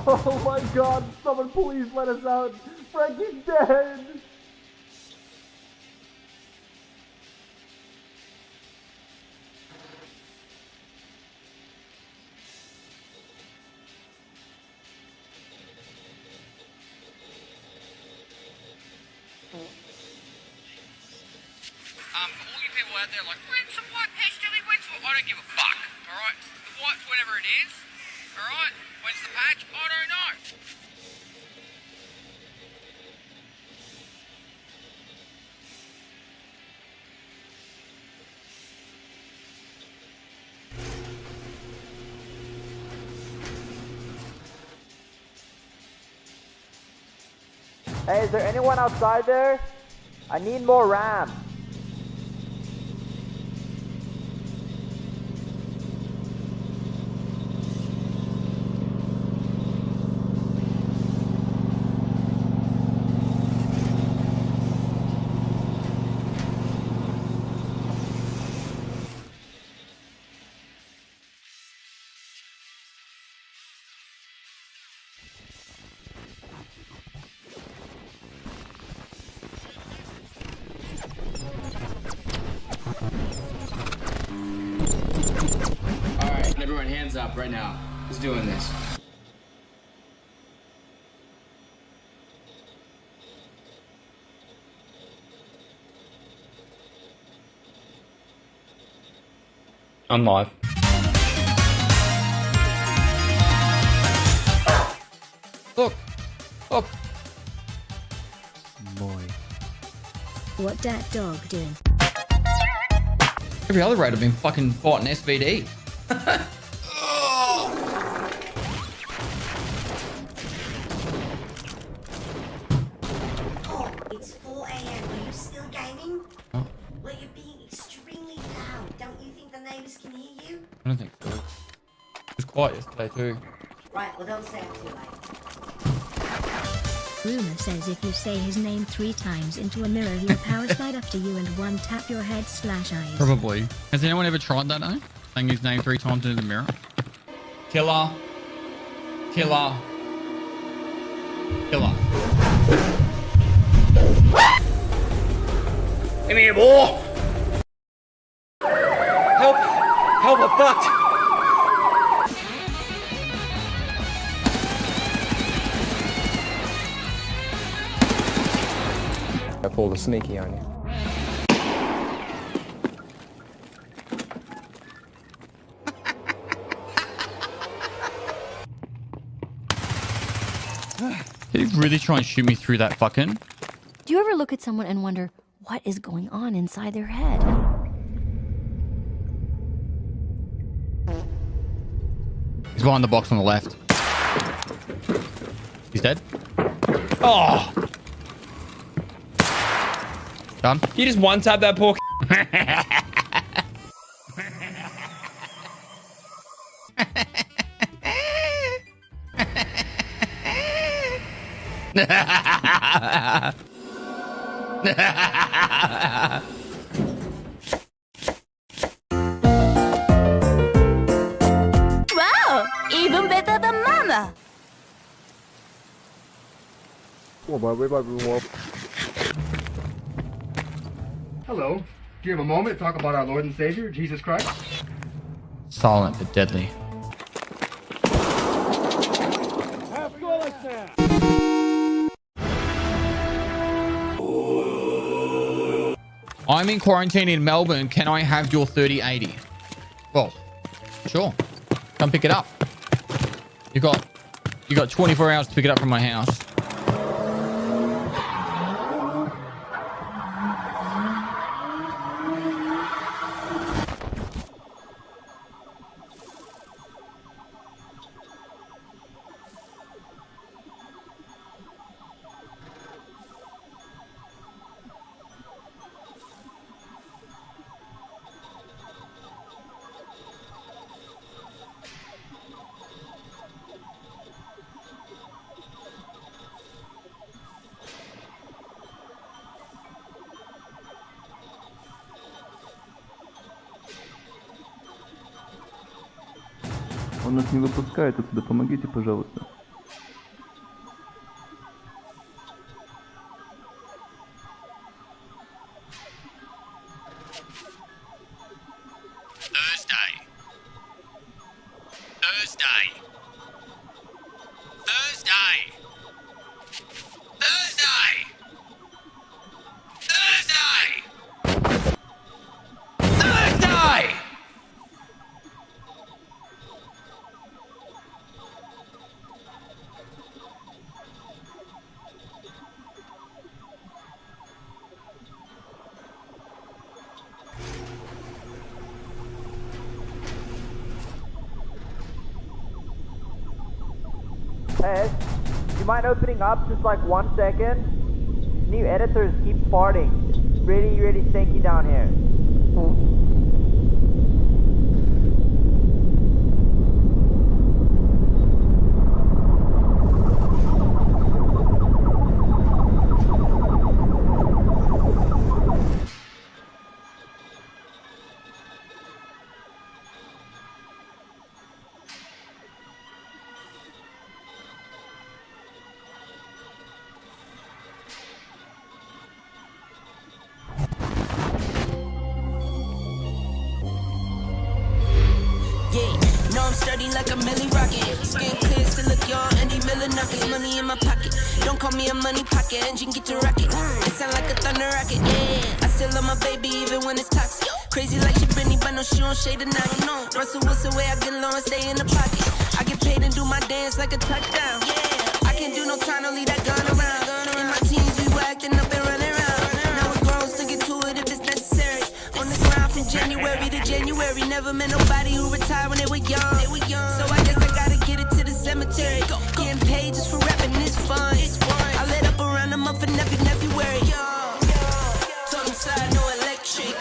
Oh my god, someone please let us out. Frankie's dead. All you people out there like, when's the white Pestily? When's the... I don't give a fuck, alright? The white's whenever it is, alright? When's the patch? I don't know. Hey, is there anyone outside there? I need more RAM. Alright, everyone hands up right now. Who's doing this? I'm live. Look! Look! Boy. What that dog doing? Every other raid I've been fucking fighting SVD. It's 4 AM. Are you still gaming? Oh. Well, you're being extremely loud. Don't you think the neighbors can hear you? I don't think so. It was quiet yesterday too. Right, well, don't stay up too late. Rumor says if you say his name 3 times into a mirror, he'll power slide up to you and one tap your head / eyes. Probably. Has anyone ever tried that though? Saying his name 3 times into the mirror? Killer. Killer. Killer. Come here, boy! Help! Help, I'm fucked! I pulled a sneaky on you. Did he really try and shoot me through that fucking? Do you ever look at someone and wonder what is going on inside their head? He's behind the box on the left. He's dead. Oh! Done. You just one tap that poor. Wow! Even better than Mama! Hello. Do you have a moment to talk about our Lord and Savior, Jesus Christ? Silent but deadly. I'm in quarantine in Melbourne. Can I have your 3080? Well, sure. Come pick it up. You got 24 hours to pick it up from my house. Он нас не выпускает отсюда, помогите, пожалуйста. Hey, do you mind opening up just like 1 second? New editors keep farting. It's really, really stinky down here. No, I'm sturdy like a milli rocket. Skin clear, still look young. Andy Miller knockers, money in my pocket. Don't call me a money pocket. Engine get to rocket. It sound like a thunder rocket. Yeah, I still love my baby even when it's toxic. Crazy like she Britney, but no, she don't shade the night. No, Russell Wilson way I get low and stay in the pocket. I get paid and do my dance like a touchdown. Yeah, I can't do no time, don't leave that gun around. In my teens, we were acting up and running around. Now we're grown, still get to it if it's necessary. On this round from January to January, never met nobody who retired when they were young. So I guess I gotta get it to the cemetery. Getting paid just for rapping is fun. I lit up around a month in every February. Told him side, no electric.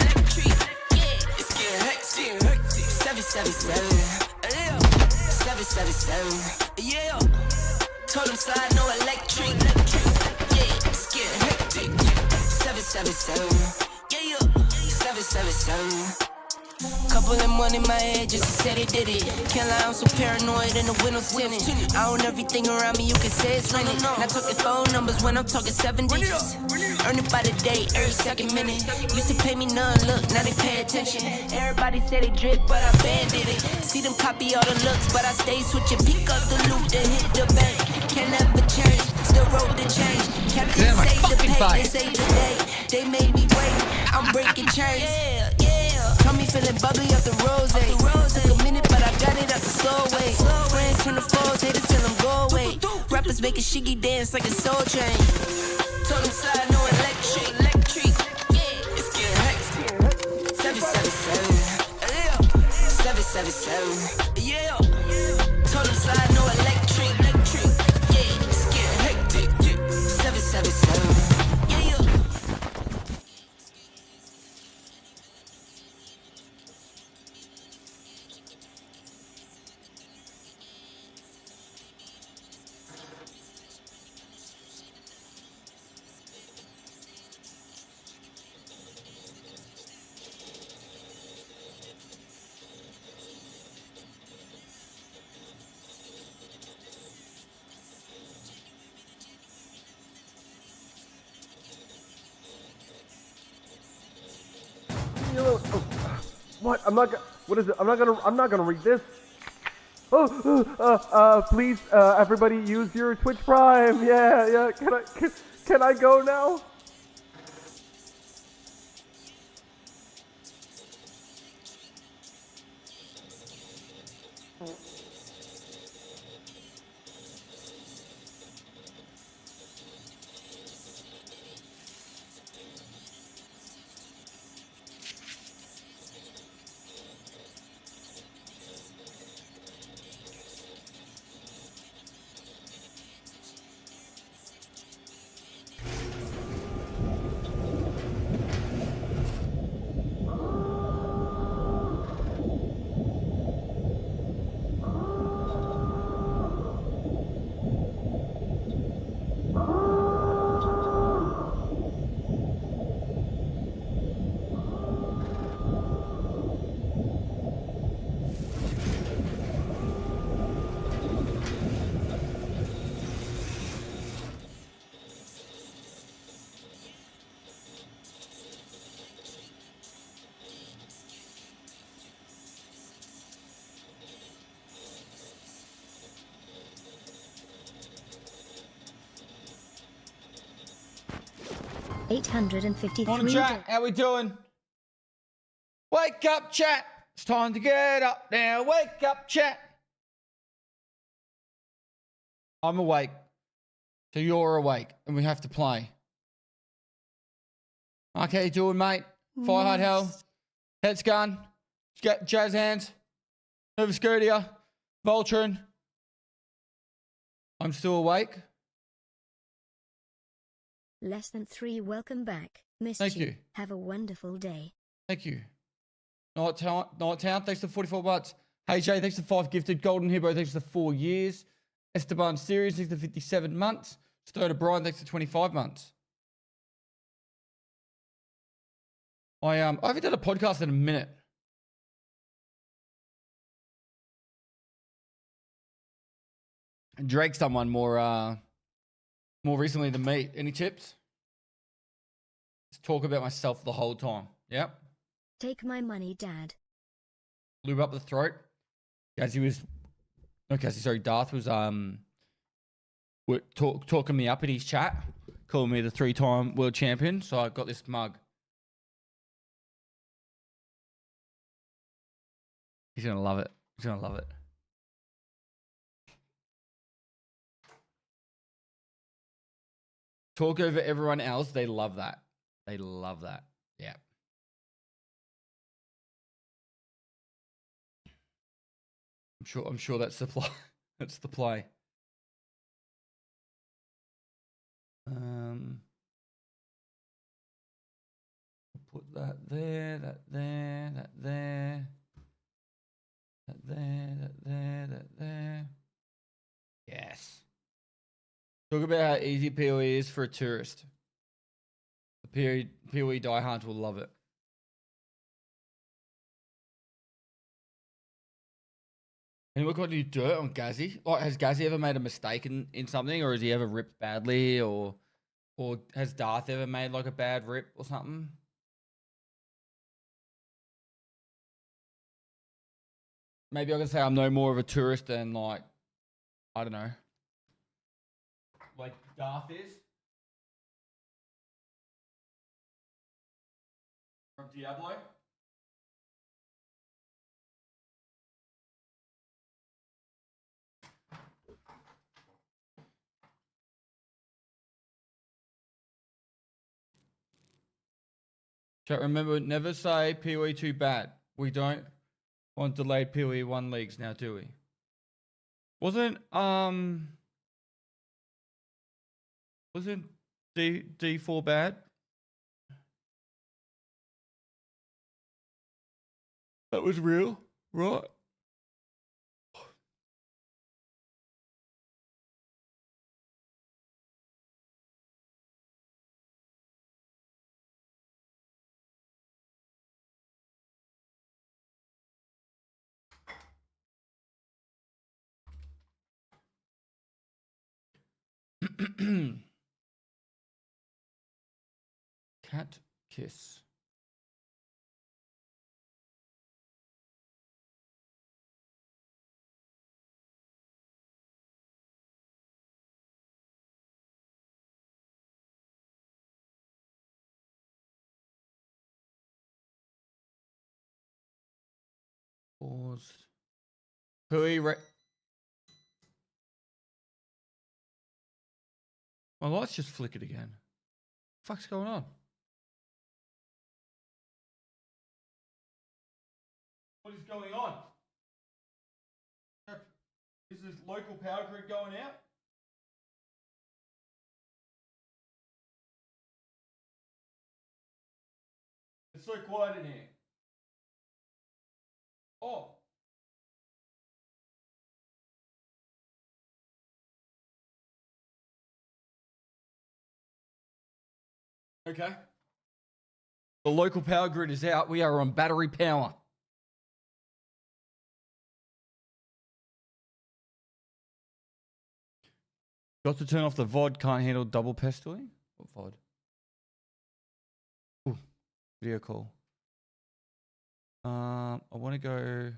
It's getting hectic. 777. 777. Yeah. Told him slide, no electric. Yeah, it's getting hectic. 777. Yeah. 777. Couple of money in my head just to say they did it. Can't lie, I'm so paranoid in the window tinted. I own everything around me, you can say it's rented. Not talking phone numbers when I'm talking 7 digits. Earn it by the day, every second minute. Used to pay me none, look, now they pay attention. Everybody say they drip, but I banded it. See them copy all the looks, but I stay switching. Pick up the loop, then hit the bank. Can never change, still roll the change. Captain say the pay, they say the day. They made me wait, I'm breaking chains. Tell me feeling bubbly up the rose. Took a minute, but I got it out the slow way. Friends turn to foes, haters tell them go away. Rappers make a shiggy dance like a soul train. Told them slide, no electric. It's getting hectic. 777. 777. Yeah. Told them slide, no electric. Yeah, it's getting hectic. 777. What? What is it? I'm not gonna read this. Please, everybody use your Twitch Prime. Yeah. Can I go now? $853. Morning, chat. How we doing? Wake up, chat. It's time to get up now. Wake up, chat. I'm awake. So you're awake. And we have to play. Okay, you doing, mate? Fire hard hell. Heads gun. Jazz hands. Nova Scotia. Voltron. I'm still awake. Less than 3. Welcome back. Missed Thank you. Have a wonderful day. Thank you. Night Town, thanks for 44 bucks. Hey Jay, thanks for 5 gifted. Golden Hippo, thanks for 4 years. Esteban Series, thanks for 57 months. Stoner Brian, thanks for 25 months. I haven't done a podcast in a minute. Drake's done one more recently than me. Any tips? Just talk about myself the whole time. Yep. Take my money, Dad. Lube up the throat. Darth was talking me up in his chat, calling me the 3-time world champion. So I got this mug. He's gonna love it. He's gonna love it. Talk over everyone else. They love that. They love that. Yeah. I'm sure that's the play. That's the play. Put that there, that there, that there, that there, that there, that there. Yes. Talk about how easy PoE is for a tourist. The PoE diehards will love it. Anyone got any dirt on Gazzy? Like, has Gazzy ever made a mistake in something, or has he ever ripped badly, or has Darth ever made like a bad rip or something? Maybe I can say I'm no more of a tourist than, like, I don't know, like Darth is from Diablo. Chat, remember, never say PoE too bad. We don't want delayed PoE 1 leagues now, do we? Wasn't D4 bad? That was real, right? Cat kiss. Paused. My lights just flickered again. What the fuck's going on? What is going on? Is this local power grid going out? It's so quiet in here. Oh. Okay. The local power grid is out. We are on battery power. Got to turn off the VOD. Can't handle double Pestily. What VOD? Ooh, video call. I want to go.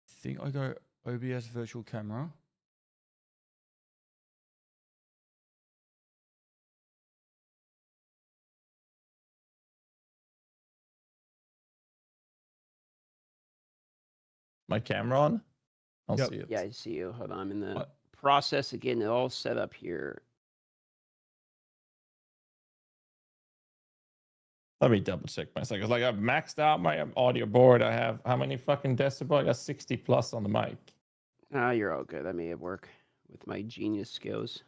I think I go OBS virtual camera. My camera on? I'll Yep. see it. Yeah, I see you. Hold on. I'm in the What? process of getting it all set up here. Let me double check my cycles. Like I've maxed out my audio board. I have how many fucking decibel? I got 60 plus on the mic. Ah, you're all good. I may have work with my genius skills.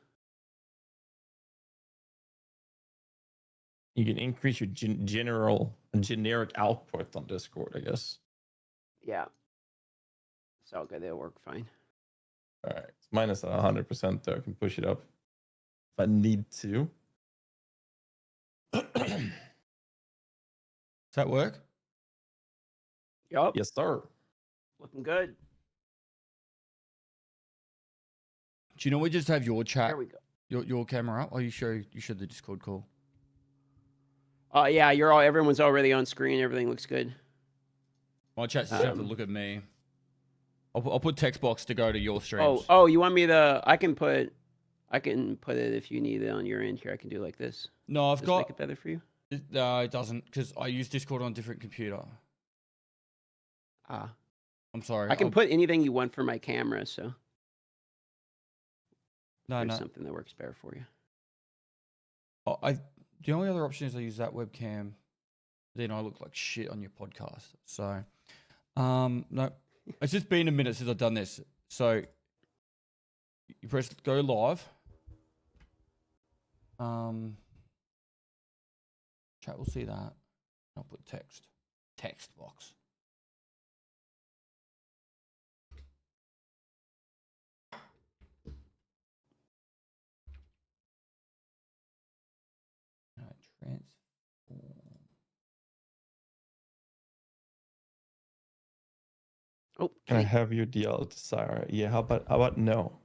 You can increase your generic output on Discord, I guess. Yeah. It's all good. It'll work fine. All right, it's minus 100% though. I can push it up if I need to. Does that work? Yup. Yes, sir. Looking good. Do you know we just have your chat, There we go. your camera up? Oh, you showed the Discord call. Yeah, everyone's already on screen. Everything looks good. My chat's just have to look at me. I'll put text box to go to your streams. Oh, you want me to? I can put it if you need it on your end here. I can do like this. No, I've Does got. make it better for you. It doesn't, because I use Discord on a different computer. Ah, I'm sorry. I can put anything you want for my camera. So No. something that works better for you. The only other option is I use that webcam. Then I look like shit on your podcast. So, no, it's just been a minute since I've done this. So, you press go live. Chat will see that. I'll put text box. Transform. Oh, Can I have your DL desire? Yeah, how about no?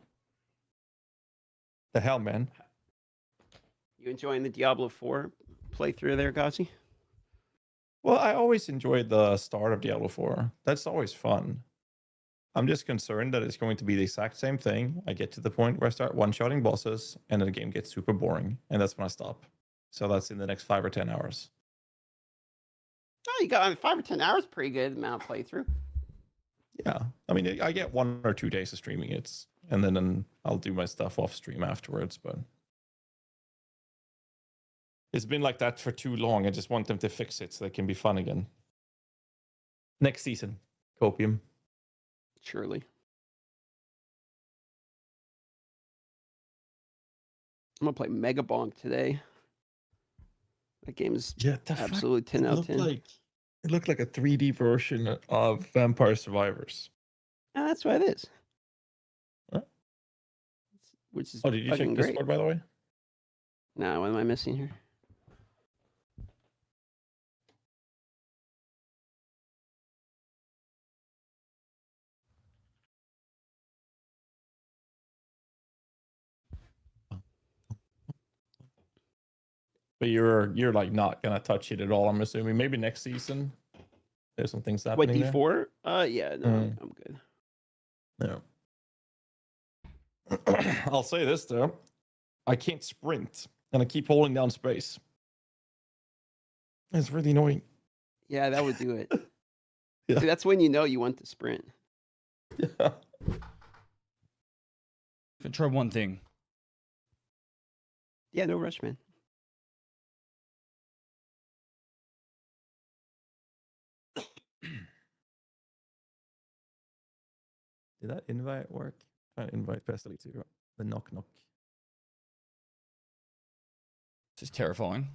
The hell, man. you enjoying the Diablo 4 playthrough there, Ghazi? Well, I always enjoyed the start of Diablo 4. That's always fun. I'm just concerned that it's going to be the exact same thing. I get to the point where I start one-shotting bosses, and then the game gets super boring, and that's when I stop. So that's in the next 5 or 10 hours. Oh, you got 5 or 10 hours. Pretty good amount of playthrough. Yeah, I mean, I get 1 or 2 days of streaming it, and then I'll do my stuff off stream afterwards. But it's been like that for too long. I just want them to fix it so they can be fun again. Next season, Copium. Surely. I'm gonna play Mega Bonk today. That game is absolutely 10 out of 10. It looked like a 3D version of Vampire Survivors. Oh, that's what it is. What? Which is Oh, did you check fucking great. Discord, by the way? Nah, what am I missing here? But you're like not gonna touch it at all. I'm assuming maybe next season. There's some things happening. What, D4? Yeah, no, I'm good. No. I'll say this though, I can't sprint, and I keep holding down space. It's really annoying. Yeah, that would do it. Yeah. See, that's when you know you want to sprint. Yeah. Can try one thing. Yeah, no rush, man. Did that invite work? Trying to invite Pestily to the knock. This is terrifying.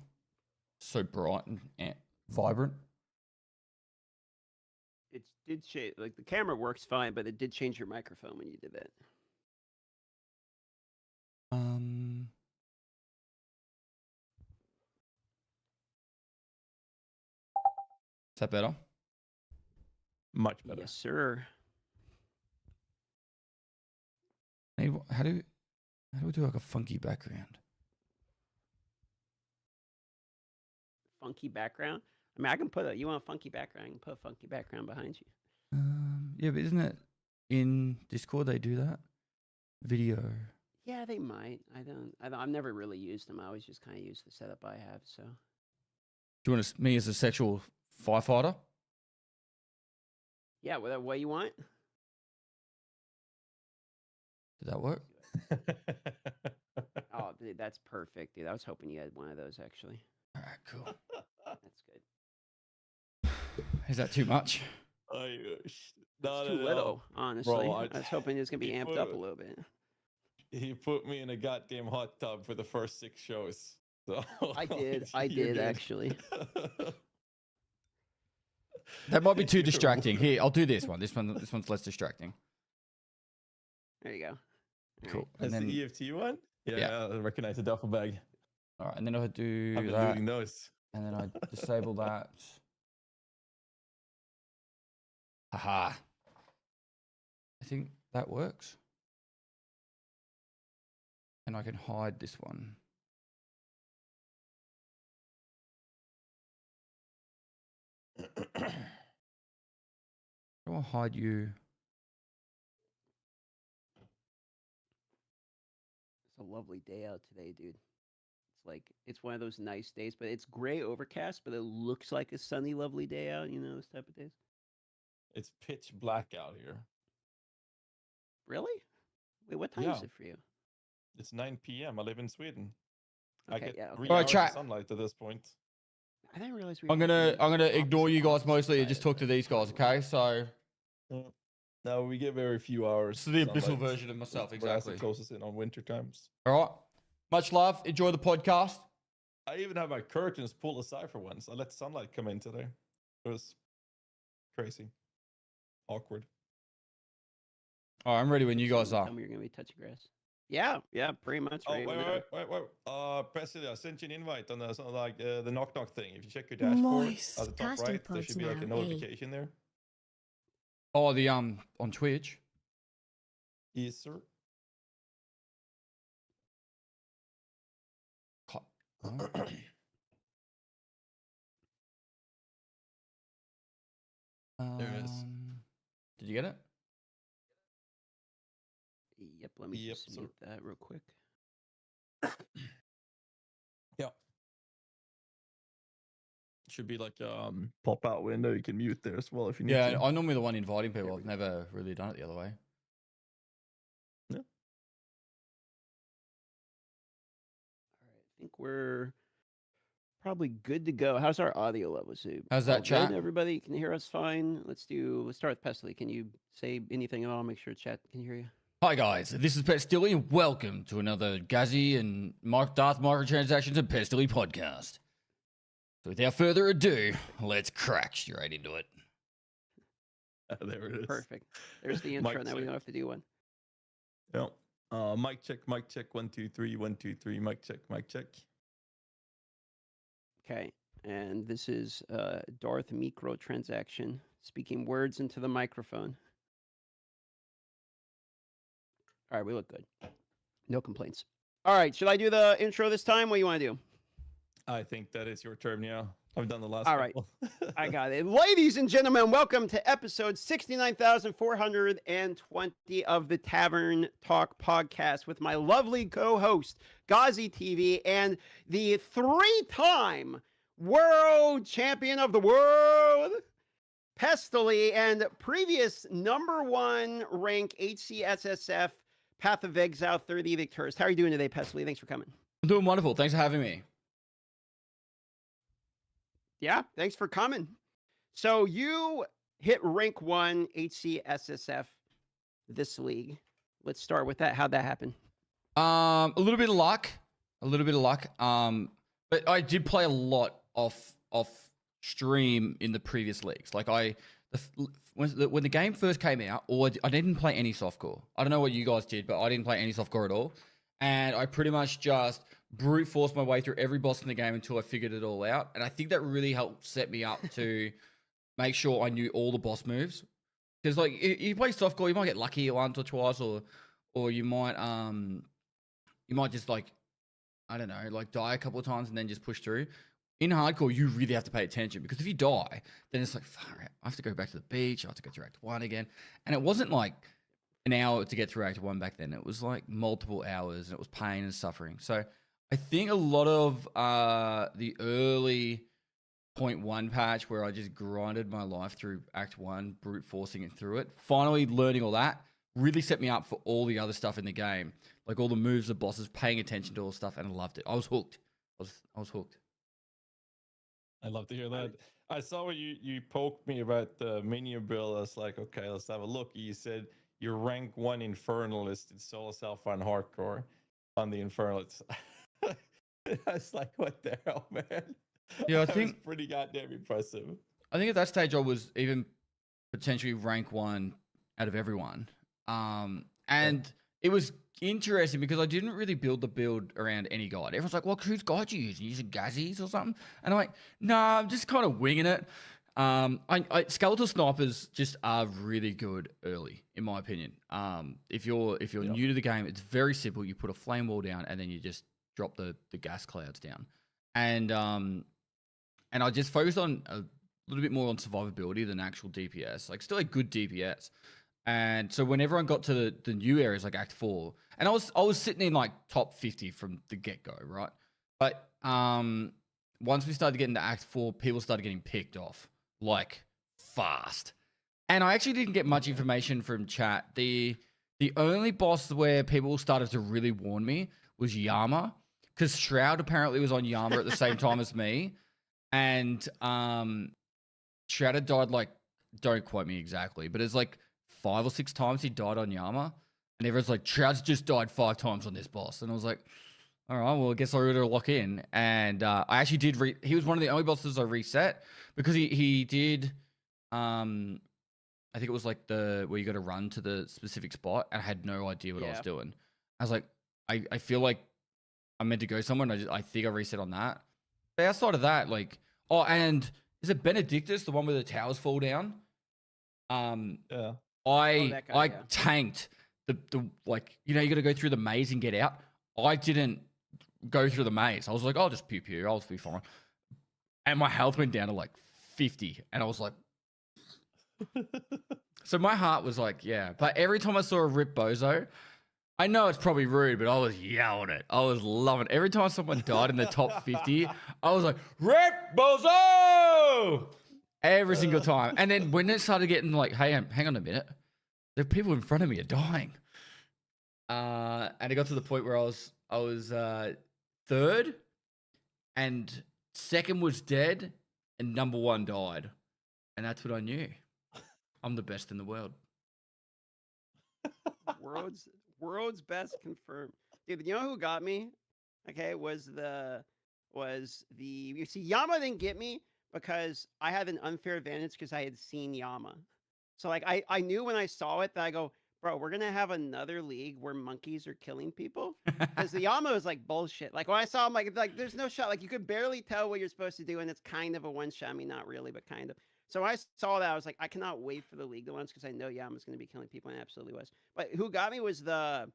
So bright and vibrant. It did change. Like the camera works fine, but it did change your microphone when you did that. Is that better? Much better. Yes, sir. Hey, how do we do like a funky background? Funky background. I mean, I can put a. You want a funky background? I can put a funky background behind you. Yeah, but isn't it in Discord they do that? Video. Yeah, they might. I've never really used them. I always just kind of use the setup I have. So. Do you want me as a sexual firefighter? Yeah, whatever way you want. Did that work? Oh, dude, that's perfect, dude. I was hoping you had one of those actually. All right, cool. That's Is that too much? No, It's too little, honestly. Bro, I was hoping it's gonna be amped up a little bit. He put me in a goddamn hot tub for the first 6 shows. So I did you're good. actually. That might be too distracting. Here, I'll do this one. This one's less distracting. There you go. Cool. That's And then, the EFT one? Yeah, I recognize the duffel bag. all right, and then I do I've been that, looting those. and then I disable that. Haha. I think that works. And I can hide this one. I'll hide you. It's a lovely day out today, dude. It's one of those nice days, but it's gray overcast, but it looks like a sunny, lovely day out. You know, those type of days. It's pitch black out here. Really? Wait, what time is it for you? It's 9 p.m. I live in Sweden. Okay, I get yeah, 3 okay. hours Alright, chat. of sunlight at this point. I didn't realize we. I'm gonna ignore you guys mostly and just talk to these guys, okay? So No, we get very few hours. this is the abyssal sunlight. version of myself, We're exactly. the closest in on winter times. All right. Much love. Enjoy the podcast. I even have my curtains pulled aside for once. I let sunlight come in today. It was crazy. Awkward. All right, I'm ready when you guys are. Tell me you're gonna be touching grass. Yeah, pretty much. Oh, right wait. whenever. Pestily, I sent you an invite on the knock knock thing. If you check your dashboard Nice. at the top Casting right, there pods should be like a now, eh? notification there. Oh, the on Twitch. Yes, sir. There it is. Did you get it? Yep. Let me Yep, just sir. mute that real quick. Yeah. Should be like pop out window. You can mute there as well if you need Yeah, to. I'm normally the one inviting people. I've never really done it the other way. Yeah. All right, I think we're probably good to go. How's our audio levels? How's that, All good? chat? Everybody can hear us fine. Let's start with Pestily. Can you say anything at all? Make sure chat can hear you. Hi guys, this is Pestily and welcome to another Gazzy and Darth Microtransactions and Pestily podcast. So without further ado, let's crack straight into it. There it is. Perfect. There's the intro. Mic Now we check. don't have to do one. Yeah. Mic check, 1 2 3, 1 2 3, mic check, mic check. Okay. And this is DARTHMICROTRANSACTION, speaking words into the microphone. All right, we look good. No complaints. All right, should I do the intro this time? What do you want to do? I think that is your turn, yeah. I've done the last All right. couple. I got it. Ladies and gentlemen, welcome to episode 69,420 of the Tavern Talk podcast with my lovely co-host, GHAZZYTV, and the 3-time world champion of the world, Pestily, and previous #1 rank HCSSF Path of Exile 30 Victors. How are you doing today, Pestily? Thanks for coming. I'm doing wonderful. Thanks for having me. Yeah, thanks for coming. So you hit rank 1 HCSSF this league. Let's start with that. How'd that happen? A little bit of luck. But I did play a lot off stream in the previous leagues. Like when the game first came out, I didn't play any softcore. I don't know what you guys did, but I didn't play any softcore at all. And I pretty much just brute forced my way through every boss in the game until I figured it all out. And I think that really helped set me up to make sure I knew all the boss moves. Because like you play softcore, you might get lucky once or twice, or you might just like, I don't know, like die a couple of times and then just push through. In hardcore, you really have to pay attention because if you die, then it's like, far out. I have to go back to the beach. I have to go through Act 1 again. And it wasn't like an hour to get through Act 1 back then. It was like multiple hours and it was pain and suffering. So I think a lot of the early 0.1 patch where I just grinded my life through Act 1, brute forcing it through it, finally learning all that really set me up for all the other stuff in the game. Like all the moves, the bosses, paying attention to all the stuff, and I loved it. I was hooked. I was hooked. I love to hear that. I saw when you poked me about the minion build. I was like, okay, let's have a look. You said your rank 1 Infernalist in Solo Self and Hardcore on the Infernalists. I was like, what the hell, man? Yeah, I That think was pretty goddamn impressive. I think at that stage I was even potentially rank 1 out of everyone. And it was interesting because I didn't really build the build around any guide. Everyone's like, well, whose guide you using? You using Gazzy's or something? And I'm like, no, I'm just kind of winging it. Skeletal snipers just are really good early, in my opinion. If you're new to the game, it's very simple. You put a flame wall down and then you just drop the gas clouds down. And I just focused on a little bit more on survivability than actual DPS. Like still a good DPS. And so when everyone got to the new areas like Act 4, and I was sitting in like top 50 from the get-go, right? But once we started getting to Act 4, people started getting picked off like fast. And I actually didn't get much information from chat. The only boss where people started to really warn me was Yama, because Shroud apparently was on Yama at the same time as me. And Shroud had died like, don't quote me exactly, but it's like 5 or 6 times he died on Yama. And everyone's like, Shroud's just died 5 times on this boss. And I was like, all right, well, I guess I better lock in. And I actually did, he was one of the only bosses I reset because he did, I think it was like where you got to run to the specific spot. And I had no idea what I was doing. I was like, I feel like I'm meant to go somewhere. And I think I reset on that. But outside of that, like, oh, and is it Benedictus, the one where the towers fall down? Yeah. I tanked the like, you know, you got to go through the maze and get out. I didn't go through the maze. I was like, I'll just pew pew, I'll be fine. And my health went down to like 50, and I was like, so my heart was like, yeah. But every time I saw a rip bozo, I know it's probably rude, but I was yelling it. I was loving it. Every time someone died in the top 50, I was like, rip bozo! Every single time. And then when it started getting like, hey, hang on a minute. The people in front of me are dying. And it got to the point where I was third, and second was dead, and number 1 died. And that's what I knew. I'm the best in the world. World's best confirmed. Dude, you know who got me? Okay, was the you see, Yama didn't get me because I had an unfair advantage because I had seen Yama. So like I knew when I saw it that I go, bro, we're gonna have another league where monkeys are killing people. Because the Yama was like bullshit. Like when I saw him, like there's no shot. Like you could barely tell what you're supposed to do, and it's kind of a one shot. I mean, not really, but kind of. So when I saw that, I was like, I cannot wait for the league to launch because I know Yama's gonna be killing people, and it absolutely was. But who got me was the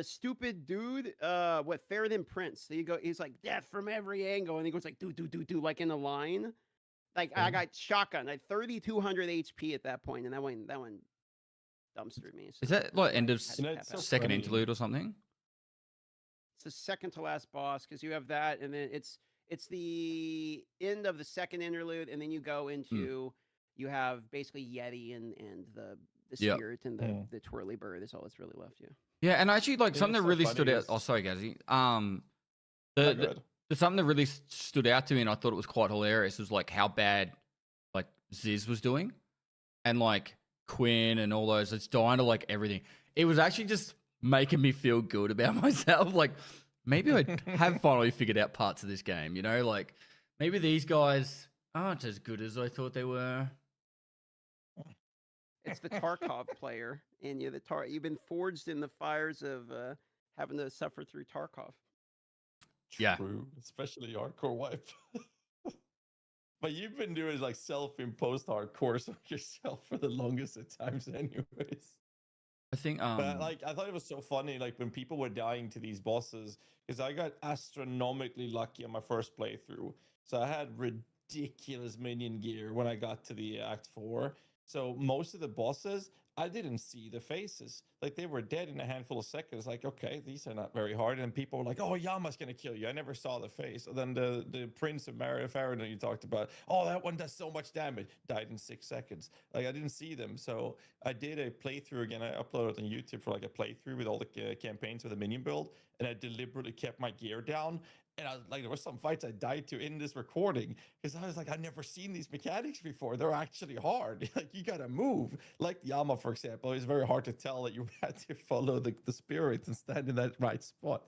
stupid dude, what Fairer Than Prince. So he's like death from every angle, and he goes like do like in a line. Like I got shotgun. I had 3,200 HP at that point, and that one dumpstered me. So is that like end of so second interlude or something? It's the second to last boss because you have that, and then it's the end of the second interlude, and then you go into you have basically Yeti and the spirit and the twirly bird. Is all that's really left. Yeah, and actually like something that really stood out. Oh, sorry, Gazzy. Something that really stood out to me, and I thought it was quite hilarious, was like how bad like Ziz was doing, and like Quinn and all those. It's dying to like everything. It was actually just making me feel good about myself. Like maybe I have finally figured out parts of this game. You know, like maybe these guys aren't as good as I thought they were. It's the Tarkov player in you. You've been forged in the fires of having to suffer through Tarkov. Yeah, true, especially hardcore wipe. But you've been doing like self-imposed hardcore on yourself for the longest of times, anyways. I think. But like, I thought it was so funny, like when people were dying to these bosses, because I got astronomically lucky on my first playthrough. So I had ridiculous minion gear when I got to the Act 4. So most of the bosses, I didn't see the faces. Like they were dead in a handful of seconds. Like, okay, these are not very hard. And people were like, oh, Yama's gonna kill you. I never saw the face. And then the Prince of Farron you talked about, oh, that one does so much damage. Died in 6 seconds. Like I didn't see them. So I did a playthrough again. I uploaded on YouTube for like a playthrough with all the campaigns with the minion build. And I deliberately kept my gear down. And I was like, there were some fights I died to in this recording because I was like, I've never seen these mechanics before. They're actually hard. Like you gotta move. Like Yama, for example, it's very hard to tell that you had to follow the spirit and stand in that right spot.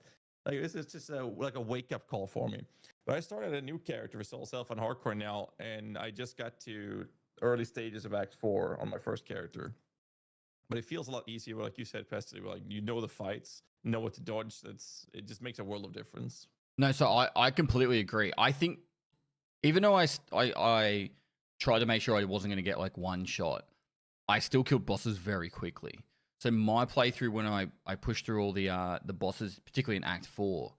Like this is just like a wake up call for me. But I started a new character with Soul Self on Hardcore now, and I just got to early stages of Act 4 on my first character. But it feels a lot easier, like you said, Pestily. Like you know the fights, know what to dodge. It just makes a world of difference. No, so I completely agree. I think even though I tried to make sure I wasn't going to get like one shot, I still killed bosses very quickly. So my playthrough when I pushed through all the bosses, particularly in Act 4,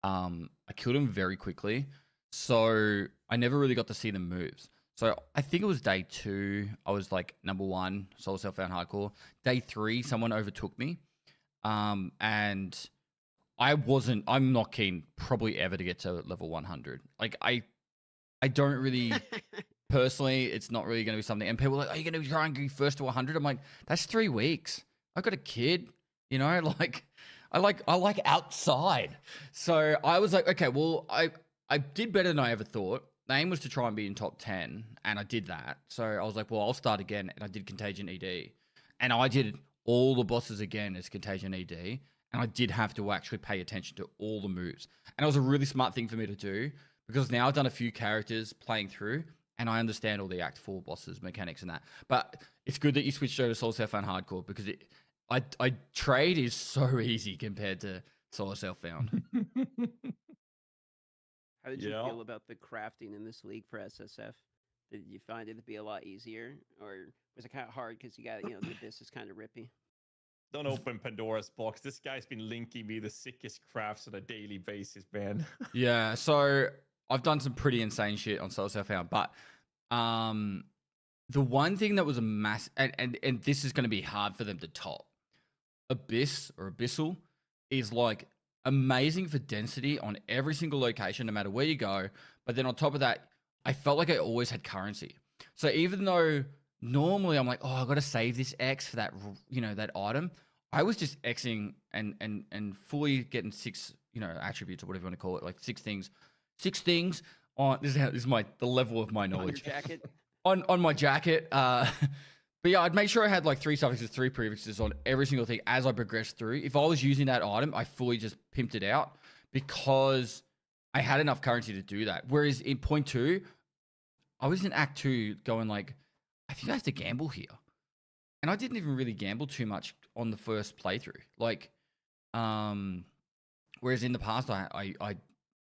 I killed them very quickly. So I never really got to see the moves. So I think it was day 2. I was like number 1, Soul Self-Found Hardcore. Day 3, someone overtook me. And I'm not keen probably ever to get to level 100. Like I don't really, personally, it's not really going to be something. And people are like, are you going to try and go first to 100? I'm like, that's 3 weeks. I've got a kid, you know, like I like outside. So I was like, okay, well, I did better than I ever thought. The aim was to try and be in top 10, and I did that. So I was like, well, I'll start again, and I did Contagion ED. And I did all the bosses again as Contagion ED. And I did have to actually pay attention to all the moves. And it was a really smart thing for me to do because now I've done a few characters playing through and I understand all the Act 4 bosses, mechanics and that. But it's good that you switched over to Soul Self-Found Hardcore because trade is so easy compared to Soul Self-Found. How did you feel about the crafting in this league for SSF? Did you find it to be a lot easier? Or was it kind of hard because you got, the abyss is kind of rippy? Don't open Pandora's box. This guy's been linking me the sickest crafts on a daily basis, man. Yeah, so I've done some pretty insane shit on Soul Self-Found, but the one thing that was a mass and this is going to be hard for them to top. Abyss or Abyssal is like amazing for density on every single location, no matter where you go. But then on top of that, I felt like I always had currency. So even though normally I'm like, oh, I got to save this X for that, that item. I was just Xing and fully getting 6, attributes or whatever you want to call it, like 6 things. 6 things on this is the level of my knowledge. On your jacket. On my jacket. But yeah, I'd make sure I had like 3 suffixes, 3 prefixes on every single thing as I progressed through. If I was using that item, I fully just pimped it out because I had enough currency to do that. Whereas in point 2, I was in Act 2 going like, I think I have to gamble here. And I didn't even really gamble too much on the first playthrough. Like, whereas in the past, I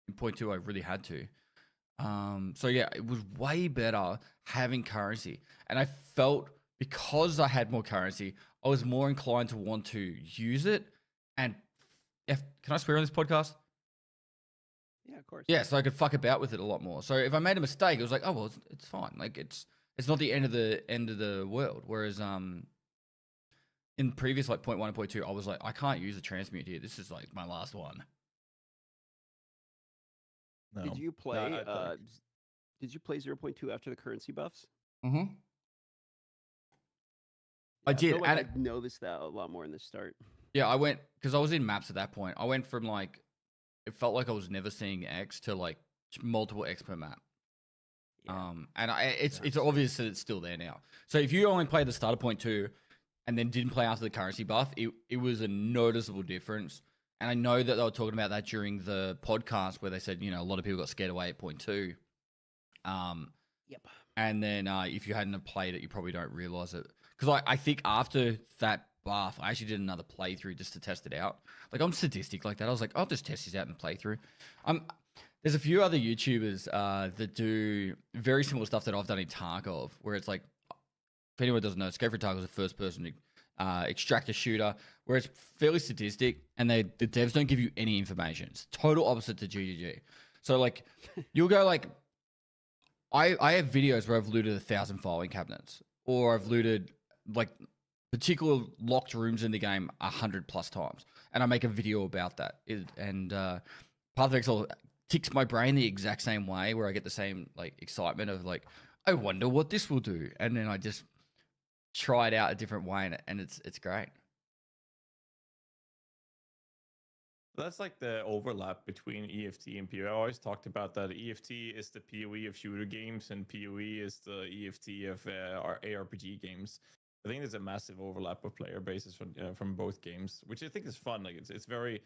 in point 2, I really had to. So yeah, it was way better having currency. And I felt because I had more currency, I was more inclined to want to use it. And can I swear on this podcast? Yeah, of course. Yeah, so I could fuck about with it a lot more. So if I made a mistake, it was like, oh well, it's fine. Like it's not the end of the world. Whereas in previous like point 1 and point 2, I was like, I can't use a transmute here. This is like my last one. No. Did you play? Did you play 0.2 after the currency buffs? Mm-hmm. I did. feel like I noticed that a lot more in the start. Yeah, I went because I was in maps at that point. I went from like it felt like I was never seeing X to like multiple X per map. Yeah. And it's obvious that it's still there now. So if you only played the starter point 2 and then didn't play after the currency buff, it was a noticeable difference. And I know that they were talking about that during the podcast where they said, a lot of people got scared away at point 2. Yep. And then if you hadn't have played it, you probably don't realize it. Because I think after that buff, I actually did another playthrough just to test it out. Like I'm sadistic like that. I was like, I'll just test this out in the playthrough. There's a few other YouTubers that do very similar stuff that I've done in Tarkov, where it's like, if anyone doesn't know, Escape from Tarkov is a first-person extractor shooter, where it's fairly sadistic, and the devs don't give you any information. It's total opposite to GGG. So like, you'll go like, I have videos where I've looted 1,000 filing cabinets, or I've looted like particular locked rooms in the game 100+ times, and I make a video about that. Path of Exile ticks my brain the exact same way, where I get the same like excitement of like, I wonder what this will do, and then I just try it out a different way, and it's great. That's like the overlap between EFT and PoE. I always talked about that. EFT is the PoE of shooter games, and PoE is the EFT of our ARPG games. I think there's a massive overlap of player bases from both games, which I think is fun. Like it's very,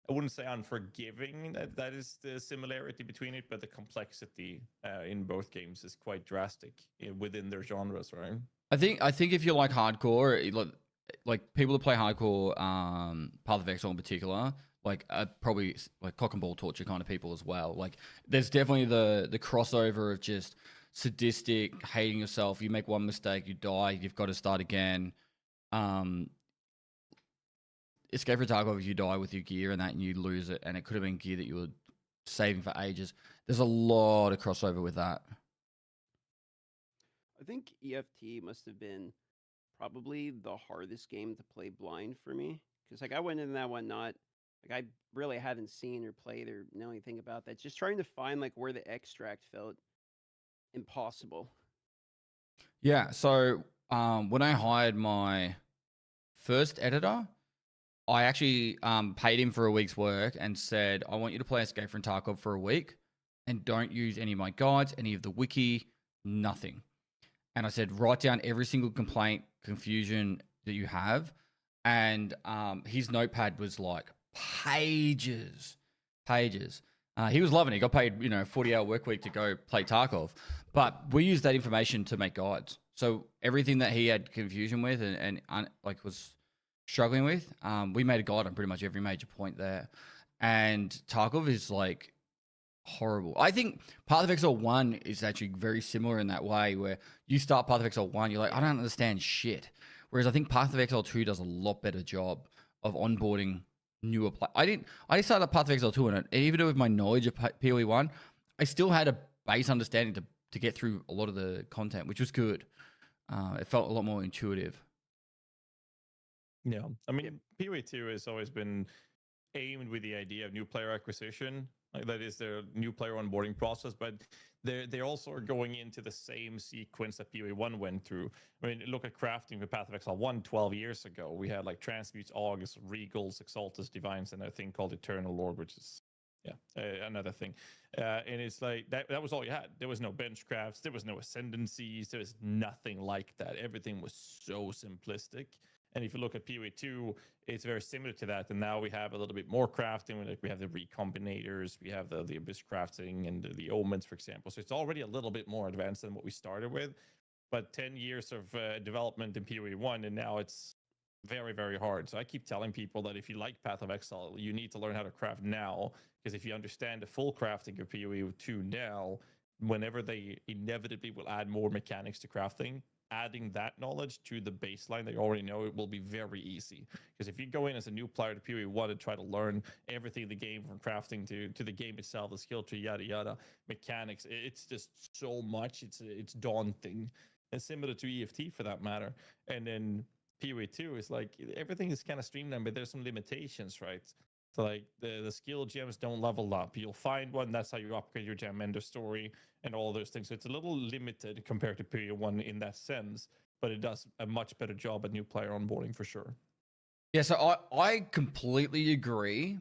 I wouldn't say unforgiving that is the similarity between it, but the complexity in both games is quite drastic within their genres, right? I think if you like hardcore, like people that play hardcore, Path of Exile in particular, like probably like cock and ball torture kind of people as well. Like there's definitely the crossover of just sadistic, hating yourself. You make one mistake, you die, you've got to start again. Escape from Tarkov, you die with your gear and you lose it, and it could have been gear that you were saving for ages. There's a lot of crossover with that. I think EFT must have been probably the hardest game to play blind for me, because like I went in that one not like I really hadn't seen or played or know anything about that. Just trying to find like where the extract felt impossible. Yeah, so when I hired my first editor, I actually paid him for a week's work and said, I want you to play Escape from Tarkov for a week and don't use any of my guides, any of the wiki, nothing. And I said, write down every single complaint, confusion that you have. And his notepad was like pages. He was loving it. He got paid, 40-hour work week to go play Tarkov. But we used that information to make guides. So everything that he had confusion with and was struggling with, we made a guide on pretty much every major point there. And Tarkov is like horrible. I think Path of Exile 1 is actually very similar in that way, where you start Path of Exile 1, you're like, I don't understand shit. Whereas I think Path of Exile 2 does a lot better job of onboarding newer players. I started Path of Exile 2, and even with my knowledge of PoE 1, I still had a base understanding to get through a lot of the content, which was good. It felt a lot more intuitive. Yeah, I mean, PoE 2 has always been aimed with the idea of new player acquisition. Like that is their new player onboarding process, but they also are going into the same sequence that PoE 1 went through. I mean, look at crafting with Path of Exile 1 12 years ago. We had like Transmutes, Augs, Regals, Exaltus, Divines, and a thing called Eternal Lord, which is another thing. And it's like that was all you had. There was no bench crafts, there was no ascendancies, there was nothing like that. Everything was so simplistic. And if you look at PoE 2, it's very similar to that. And now we have a little bit more crafting. We have the recombinators, we have the abyss crafting and the omens, for example. So it's already a little bit more advanced than what we started with. But 10 years of development in PoE 1, and now it's very, very hard. So I keep telling people that if you like Path of Exile, you need to learn how to craft now. Because if you understand the full crafting of PoE 2 now, whenever they inevitably will add more mechanics to crafting, adding that knowledge to the baseline that you already know, it will be very easy. Because if you go in as a new player to PoE 1 and try to learn everything in the game, from crafting to the game itself, the skill tree, yada yada, mechanics, it's just so much. It's daunting. And similar to EFT for that matter. And then PoE 2 is like everything is kind of streamlined, but there's some limitations, right? So like the skill gems don't level up. You'll find one, that's how you upgrade your gem ender story and all those things. So it's a little limited compared to PoE 1 in that sense, but it does a much better job at new player onboarding for sure. Yeah, so I completely agree,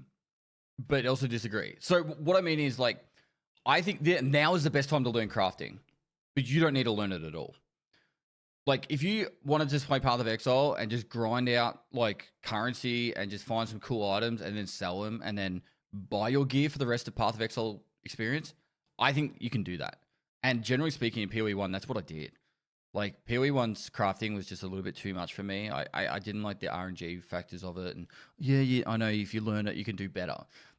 but also disagree. So what I mean is, like, I think that now is the best time to learn crafting, but you don't need to learn it at all. Like, if you want to just play Path of Exile and just grind out, like, currency and just find some cool items and then sell them and then buy your gear for the rest of Path of Exile experience, I think you can do that. And generally speaking, in PoE 1, that's what I did. Like, PoE 1's crafting was just a little bit too much for me. I didn't like the RNG factors of it. And, yeah, I know if you learn it, you can do better.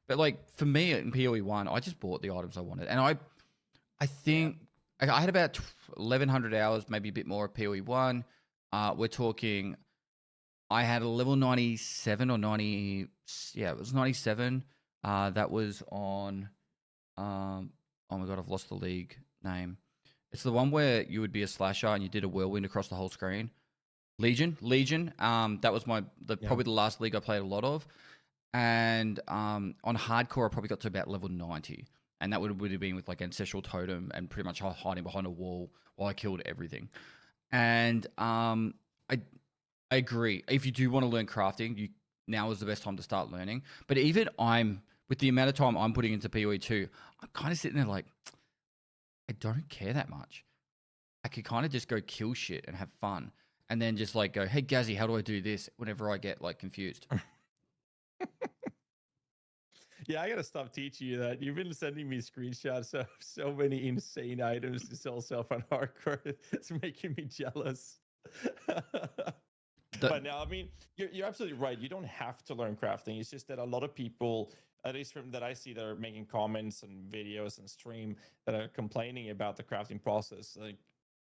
But, like, for me in PoE 1, I just bought the items I wanted. And I think... Yeah. I had about 1,100 hours, maybe a bit more of PoE 1. We're talking, I had a level 97 or 90, yeah, it was 97. That was on, oh my God, I've lost the league name. It's the one where you would be a slasher and you did a whirlwind across the whole screen. Legion. That was probably the last league I played a lot of, and on hardcore I probably got to about level 90, and that would have been with like ancestral totem and pretty much hiding behind a wall while I killed everything. And I agree. If you do want to learn crafting, now is the best time to start learning. But even with the amount of time I'm putting into PoE 2, I'm kind of sitting there like, I don't care that much. I could kind of just go kill shit and have fun. And then just like go, hey, Gazzy, how do I do this? Whenever I get like confused. Yeah, I gotta stop teaching you that. You've been sending me screenshots of so many insane items to sell self on hardcore. It's making me jealous. But now, I mean, you're absolutely right. You don't have to learn crafting. It's just that a lot of people, at least from that I see, that are making comments and videos and stream that are complaining about the crafting process. Like,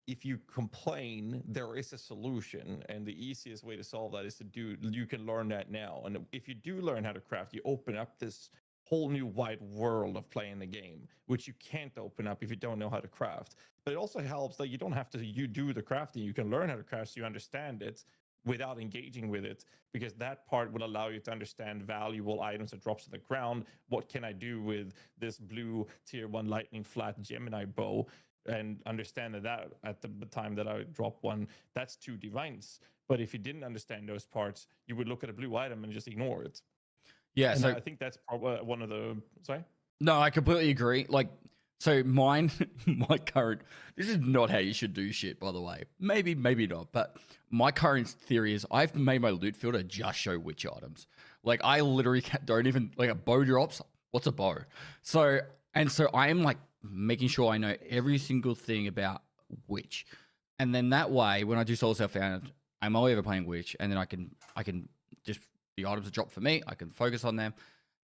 if you complain, there is a solution, and the easiest way to solve that is you can learn that now. And if you do learn how to craft, you open up this whole new wide world of playing the game, which you can't open up if you don't know how to craft. But it also helps that you don't have to do the crafting. You can learn how to craft so you understand it without engaging with it, because that part will allow you to understand valuable items that drops to the ground. What can I do with this blue tier 1 lightning flat Gemini bow? And understand that at the time that I drop one, that's 2 divines. But if you didn't understand those parts, you would look at a blue item and just ignore it. Yeah, and so I think that's probably one of the... Sorry? No, I completely agree. Like, so my current... This is not how you should do shit, by the way. Maybe not. But my current theory is I've made my loot filter just show witch items. Like, I literally don't even... Like, a bow drops. What's a bow? So I am, like, making sure I know every single thing about witch, and then that way when I do solo self-found, I'm only ever playing witch, and then I can just, the items that drop for me, I can focus on them.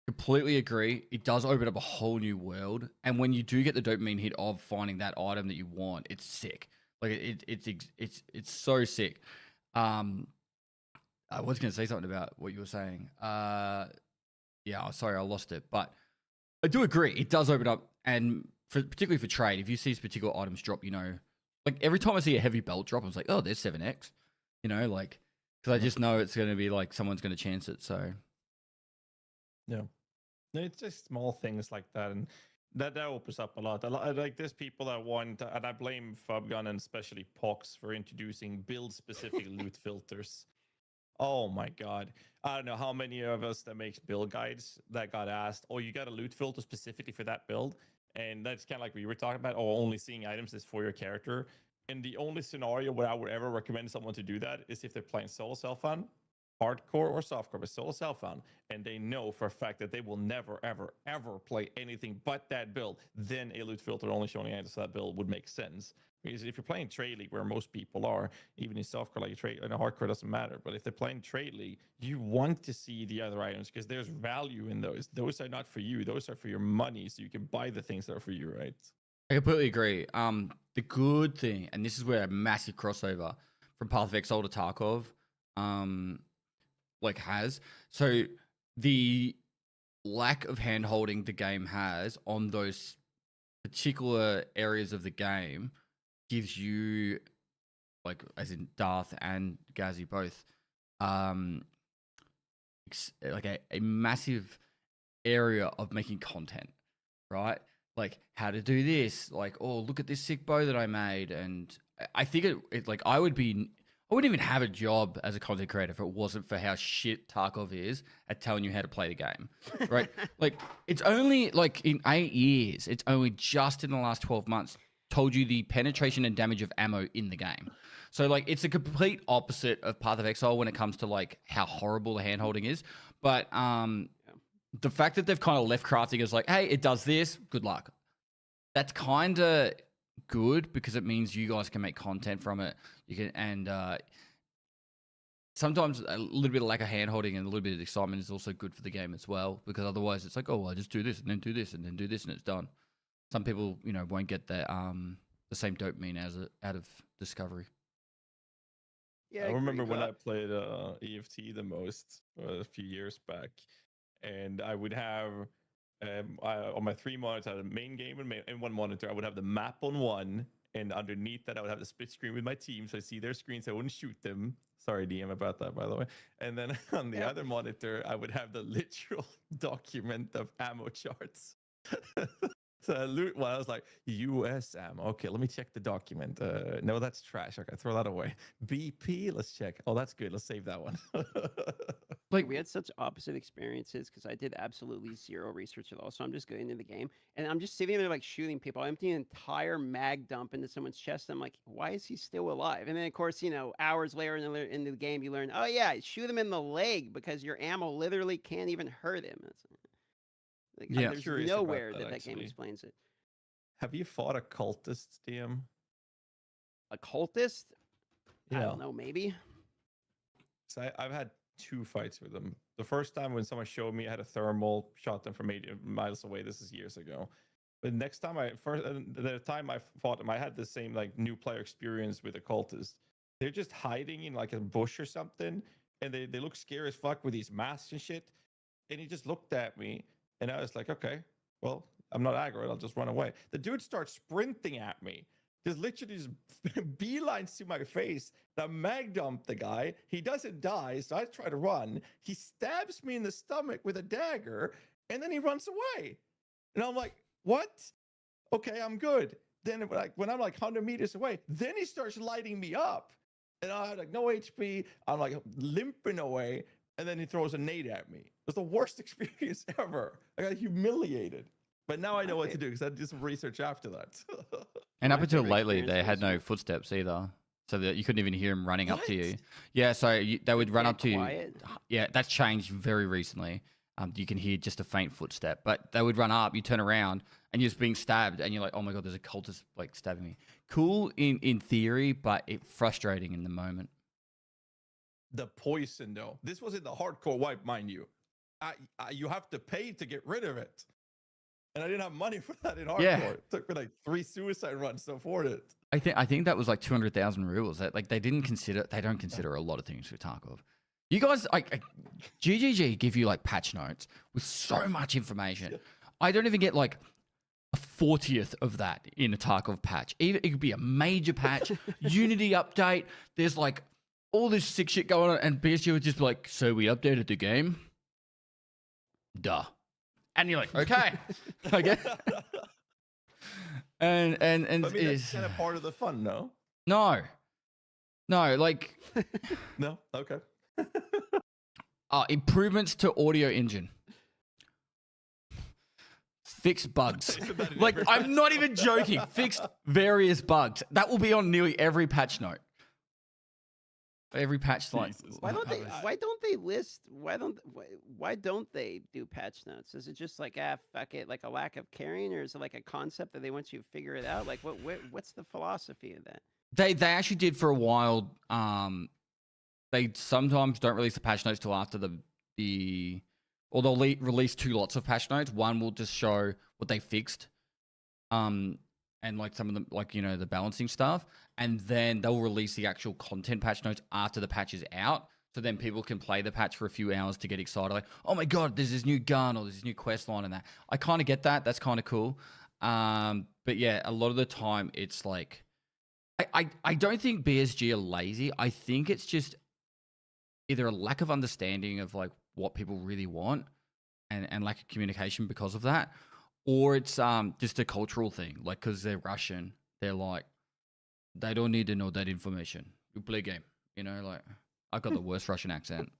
Completely agree. It does open up a whole new world, and when you do get the dopamine hit of finding that item that you want, it's sick. Like it's so sick. I was going to say something about what you were saying. Yeah, sorry, I lost it, but I do agree. It does open up, and particularly for trade, if you see particular items drop, you know, like every time I see a heavy belt drop, I was like, oh, there's 7x, you know, like, because I just know it's going to be like someone's going to chance it. So, yeah, it's just small things like that, and that opens up a lot. Like there's people that want, and I blame Fubgun and especially Pox for introducing build-specific loot filters. Oh my god. I don't know how many of us that makes build guides that got asked, oh, you got a loot filter specifically for that build? And that's kind of like we were talking about, oh, only seeing items is for your character. And the only scenario where I would ever recommend someone to do that is if they're playing solo self-found, hardcore or softcore, but solo self-found, and they know for a fact that they will never, ever, ever play anything but that build, then a loot filter only showing items for that build would make sense. Because if you're playing trade league, where most people are, even in softcore, like trade, and hardcore doesn't matter. But if they're playing trade league, you want to see the other items because there's value in those. Those are not for you; those are for your money, so you can buy the things that are for you, right? I completely agree. The good thing, and this is where a massive crossover from Path of Exile to Tarkov, like has. So the lack of hand holding the game has on those particular areas of the game gives you, like, as in Darth and Gazzy both, like a massive area of making content, right? Like how to do this, like, oh, look at this sick bow that I made. And I think it like I wouldn't even have a job as a content creator if it wasn't for how shit Tarkov is at telling you how to play the game, right? Like it's only like in 8 years, it's only just in the last 12 months told you the penetration and damage of ammo in the game. So like it's a complete opposite of Path of Exile when it comes to like how horrible the handholding is. But the fact that they've kind of left crafting as like, hey, it does this, good luck. That's kind of good because it means you guys can make content from it. You can, and sometimes a little bit of lack of handholding and a little bit of excitement is also good for the game as well, because otherwise it's like, oh, well, I just do this and then do this and then do this and it's done. Some people, you know, won't get that the same dopamine as out of discovery. Yeah, I remember when I played EFT the most a few years back, and I would have on my 3 monitors, I had a main game and one monitor. I would have the map on one and underneath that I would have the split screen with my team, so I see their screens. I wouldn't shoot them. Sorry, DM, about that, by the way. And then on the other monitor, I would have the literal document of ammo charts. So I loot one. I was like, US ammo. Okay, let me check the document. No, that's trash. Okay, throw that away. BP, let's check. Oh, that's good. Let's save that one. Like, we had such opposite experiences because I did absolutely zero research at all. So I'm just going into the game and I'm just sitting there like shooting people. I empty an entire mag dump into someone's chest. I'm like, why is he still alive? And then of course, hours later into the game, you learn, oh yeah, shoot him in the leg because your ammo literally can't even hurt him. Like, Yeah, there's curious nowhere about that game actually. explains it. Have you fought a cultist, DM? A cultist? I Yeah. don't know, maybe. So I've had 2 fights with them. The first time when someone showed me I had a thermal, shot them from 80 miles away. This is years ago. But the time I fought them, I had the same like new player experience with a cultist. They're just hiding in like a bush or something, and they look scary as fuck with these masks and shit. And he just looked at me, and I was like, okay, well, I'm not aggro. I'll just run away. The dude starts sprinting at me. Just literally just beelines to my face. I mag dump the guy. He doesn't die, so I try to run. He stabs me in the stomach with a dagger, and then he runs away. And I'm like, what? Okay, I'm good. Then when I'm like 100 meters away, then he starts lighting me up. And I had like no HP. I'm like limping away. And then he throws a nade at me. It was the worst experience ever. I got humiliated. But now I know what to do because I did some research after that. And up My until favorite lately, experience they had was no with- footsteps either, so that you couldn't even hear them running up to What? you. Yeah, so they would run Yeah, up to quiet. you. Yeah, that's changed very recently. You can hear just a faint footstep, but they would run up. You turn around, and you're just being stabbed, and you're like, "Oh my god, there's a cultist like stabbing me." Cool in theory, but frustrating in the moment. The poison, though. This was in the hardcore wipe, mind you. You have to pay to get rid of it. And I didn't have money for that in hardcore. Yeah. It took me like 3 suicide runs to afford it. I think that was like 200,000 rubles. That like they don't consider a lot of things with Tarkov. You guys like GGG give you like patch notes with so much information. I don't even get like a 40th of that in a Tarkov patch. It could be a major patch, Unity update. There's like all this sick shit going on, and BSG would just be like, "So we updated the game." Duh. And you're like, okay. Okay. And I mean, that's it's kind of part of the fun, no? no, like No? Okay. improvements to audio engine, fixed bugs. Isn't that in Like every I'm patch? not even joking. Fixed various bugs. That will be on nearly every patch note. Every patch like Jesus. Why don't they list? Why don't they do patch notes? Is it just like fuck it, like a lack of caring, or is it like a concept that they want you to figure it out? Like what's the philosophy of that? They actually did for a while. They sometimes don't release the patch notes till after or they'll release 2 lots of patch notes. One will just show what they fixed, and like some of them, like the balancing stuff, and then they'll release the actual content patch notes after the patch is out. So then people can play the patch for a few hours to get excited, like, oh my god, there's this new gun or this new quest line and that. I kind of get that. That's kind of cool. But yeah, a lot of the time it's like, I don't think BSG are lazy. I think it's just either a lack of understanding of like what people really want and lack of communication because of that, or it's just a cultural thing. Like, because they're Russian, they're like, they don't need to know that information. You play game, like I got the worst Russian accent.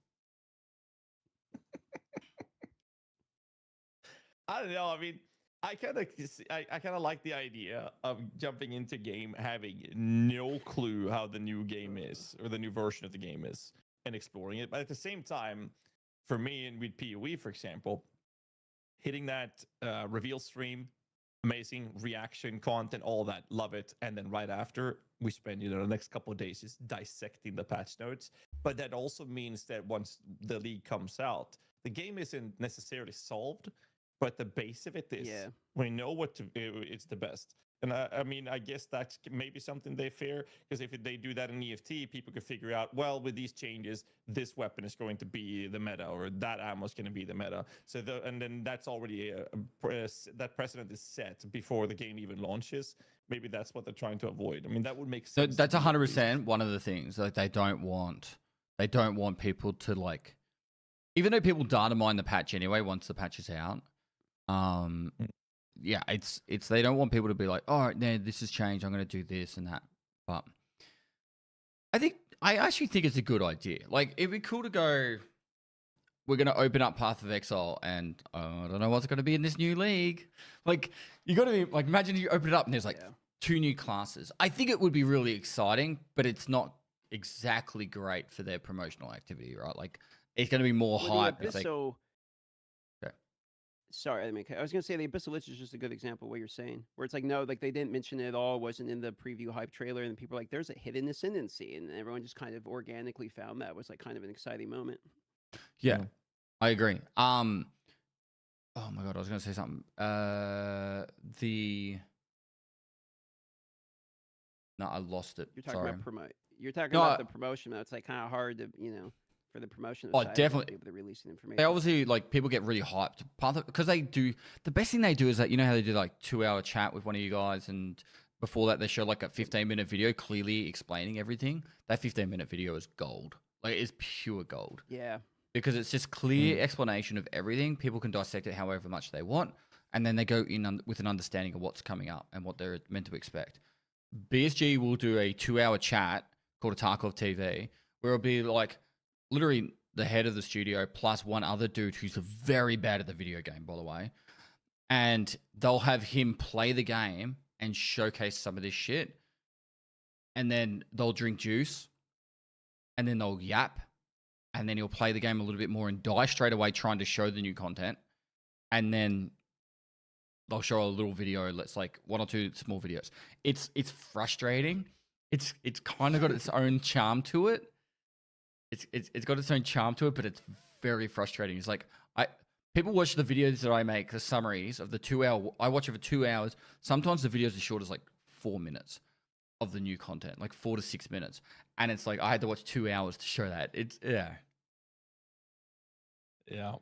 I don't know. I mean, I kind of like the idea of jumping into game having no clue how the new game is or the new version of the game is and exploring it. But at the same time, for me and with PoE, for example, hitting that reveal stream, amazing reaction content, all that, love it. And then right after, we spend the next couple of days just dissecting the patch notes. But that also means that once the league comes out, the game isn't necessarily solved, but the base of it is we know what to. It's the best. And I mean, I guess that's maybe something they fear, because if they do that in EFT, people could figure out, well, with these changes, this weapon is going to be the meta, or that ammo is going to be the meta. So and then that's already that precedent is set before the game even launches. Maybe that's what they're trying to avoid. I mean, that would make sense. That's 100% one of the things. Like they don't want people to like, even though people data mine the patch anyway once the patch is out. Yeah, it's they don't want people to be like, all right, no, this has changed, I'm going to do this and that. But I actually think it's a good idea. Like, it'd be cool to go, we're going to open up Path of Exile, and I don't know what's going to be in this new league. Like, you got to be like, imagine you open it up and there's like 2 new classes. I think it would be really exciting, but it's not exactly great for their promotional activity, right? Like, it's going to be more hype. Sorry, I was going to say the Abyssal Lich is just a good example of what you're saying, where it's like, no, like they didn't mention it at all, wasn't in the preview hype trailer, and people are like, there's a hidden ascendancy, and everyone just kind of organically found that was like kind of an exciting moment. Yeah, I agree. Oh my God, I was going to say something. No, I lost it. You're talking Sorry. about the promotion. That's like kind of hard to, for the promotion. Oh, definitely. They're releasing information. They obviously, like, people get really hyped. Because they do, the best thing they do is that, you know how they do like 2-hour chat with one of you guys, and before that they show like a 15-minute video clearly explaining everything. That 15-minute video is gold. Like, it's pure gold. Yeah. Because it's just clear explanation of everything. People can dissect it however much they want, and then they go in with an understanding of what's coming up and what they're meant to expect. BSG will do a 2-hour chat called a Tarkov TV, where it'll be like literally the head of the studio plus one other dude who's very bad at the video game, by the way. And they'll have him play the game and showcase some of this shit. And then they'll drink juice. And then they'll yap. And then he'll play the game a little bit more and die straight away trying to show the new content. And then they'll show a little video. Let's like 1 or 2 small videos. It's frustrating. It's kind of got its own charm to it. It's got its own charm to it, but it's very frustrating. It's like people watch the videos that I make, the summaries of the 2-hour. I watch it for 2 hours. Sometimes the videos are short as like 4 minutes of the new content, like 4 to 6 minutes, and it's like I had to watch 2 hours to show that. It's Yeah.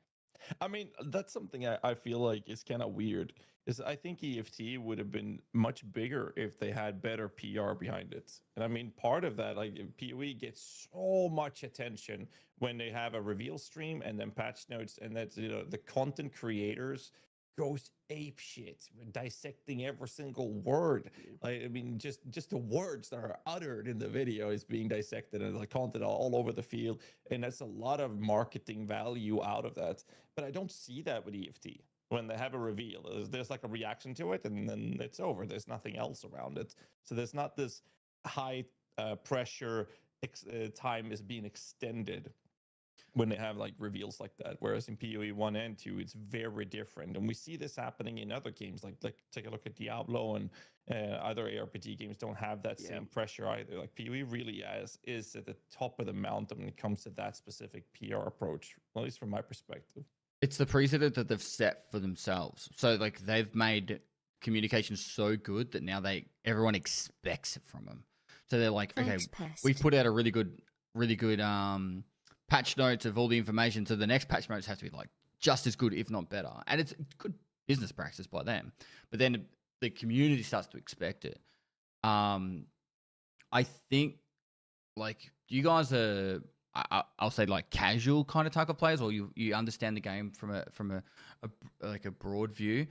I mean, that's something I feel like is kind of weird. Is I think EFT would have been much bigger if they had better PR behind it. And I mean, part of that, like PoE gets so much attention when they have a reveal stream and then patch notes, and that's, the content creators goes ape shit, dissecting every single word. Like, I mean, just the words that are uttered in the video is being dissected, and like content all over the field, and that's a lot of marketing value out of that. But I don't see that with EFT. When they have a reveal, there's like a reaction to it, and then it's over. There's nothing else around it, so there's not this high pressure time is being extended when they have like reveals like that. Whereas in PoE 1 and 2, it's very different, and we see this happening in other games. Like take a look at Diablo, and other ARPG games don't have that same pressure either. Like PoE really is at the top of the mountain when it comes to that specific PR approach, at least from my perspective. It's the precedent that they've set for themselves. So like they've made communication so good that now everyone expects it from them. So they're like, Thanks, okay, Pest. we've put out a really good patch notes of all the information. So the next patch notes have to be like just as good, if not better. And it's good business practice by them. But then the community starts to expect it. I think like you guys are, I'll say like casual kind of Tarkov players, or you understand the game from a like a broad view.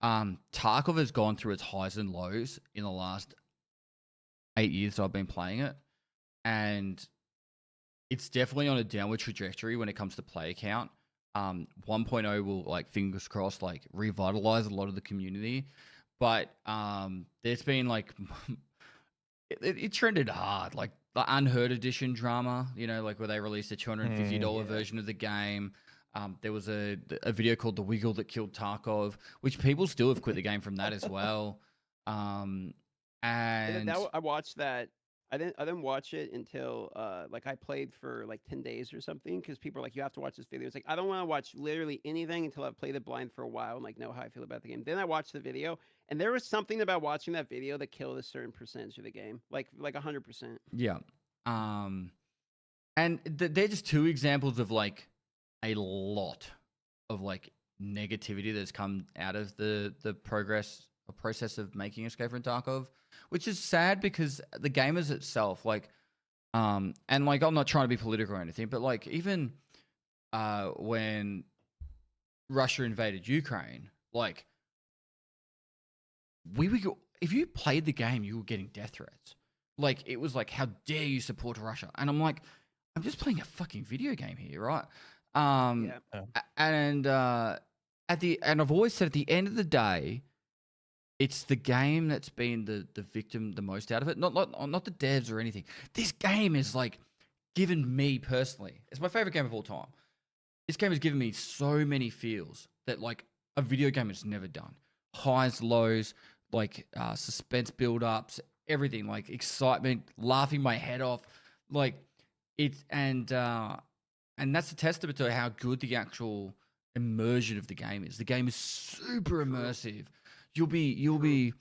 Tarkov has gone through its highs and lows in the last 8 years that I've been playing it, and it's definitely on a downward trajectory when it comes to player count. 1.0 will, like, fingers crossed, like revitalize a lot of the community, but there's been like it trended hard, like the Unheard Edition drama, like where they released a $250 version of the game. There was a video called The Wiggle That Killed Tarkov, which people still have quit the game from that as well. And I watched that. I didn't watch it until like I played for like 10 days or something because people are like, you have to watch this video. It's like I don't want to watch literally anything until I've played it blind for a while and like know how I feel about the game. Then I watched the video, and there was something about watching that video that killed a certain percentage of the game, like 100%. Yeah. And they're just two examples of like a lot of like negativity that's come out of the process of making Escape from Tarkov, which is sad because the game as itself, like, and like I'm not trying to be political or anything, but like even when Russia invaded Ukraine, like if you played the game, you were getting death threats. Like it was like, how dare you support Russia? And I'm like, I'm just playing a fucking video game here, right? And I've always said at the end of the day, it's the game that's been the victim the most out of it. Not the devs or anything. This game is like given me personally. It's my favorite game of all time. This game has given me so many feels that like a video game has never done. Highs, lows, like suspense build-ups, everything, like excitement, laughing my head off, like it's and that's a testament to how good the actual immersion of the game is. The game is super immersive. You'll be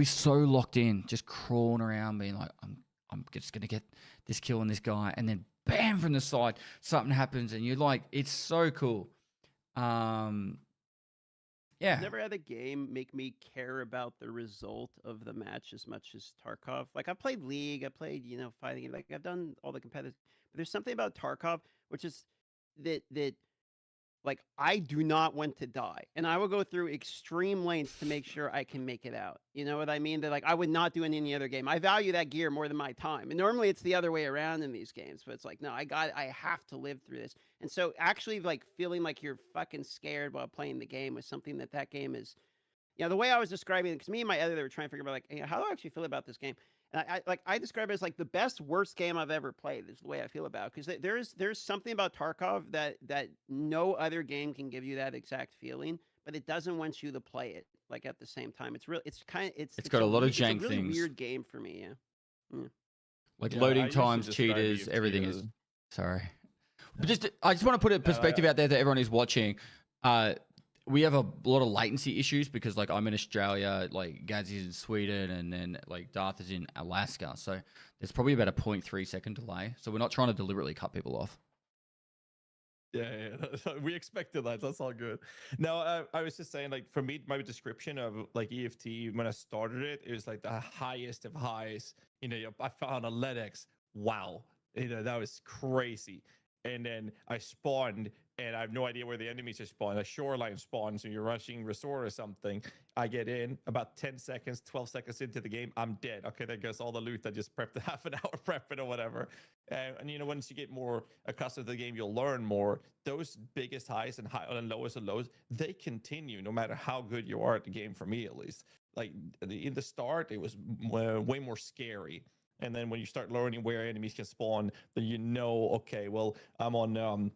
so locked in, just crawling around, being like, I'm just gonna get this kill on this guy, and then bam, from the side something happens, and you're like, it's so cool. Yeah. I've never had a game make me care about the result of the match as much as Tarkov. Like I've played League, I played, fighting game, like I've done all the competitive, but there's something about Tarkov which is that like I do not want to die, and I will go through extreme lengths to make sure I can make it out. You know what I mean? That like I would not do in any other game. I value that gear more than my time, and normally it's the other way around in these games. But it's like, no, I have to live through this. And so actually, like feeling like you're fucking scared while playing the game was something that game is. The way I was describing it, because me and my editor were trying to figure out like, hey, how do I actually feel about this game? And I describe it as like the best worst game I've ever played. Is the way I feel about it, because there's something about Tarkov that no other game can give you that exact feeling, but it doesn't want you to play it like at the same time. It's got a lot of jank it's a really things. weird game for me. Yeah. Like loading times, cheaters, everything is. Sorry, but I just want to put a perspective out there that everyone is watching. We have a lot of latency issues because like I'm in Australia, like GHAZZY's in Sweden, and then like Darth is in Alaska. So there's probably about a 0.3 second delay. So we're not trying to deliberately cut people off. Yeah, we expected that. That's all good. No, I was just saying, like, for me, my description of like EFT when I started it, it was like the highest of highs. I found a LEDX. Wow, that was crazy. And then I spawned, and I have no idea where the enemies are spawned. A shoreline spawns, so you're rushing resort or something. I get in, about 10 seconds, 12 seconds into the game, I'm dead. Okay, there goes all the loot I just prepped half an hour prepping or whatever. And once you get more accustomed to the game, you'll learn more. Those biggest highs and lowest of lows, they continue no matter how good you are at the game, for me at least. Like in the start, it was way more scary. And then when you start learning where enemies can spawn, then okay, well, I'm on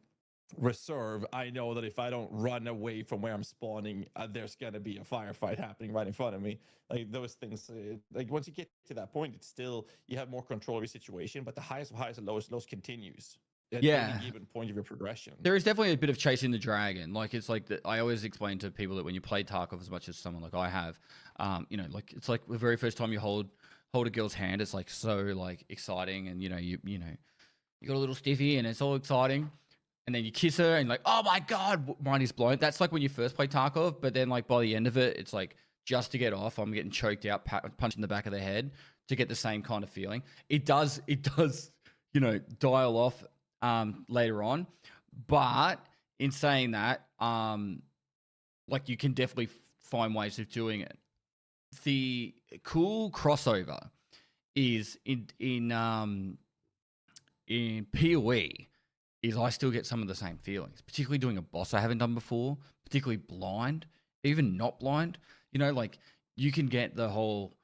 reserve. I know that if I don't run away from where I'm spawning, there's going to be a firefight happening right in front of me. Like those things, like once you get to that point, it's still, you have more control of your situation, but the highest of highs and lowest continues. At any given point of your progression. There is definitely a bit of chasing the dragon. Like it's like I always explain to people that when you play Tarkov as much as someone like I have, like it's like the very first time you hold a girl's hand, it's like so like exciting, and you got a little stiffy and it's all exciting, and then you kiss her and like, oh my god, mind is blown. That's like when you first play Tarkov, but then like by the end of it, it's like just to get off, I'm getting choked out, punched in the back of the head to get the same kind of feeling. It does dial off later on, but in saying that, like you can definitely find ways of doing it. The cool crossover is in PoE is I still get some of the same feelings, particularly doing a boss I haven't done before, particularly blind, even not blind. Like you can get the whole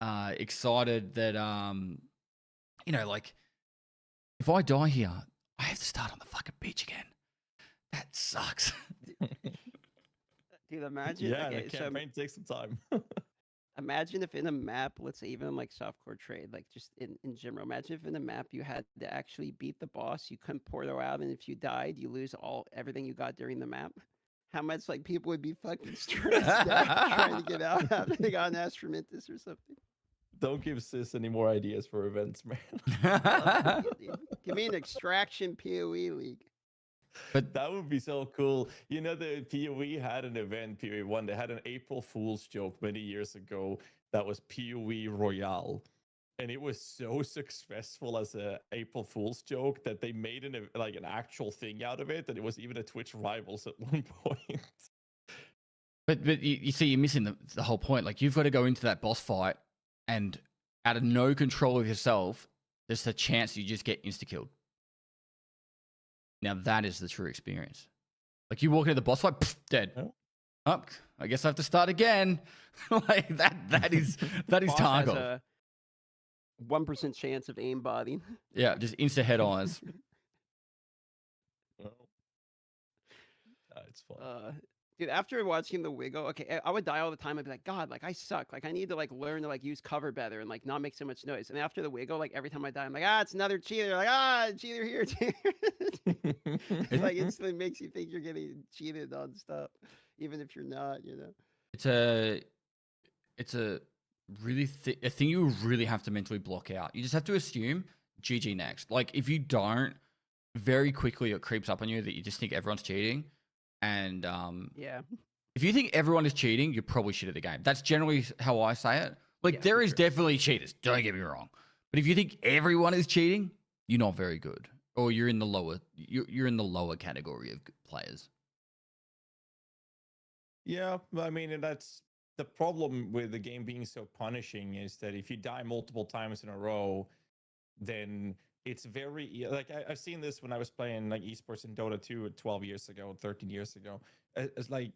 excited that like if I die here, I have to start on the fucking beach again. That sucks. Dude, imagine. Yeah, the campaign takes some time. Imagine if in a map, let's say even like softcore trade, like just in general, imagine if in a map you had to actually beat the boss, you couldn't portal out, and if you died, you lose everything you got during the map. How much like people would be fucking stressed out trying to get out after they got an Astramintus or something. Don't give Sis any more ideas for events, man. Give me an extraction PoE league. But that would be so cool. You know, the PoE had an event, PoE 1. They had an April Fool's joke many years ago that was PoE Royale. And it was so successful as a April Fool's joke that they made an actual thing out of it. And it was even a Twitch Rivals at one point. But you see, you're missing the whole point. Like, you've got to go into that boss fight and out of no control of yourself, there's a chance you just get insta-killed. Now that is the true experience. Like, you walk into the boss fight, pff, dead. Oh, I guess I have to start again. Like that is Tarkov. Has a 1% chance of aimbotting. Yeah, just insta head eyes. It's fun. Dude, after watching the Wiggle, okay, I would die all the time. I'd be like, God, like I suck. Like I need to like learn to like use cover better and like not make so much noise. And after the Wiggle, like every time I die, I'm like, it's another cheater. Like, cheater here, cheater. It like instantly makes you think you're getting cheated nonstop, even if you're not, you know. It's a really a thing you really have to mentally block out. You just have to assume GG next. Like if you don't, very quickly it creeps up on you that you just think everyone's cheating. And yeah, if you think everyone is cheating, you're probably shit at the game. That's generally how I say it. Like Yeah, there is definitely cheaters. Don't get me wrong. But if you think everyone is cheating, you're not very good, or you're in the lower. You're in the lower category of players. Yeah, I mean, and that's the problem with the game being so punishing is that if you die multiple times in a row, then it's very like I've seen this when I was playing like esports in Dota 2 12 years ago, 13 years ago. It's like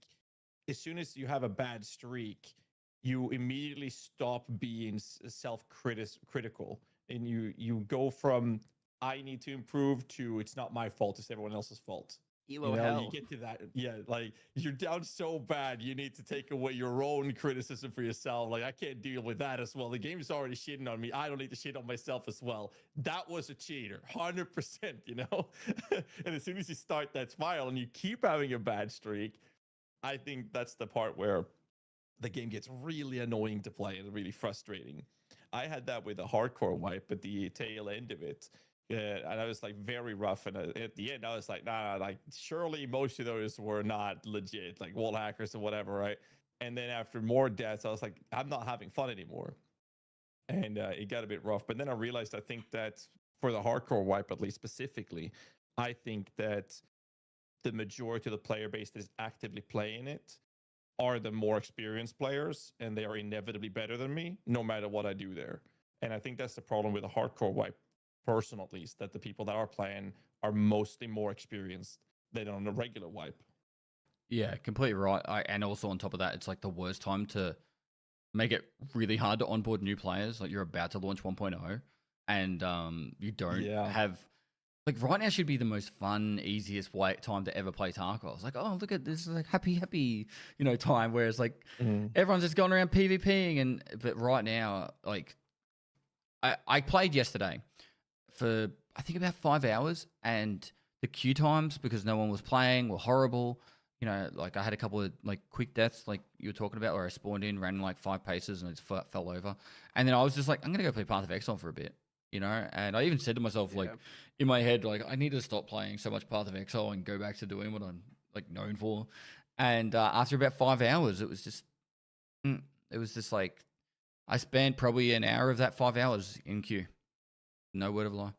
as soon as you have a bad streak, you immediately stop being self-critical, and you go from I need to improve to it's not my fault, it's everyone else's fault. You get to that, like you're down so bad, you need to take away your own criticism for yourself. Like I can't deal with that as well. The game is already shitting on me. I don't need to shit on myself as well. That was a cheater, 100%. You know, and as soon as you start that spiral and you keep having a bad streak, I think that's the part where the game gets really annoying to play and really frustrating. I had that with a hardcore wipe at the tail end of it. Yeah, and I was like very rough, and at the end I was like, nah, like surely most of those were not legit, like wall hackers or whatever, right? And then after more deaths, I was like, I'm not having fun anymore, and it got a bit rough. But then I realized, I think that for the hardcore wipe, at least specifically, I think that the majority of the player base that is actively playing it are the more experienced players, and they are inevitably better than me, no matter what I do there. And I think that's the problem with a hardcore wipe. Personal, at least, that the people that are playing are mostly more experienced than on a regular wipe. Yeah, completely right. And also on top of that, it's like the worst time to make it really hard to onboard new players. Like you're about to launch 1.0 and you don't have... Like right now should be the most fun, easiest time to ever play Tarkov. It's like, oh, look at this, like happy, time. Whereas like everyone's just going around PvPing, but right now, like I played yesterday for I think about 5 hours, and the queue times, because no one was playing, were horrible. Like I had a couple of like quick deaths, like you were talking about, where I spawned in, ran like 5 paces, and it just fell over. And then I was just like, I'm gonna go play Path of Exile for a bit, And I even said to myself, like in my head, like I need to stop playing so much Path of Exile and go back to doing what I'm like known for. And after about 5 hours, it was just like I spent probably an hour of that 5 hours in queue. No word of a lie.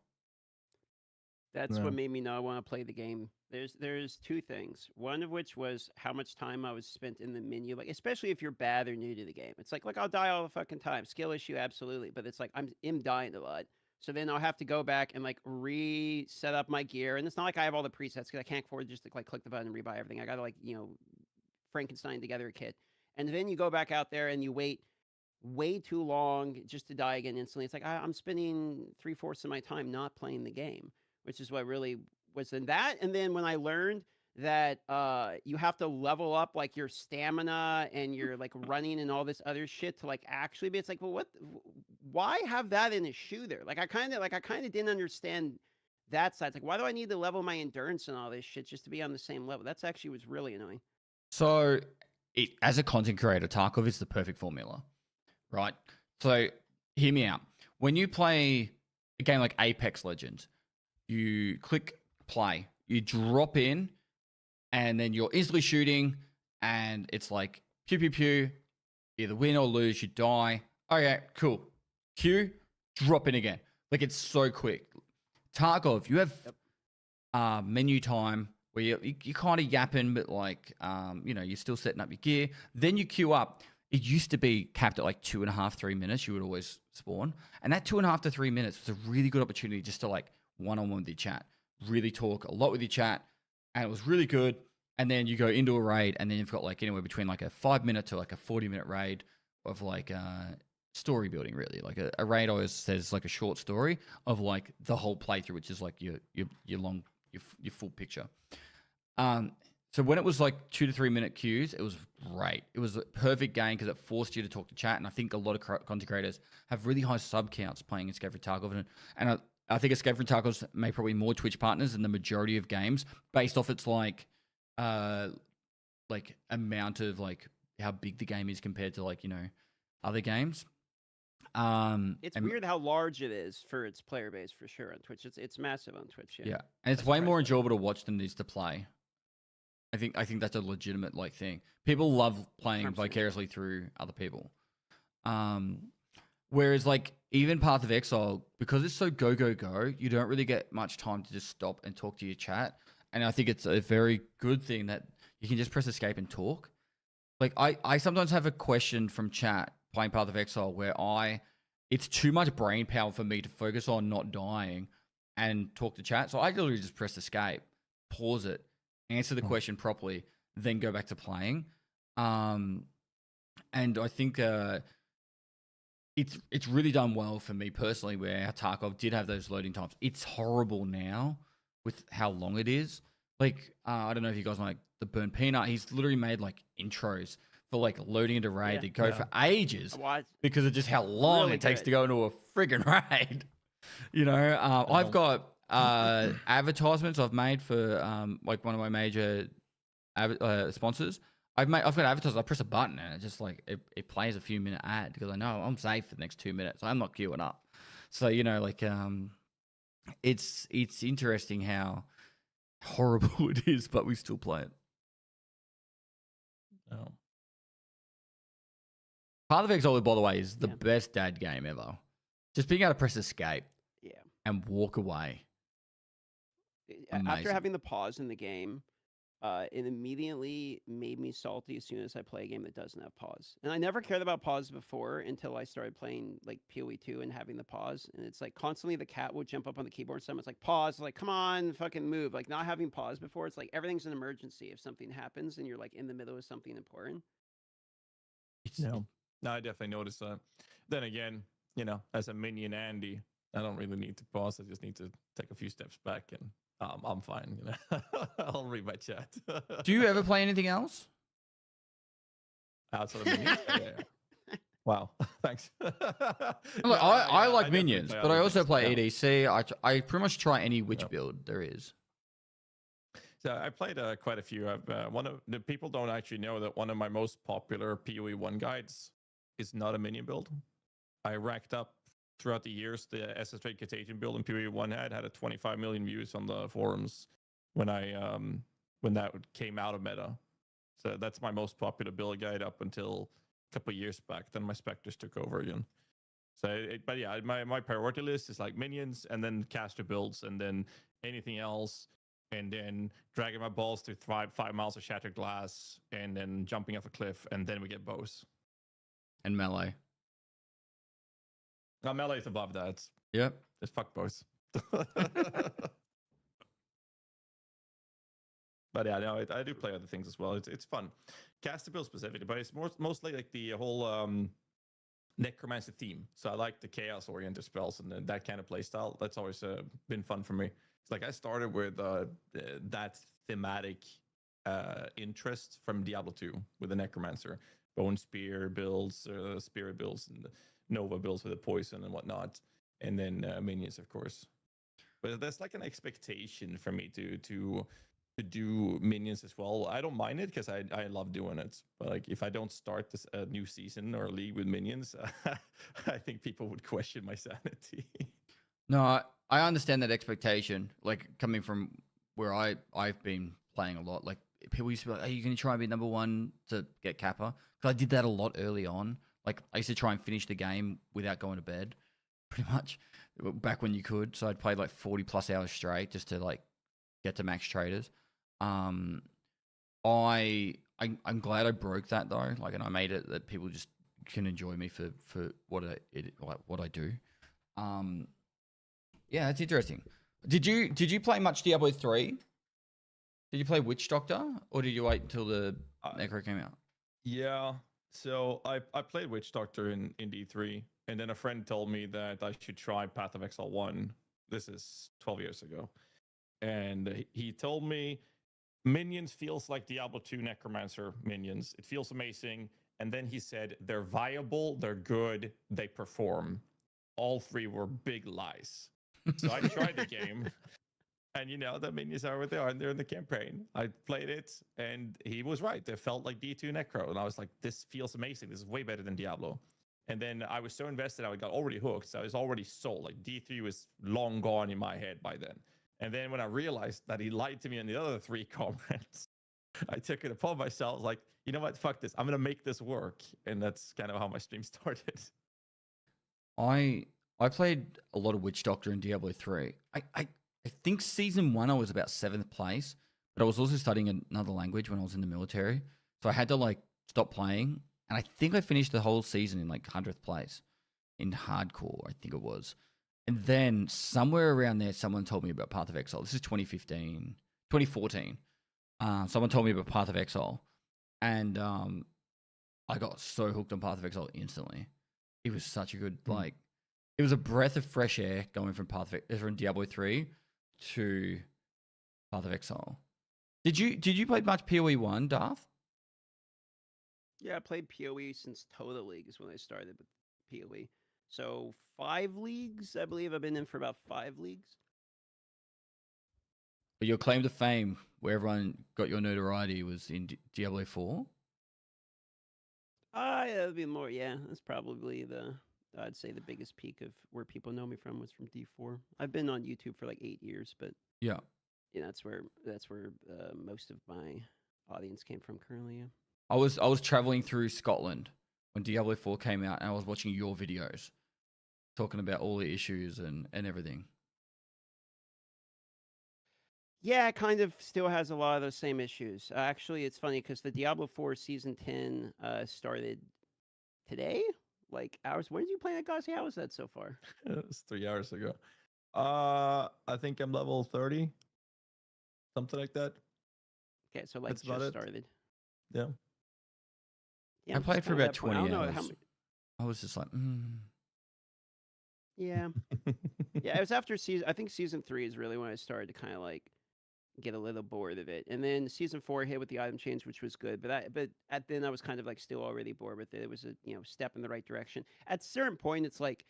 That's what made me not want to play the game. There's 2 things. One of which was how much time I was spent in the menu, like especially if you're bad or new to the game. It's like I'll die all the fucking time. Skill issue, absolutely, but it's like I'm dying a lot. So then I'll have to go back and like reset up my gear, and it's not like I have all the presets because I can't afford just to like click the button and rebuy everything. I gotta like Frankenstein together a kit, and then you go back out there and you wait way too long just to die again instantly. It's like I'm spending 3/4 of my time not playing the game, which is what really was in that. And then when I learned that you have to level up like your stamina and your like running and all this other shit to like actually be. It's like, well, why have that in a shooter? Like I kind of didn't understand that side. It's like, why do I need to level my endurance and all this shit just to be on the same level? That's actually was really annoying. So, as a content creator, Tarkov is the perfect formula, right? So, hear me out. When you play a game like Apex Legends, you click play, you drop in, and then you're instantly shooting, and it's like pew pew pew, either win or lose, you die. Okay, cool. Q, drop in again. Like it's so quick. Tarkov, you have menu time where you kind of yapping, but like you're still setting up your gear. Then you queue up. It used to be capped at like 2.5, 3 minutes. You would always spawn, and that 2.5 to 3 minutes was a really good opportunity just to like one-on-one with your chat, really talk a lot with your chat, and it was really good. And then you go into a raid, and then you've got like anywhere between like a 5-minute to like a 40-minute raid of like story building, really. Like a raid always says like a short story of like the whole playthrough, which is like your full picture. So when it was like 2 to 3 minute queues, it was great. It was a perfect game because it forced you to talk to chat, and I think a lot of content creators have really high sub counts playing Escape from Tarkov, and I think Escape from Tarkov's made probably more Twitch partners than the majority of games based off its like amount of like how big the game is compared to like other games. It's weird how large it is for its player base for sure on Twitch. It's massive on Twitch. Yeah, and it's way more enjoyable to watch than it is to play. I think that's a legitimate like thing. People love playing 100%. Vicariously through other people. Whereas like even Path of Exile, because it's so go, you don't really get much time to just stop and talk to your chat. And I think it's a very good thing that you can just press escape and talk. Like I sometimes have a question from chat playing Path of Exile where it's too much brain power for me to focus on not dying and talk to chat. So I literally just press escape, pause it, answer the question properly, then go back to playing. And I think it's really done well for me personally where Tarkov did have those loading times. It's horrible now with how long it is. Like, I don't know if you guys know, like the Burnt Peanut, he's literally made like intros for like loading into raid that go for ages because of just how long it takes to go into a friggin' raid. I've got advertisements I've made for like one of my major sponsors. I've got advertisements. I press a button and it just like it plays a few minute ad because I know I'm safe for the next 2 minutes. I'm not queuing up. So it's interesting how horrible it is, but we still play it. Oh. Path of Exile, by the way, is the best dad game ever. Just being able to press escape and walk away. Amazing. After having the pause in the game, it immediately made me salty as soon as I play a game that doesn't have pause. And I never cared about pause before until I started playing like PoE 2 and having the pause. And it's like constantly the cat would jump up on the keyboard and it's like pause, like come on, fucking move. Like not having pause before, it's like everything's an emergency if something happens and you're like in the middle of something important. No, I definitely noticed that. Then again, as a minion Andy, I don't really need to pause. I just need to take a few steps back and I'm fine. I'll read my chat. Do you ever play anything else? Outside of minions? Yeah. Wow. Thanks. Look, I like minions, but I also play EDC. I pretty much try any witch build there is. So I played quite a few. One of the people don't actually know that one of my most popular PoE 1 guides is not a minion build. I racked up throughout the years the SS Trade Contagion build in PoE 1 had a 25 million views on the forums when that came out of meta. So that's my most popular build guide up until a couple of years back. Then my Spectres took over again. So, but yeah, my priority list is like minions and then caster builds and then anything else. And then dragging my balls through 5 miles of shattered glass and then jumping off a cliff. And then we get bows. And melee. No, melee is above that. Yep. Just fuck bows. But yeah, no, I do play other things as well. It's fun. Caster build specifically, but it's mostly like the whole necromancy theme. So I like the chaos oriented spells and that kind of play style. That's always been fun for me. It's like I started with that thematic interest from Diablo 2 with the Necromancer. Bone Spear builds, Spirit builds, and Nova builds with the poison and whatnot. And then minions, of course. But there's like an expectation for me to do minions as well. I don't mind it because I love doing it. But like if I don't start this new season or league with minions, I think people would question my sanity. No, I understand that expectation. Like coming from where I've been playing a lot. Like people used to be like, "Are you going to try and be number one to get Kappa?" Because I did that a lot early on. Like I used to try and finish the game without going to bed, pretty much back when you could. So I'd play like 40+ hours straight just to like get to max traders. I'm glad I broke that though. Like, and I made it that people just can enjoy me for what I do. Yeah, it's interesting. Did you play much Diablo 3? Did you play Witch Doctor, or did you wait until the Necro came out? Yeah, so I played Witch Doctor in D3, and then a friend told me that I should try Path of Exile 1. This is 12 years ago. And he told me minions feels like Diablo 2 Necromancer minions. It feels amazing. And then he said they're viable, they're good, they perform. All three were big lies. So I tried the game. And you know, the minions are what they are, and they're in the campaign. I played it, and he was right. They felt like D2 Necro. And I was like, this feels amazing. This is way better than Diablo. And then I was so invested, I got already hooked. So I was already sold. Like D3 was long gone in my head by then. And then when I realized that he lied to me in the other 3 comments, I took it upon myself. I was like, you know what? Fuck this. I'm going to make this work. And that's kind of how my stream started. I played a lot of Witch Doctor in Diablo 3. I think season 1 I was about 7th place, but I was also studying another language when I was in the military. So I had to like stop playing. And I think I finished the whole season in like 100th place in hardcore, I think it was. And then somewhere around there, someone told me about Path of Exile. This is 2014. Someone told me about Path of Exile. And I got so hooked on Path of Exile instantly. It was such a good, like, it was a breath of fresh air going from from Diablo 3 to Path of Exile. Did you play much PoE 1, Darth? Yeah, I played PoE since Total League is when I started with PoE. So 5 leagues, I believe I've been in for about 5 leagues. But your claim to fame, where everyone got your notoriety, was in Diablo 4? Yeah, that'd be more, yeah. That's probably I'd say the biggest peak of where people know me from was from D4. I've been on YouTube for like 8 years, but yeah, that's where most of my audience came from currently. Yeah. I was traveling through Scotland when Diablo 4 came out, and I was watching your videos talking about all the issues and everything. Yeah, it kind of still has a lot of those same issues. Actually, it's funny because the Diablo 4 Season 10 started today, like hours. When did you play that, Ghazi? How was that so far? It's 3 hours ago. I think I'm level 30, something like that. Okay, so like That's just started. Yeah. Yeah, I played for about 20 hours. How I was just like, Yeah. Yeah, it was after season. I think season 3 is really when I started to kind of like get a little bored of it. And then season 4 hit with the item change, which was good. But then I was kind of like still already bored with it. It was a step in the right direction. At a certain point, it's like,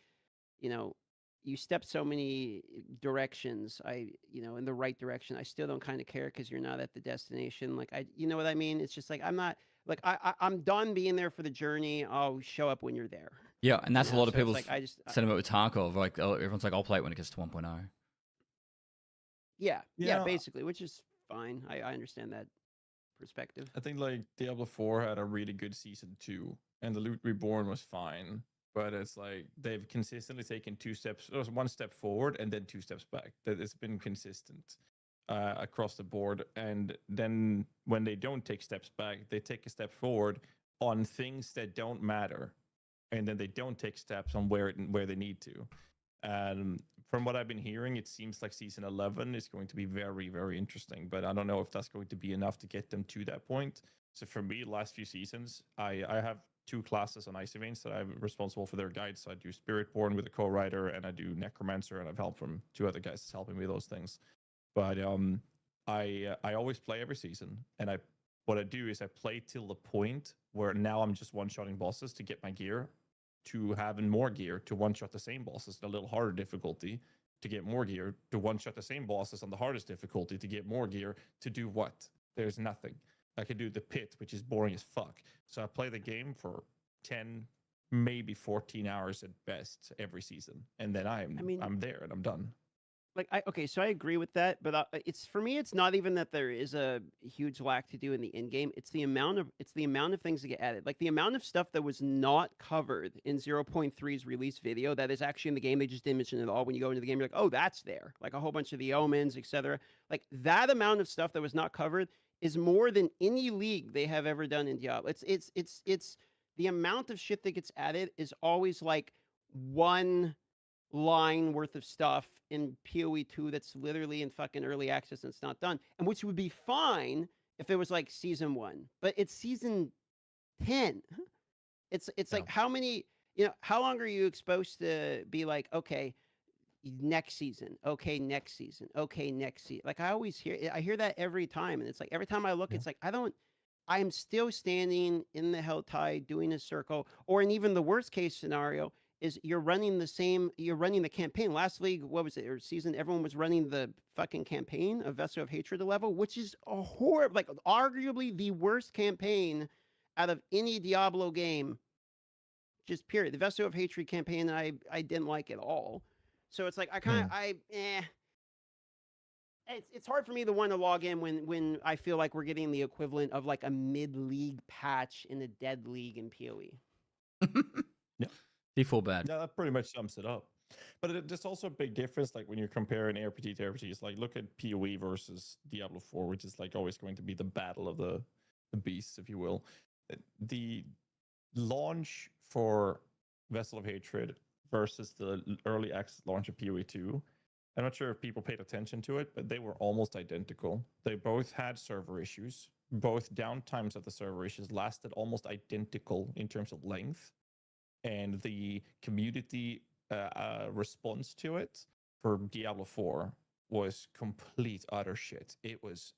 you step so many directions. In the right direction. I still don't kind of care because you're not at the destination. Like you know what I mean? It's just like I'm not. Like I'm done being there for the journey. I'll show up when you're there. yeah, and that's a lot of people's like, sentiment with Tarkov. Like everyone's like, I'll play it when it gets to 1.0. Yeah, basically, which is fine. I understand that perspective. I think like Diablo 4 had a really good season 2, and the Loot Reborn was fine. But it's like they've consistently taken 2 steps, or 1 step forward and then 2 steps back. That it's been consistent across the board. And then when they don't take steps back, they take a step forward on things that don't matter, and then they don't take steps on where they need to. And from what I've been hearing, it seems like season 11 is going to be very, very interesting. But I don't know if that's going to be enough to get them to that point. So for me, last few seasons, I have 2 classes on Ice Events that I'm responsible for their guides. So I do Spiritborn with a co-writer, and I do Necromancer, and I've helped from 2 other guys helping me with those things. But I always play every season, and what I do is I play till the point where now I'm just one-shotting bosses to get my gear, to having more gear to one-shot the same bosses at a little harder difficulty, to get more gear, to one-shot the same bosses on the hardest difficulty, to get more gear, to do what? There's nothing. I could do the pit, which is boring as fuck. So I play the game for 10, maybe 14 hours at best every season, and then I'm there and I'm done. Like okay, so I agree with that, but it's for me, it's not even that there is a huge lack to do in the in game. It's the amount of things that get added, like the amount of stuff that was not covered in 0.3's release video that is actually in the game. They just didn't mention it at all. When you go into the game, you're like, oh, that's there, like a whole bunch of the omens, etc. Like that amount of stuff that was not covered is more than any league they have ever done in Diablo. It's the amount of shit that gets added is always like one line worth of stuff in PoE 2 that's literally in fucking early access and it's not done, and which would be fine if it was like season 1, but it's season 10. It's like how many, how long are you exposed to be like, okay, next season, okay, next season, okay, next season? Like I hear that every time, and it's like every time I look, it's like I'm still standing in the hell tide doing a circle, or in even the worst case scenario is you're running the campaign. Last league, what was it, or season, everyone was running the fucking campaign of Vessel of Hatred level, which is a horrible, like arguably the worst campaign out of any Diablo game. Just period. The Vessel of Hatred campaign, I didn't like at all. So it's like it's hard for me to want to log in when I feel like we're getting the equivalent of like a mid-league patch in a dead league in PoE. Yeah. Default bad. Yeah, that pretty much sums it up. But there's also a big difference, like when you're comparing RPG to RPG. It's like, look at PoE versus Diablo 4, which is like always going to be the battle of the beasts, if you will. The launch for Vessel of Hatred versus the early access launch of PoE 2, I'm not sure if people paid attention to it, but they were almost identical. They both had server issues. Both downtimes of the server issues lasted almost identical in terms of length. And the community response to it for Diablo 4 was complete utter shit. It was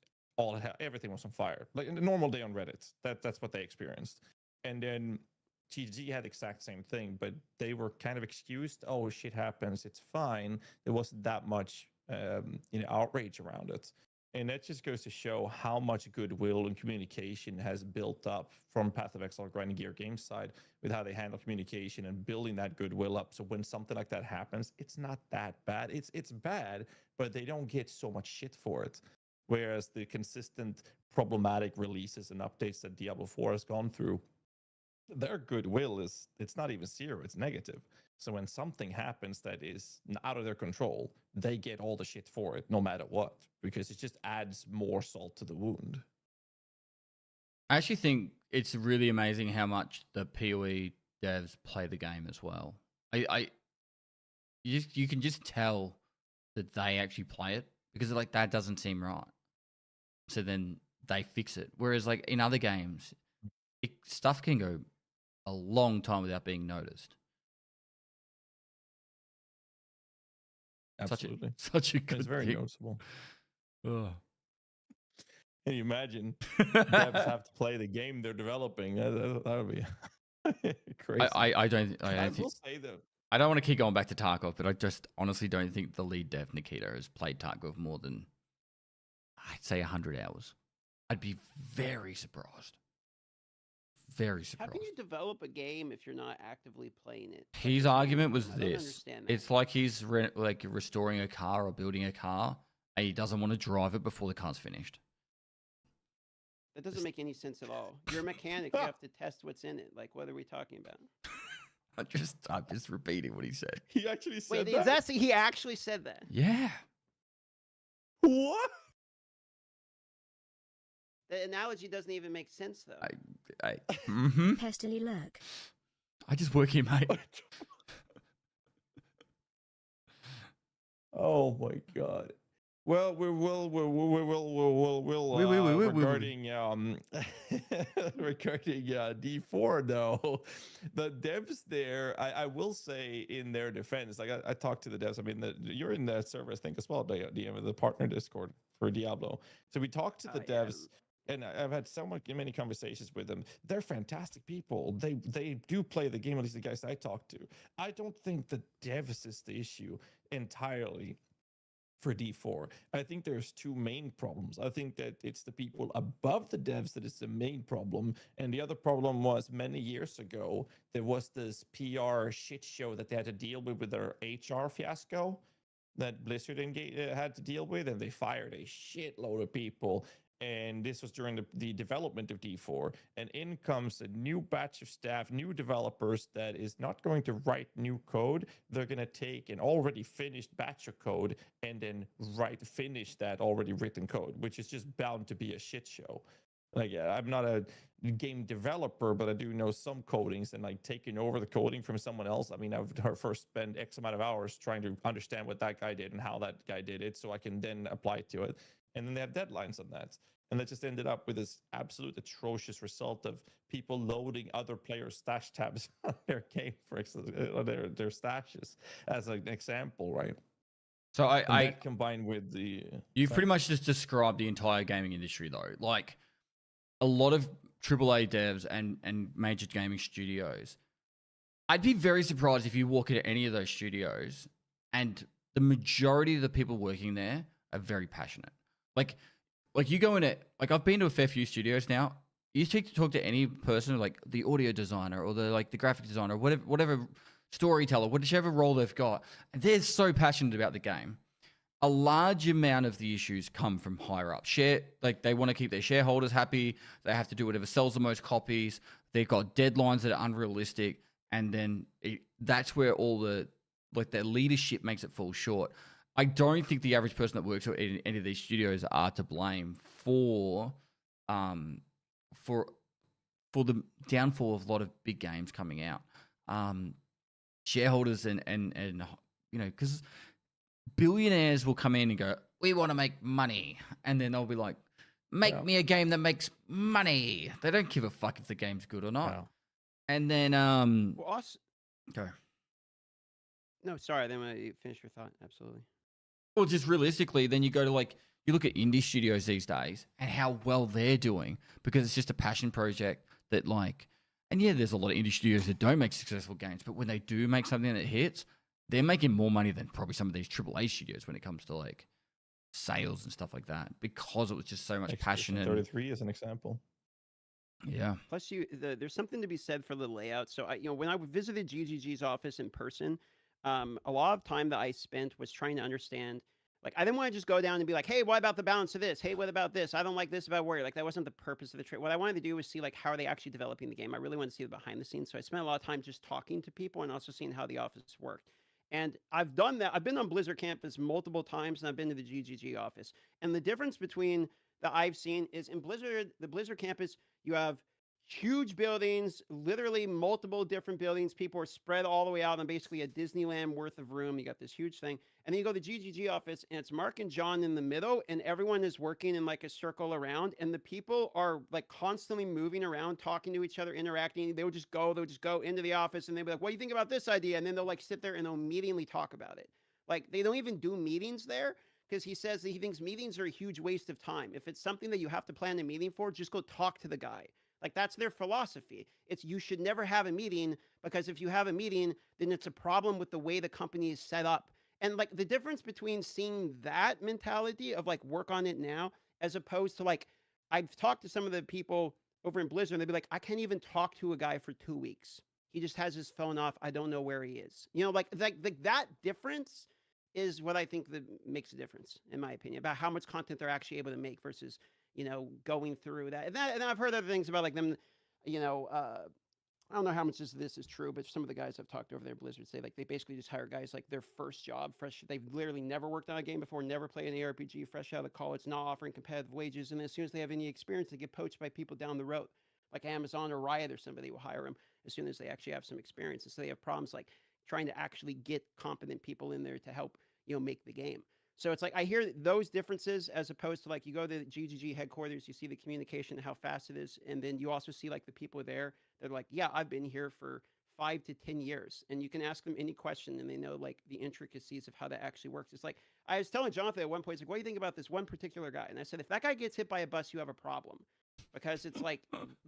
everything was on fire. Like in a normal day on Reddit, that's what they experienced. And then TG had the exact same thing, but they were kind of excused. Oh, shit happens. It's fine. There wasn't that much outrage around it. And that just goes to show how much goodwill and communication has built up from Path of Exile Grinding Gear Games side with how they handle communication and building that goodwill up. So when something like that happens, it's not that bad. It's bad, but they don't get so much shit for it. Whereas the consistent problematic releases and updates that Diablo 4 has gone through, their goodwill it's not even zero, it's negative. So when something happens that is out of their control, they get all the shit for it, no matter what, because it just adds more salt to the wound. I actually think it's really amazing how much the PoE devs play the game as well. You can just tell that they actually play it, because like that doesn't seem right. So then they fix it. Whereas like in other games, stuff can go a long time without being noticed. Absolutely. Such a good It's very thing. noticeable. Ugh. Can you imagine devs have to play the game they're developing? That would be crazy. I don't will say though, I don't want to keep going back to Tarkov, but I just honestly don't think the lead dev, Nikita, has played Tarkov more than, I'd say, 100 hours. I'd be very surprised. Very surprised. How can you develop a game if you're not actively playing it? His argument was I don't this: understand that. it's like he's like restoring a car or building a car, and he doesn't want to drive it before the car's finished. That doesn't make any sense at all. You're a mechanic. You have to test what's in it. Like, what are we talking about? I'm just repeating what he said. He actually said Wait, that? he actually said that? Yeah. What? The analogy doesn't even make sense, though. Pestily lurk. I just work here, mate. Oh my god. Well, we'll regarding regarding D4 though, the devs there, I will say in their defense, like I talked to the devs. I mean, you're in the server, I think, as well, DM, the partner Discord for Diablo. So we talked to the devs. And I've had many conversations with them. They're fantastic people. They do play the game, at least the guys I talk to. I don't think the devs is the issue entirely for D4. I think there's two main problems. I think that it's the people above the devs that is the main problem. And the other problem was many years ago, there was this PR shit show that they had to deal with their HR fiasco that Blizzard had to deal with, and they fired a shitload of people. And this was during the development of D4. And in comes a new batch of staff, new developers that is not going to write new code. They're going to take an already finished batch of code and then finish that already written code, which is just bound to be a shit show. Like, I'm not a game developer, but I do know some codings, and like taking over the coding from someone else. I mean, I've first spent X amount of hours trying to understand what that guy did and how that guy did it so I can then apply to it. And then they have deadlines on that. And that just ended up with this absolute atrocious result of people loading other players' stash tabs on their game, for their stashes, as an example, right? So I combined with the... You've pretty much just described the entire gaming industry, though. Like, a lot of AAA devs and major gaming studios, I'd be very surprised if you walk into any of those studios and the majority of the people working there are very passionate. Like you go in it, like I've been to a fair few studios now. You talk to any person, like the audio designer or the graphic designer, whatever storyteller, whichever role they've got, and they're so passionate about the game. A large amount of the issues come from higher up. They want to keep their shareholders happy. They have to do whatever sells the most copies. They've got deadlines that are unrealistic, and then that's where all their leadership makes it fall short. I don't think the average person that works in any of these studios are to blame for the downfall of a lot of big games coming out. Shareholders and you know, because billionaires will come in and go, we want to make money, and then they'll be like, make me a game that makes money. They don't give a fuck if the game's good or not. Wow. And then okay. No, sorry. Then you finish your thought. Absolutely. Well, just realistically, then you go to you look at indie studios these days and how well they're doing because it's just a passion project that and yeah, there's a lot of indie studios that don't make successful games, but when they do make something that hits, they're making more money than probably some of these AAA studios when it comes to sales and stuff like that because it was just so much passion. 33 is an example. Yeah. Plus, there's something to be said for the layout. So when I visited GGG's office in person, a lot of time that I spent was trying to understand. I didn't want to just go down and be like, hey, what about the balance of this? Hey, what about this? I don't like this about Warrior. That wasn't the purpose of the trip. What I wanted to do was see how are they actually developing the game. I really wanted to see the behind the scenes. So I spent a lot of time just talking to people and also seeing how the office worked. And I've done that. I've been on Blizzard campus multiple times, and I've been to the GGG office. And the difference between that I've seen is in the Blizzard campus, you have huge buildings, literally multiple different buildings. People are spread all the way out on basically a Disneyland worth of room. You got this huge thing. And then you go to the GGG office, and it's Mark and John in the middle, and everyone is working in a circle around. And the people are constantly moving around, talking to each other, interacting. They'll just go into the office, and they'll be like, what do you think about this idea? And then they'll sit there and they'll immediately talk about it. They don't even do meetings there because he says that he thinks meetings are a huge waste of time. If it's something that you have to plan a meeting for, just go talk to the guy. That's their philosophy. It's you should never have a meeting because if you have a meeting, then it's a problem with the way the company is set up. And the difference between seeing that mentality of work on it now, as opposed to I've talked to some of the people over in Blizzard, and they'd be like, I can't even talk to a guy for 2 weeks. He just has his phone off. I don't know where he is. That difference is what I think that makes a difference, in my opinion, about how much content they're actually able to make versus going through that. And I've heard other things about them, I don't know how much this is true, but some of the guys I've talked over there at Blizzard say they basically just hire guys their first job, fresh. They've literally never worked on a game before, never played an ARPG, fresh out of college, not offering competitive wages. And as soon as they have any experience, they get poached by people down the road, like Amazon or Riot or somebody will hire them as soon as they actually have some experience. And so they have problems trying to actually get competent people in there to help, make the game. So it's like I hear those differences as opposed to like you go to the GGG headquarters, you see the communication, how fast it is, and then you also see like the people there. They're like, yeah, I've been here for 5 to 10 years, and you can ask them any question, and they know like the intricacies of how that actually works. It's like I was telling Jonathan at one point, he's like, what do you think about this one particular guy? And I said, if that guy gets hit by a bus, you have a problem, because it's like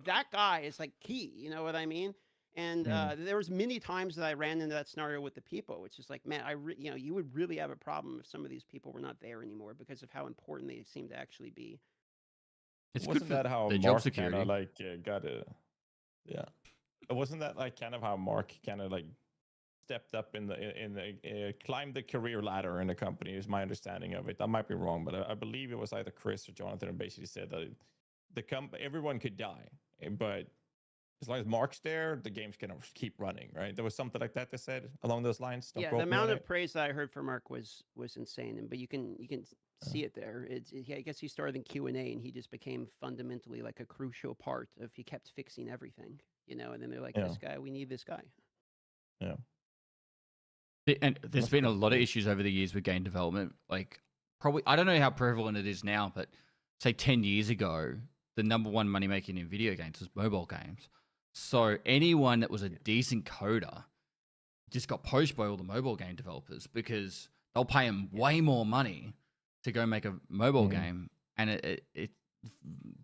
that guy is like key. You know what I mean? And there was many times that I ran into that scenario with the people, which is like, man, you know, you would really have a problem if some of these people were not there anymore because of how important they seem to actually be. It's good Wasn't for that how the Mark job security. kind of like got a, yeah? Wasn't that like kind of how Mark kind of like stepped up in the climbed the career ladder in the company? Is my understanding of it. I might be wrong, but I believe it was either Chris or Jonathan, and basically said that everyone could die, but as long as Mark's there, the game's gonna keep running, right? There was something like that they said along those lines. Don't Yeah, quote the me on amount of it. praise that I heard from Mark was insane, but you can see it there. I guess he started in Q&A, and he just became fundamentally like a crucial part of. He kept fixing everything, you know. And then they're like, Yeah. this guy, we need this guy. Yeah. And there's been a lot of issues over the years with game development. Like, probably, I don't know how prevalent it is now, but say 10 years ago, the number one money making in video games was mobile games. So anyone that was a decent coder just got poached by all the mobile game developers because they'll pay them way more money to go make a mobile game, and it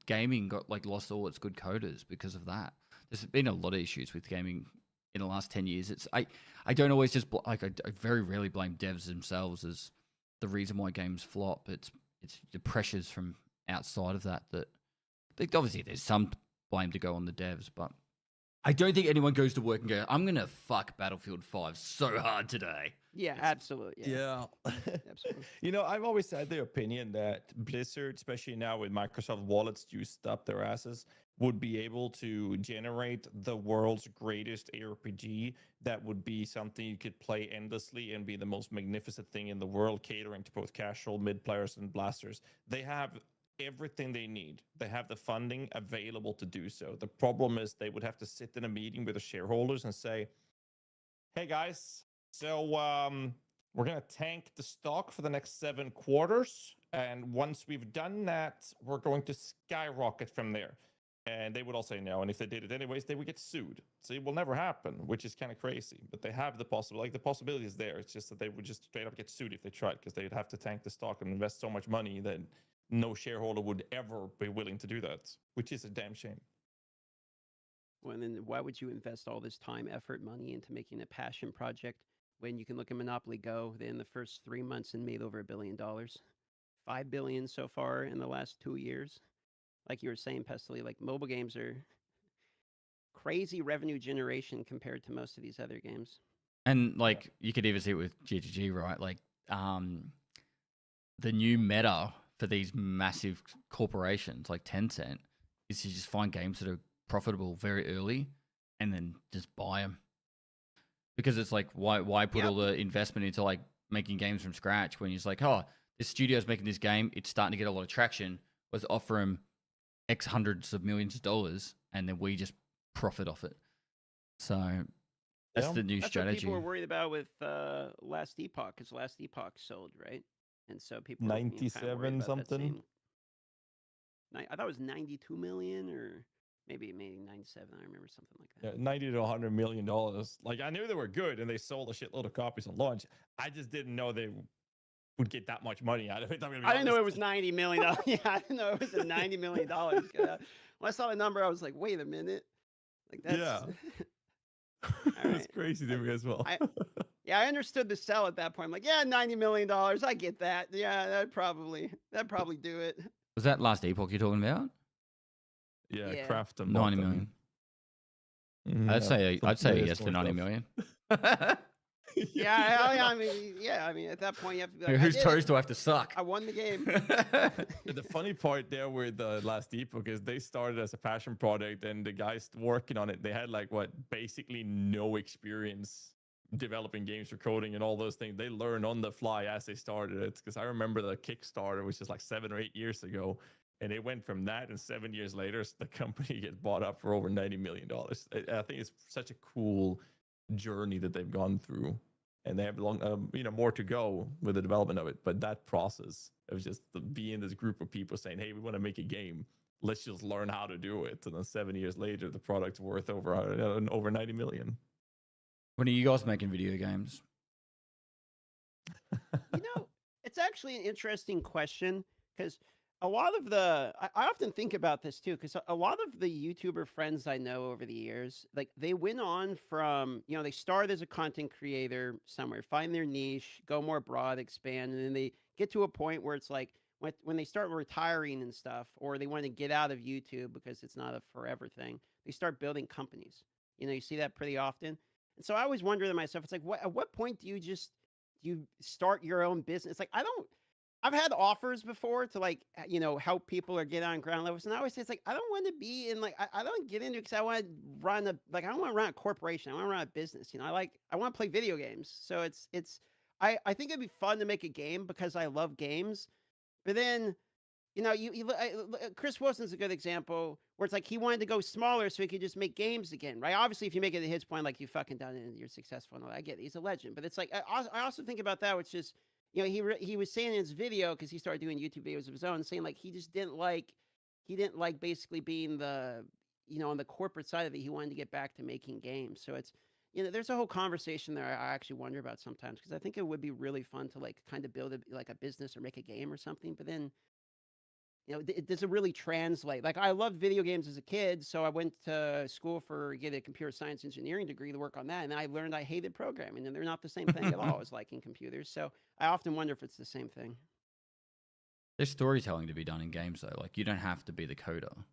gaming got like lost all its good coders because of that. There's been a lot of issues with gaming in the last 10 years. It's I don't always just I very rarely blame devs themselves as the reason why games flop. It's the pressures from outside of that obviously there's some blame to go on the devs, but I don't think anyone goes to work and go, I'm gonna fuck Battlefield 5 so hard today. Yeah, absolutely. Yeah. Absolutely. You know, I've always had the opinion that Blizzard, especially now with Microsoft wallets juiced up their asses, would be able to generate the world's greatest ARPG that would be something you could play endlessly and be the most magnificent thing in the world, catering to both casual, mid players, and blasters. They have everything they need. They have the funding available to do so. The problem is they would have to sit in a meeting with the shareholders and say, hey guys, so we're going to tank the stock for the next 7 quarters. And once we've done that, we're going to skyrocket from there. And they would all say no. And if they did it anyways, they would get sued. So it will never happen, which is kind of crazy. But they have the possibility. Like, the possibility is there. It's just that they would just straight up get sued if they tried, because they'd have to tank the stock and invest so much money that no shareholder would ever be willing to do that, which is a damn shame. Well, and then why would you invest all this time, effort, money into making a passion project when you can look at Monopoly Go? They in the first 3 months and made over $1 billion, $5 billion so far in the last 2 years. Like you were saying, Pestily, like mobile games are crazy revenue generation compared to most of these other games. And like you could even see it with GGG, right? Like the new meta for these massive corporations like Tencent is to just find games that are profitable very early and then just buy them. Because it's like, why put all the investment into like making games from scratch when you're just like, oh, this studio's making this game, it's starting to get a lot of traction. Let's offer them X hundreds of millions of dollars and then we just profit off it. So that's the new strategy. What people were worried about with Last Epoch, because Last Epoch sold, right? And so people 97 something. I thought it was 92 million or maybe 97. I remember something like that. Yeah, 90 to 100 million dollars. Like, I knew they were good and they sold a shitload of copies on launch. I just didn't know they would get that much money out of it. I didn't know it was $90 million. Yeah, I didn't know it was a $90 million. When I saw the number, I was like, wait a minute. Like, that's... Yeah. That's crazy to me as well. I understood the sell at that point. I'm like, yeah, $90 million. I get that. Yeah, that'd probably do it. Was that Last Epoch you're talking about? Yeah. Craft and 90 million. Mm-hmm. I'd say yes to 90 million. I mean, at that point, you have to be like, whose toes do I have to suck? I won the game. The funny part there with the Last Epoch is they started as a passion project, and the guys working on it, they had basically no experience developing games for coding and all those things. They learned on the fly as they started it, because I remember the Kickstarter, which is like 7 or 8 years ago, and it went from that, and 7 years later, the company gets bought up for over $90 million. I think it's such a cool journey that they've gone through. and they have more to go with the development of it. But that process of just being this group of people saying, "Hey, we want to make a game. Let's just learn how to do it," and then 7 years later, the product's worth over 90 million. When are you guys making video games? It's actually an interesting question because a lot of I often think about this too, because a lot of the YouTuber friends I know over the years, like they went on from, they started as a content creator somewhere, find their niche, go more broad, expand, and then they get to a point where it's like when they start retiring and stuff, or they want to get out of YouTube because it's not a forever thing, they start building companies. You see that pretty often. And so I always wonder to myself, it's like, at what point do you start your own business? Like, I've had offers before to help people or get on ground levels. And I always say, it's like, I don't want to be in I don't get into it because I want to run I don't want to run a corporation. I want to run a business. I want to play video games. So I think it'd be fun to make a game because I love games. But then, Chris Wilson's a good example where it's like he wanted to go smaller so he could just make games again, right? Obviously, if you make it to his point, like you fucking done it and you're successful and all that, I get it. He's a legend. But it's like, I also think about that, which is, he was saying in his video, because he started doing YouTube videos of his own, saying like he didn't like basically being on the corporate side of it. He wanted to get back to making games. So it's, there's a whole conversation there I actually wonder about sometimes, because I think it would be really fun to kind of build a business or make a game or something. But then, does it really translate? Like, I loved video games as a kid, so I went to school get a computer science engineering degree to work on that, and I learned I hated programming, and they're not the same thing at all as liking computers. So I often wonder if it's the same thing. There's storytelling to be done in games, though. Like, you don't have to be the coder.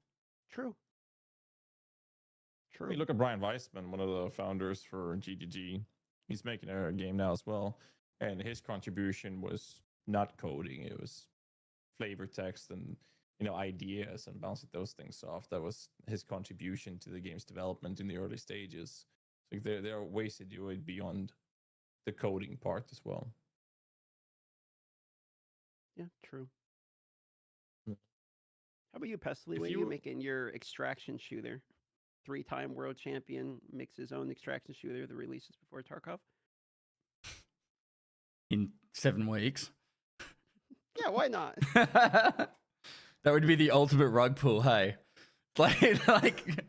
True. You look at Brian Weissman, one of the founders for GGG. He's making a game now as well, and his contribution was not coding. It was flavor text and ideas and bouncing those things off. That was his contribution to the game's development in the early stages. Like there are ways to do it beyond the coding part as well. Yeah, true. How about you, Pestily? When you making your extraction shooter? 3-time world champion makes his own extraction shooter that releases before Tarkov. In 7 weeks. Yeah, why not? That would be the ultimate rug pull, hey? Like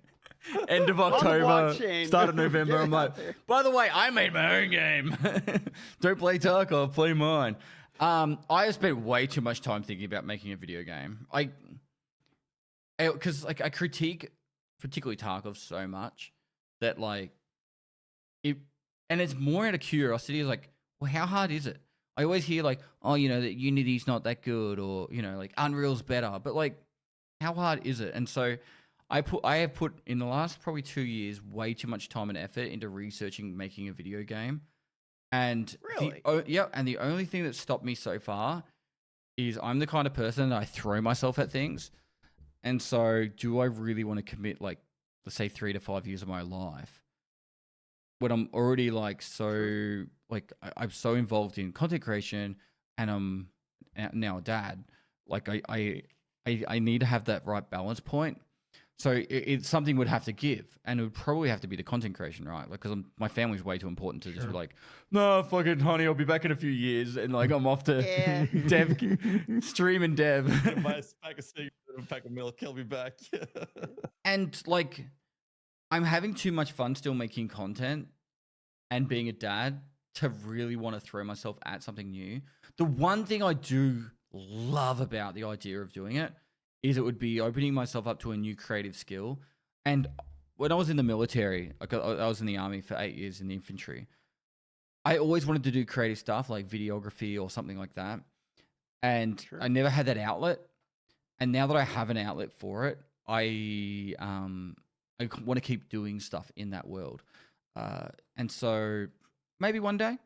end of October, start of November. I'm like, by the way, I made my own game. Don't play Tarkov, play mine. I have spent way too much time thinking about making a video game. Because I critique particularly Tarkov so much that and it's more out of curiosity. Is like, well, how hard is it? I always hear that Unity's not that good, or Unreal's better, but how hard is it? And so I have put in the last probably 2 years way too much time and effort into researching making a video game. And really, and the only thing that stopped me so far is I'm the kind of person that I throw myself at things. And so, do I really want to commit let's say 3 to 5 years of my life when I'm already I'm so involved in content creation, and I'm now a dad. I need to have that right balance point. So it's something would have to give, and it would probably have to be the content creation, right? Because my family's way too important to just be like, no, fucking honey, I'll be back in a few years, and I'm off to dev, stream and dev. Buy a pack of cigarettes, a pack of milk, he'll be back. And I'm having too much fun still making content and being a dad to really want to throw myself at something new. The one thing I do love about the idea of doing it is it would be opening myself up to a new creative skill. And when I was in the military, I was in the army for 8 years in the infantry. I always wanted to do creative stuff like videography or something like that. And I never had that outlet. And now that I have an outlet for it, I want to keep doing stuff in that world. And so maybe one day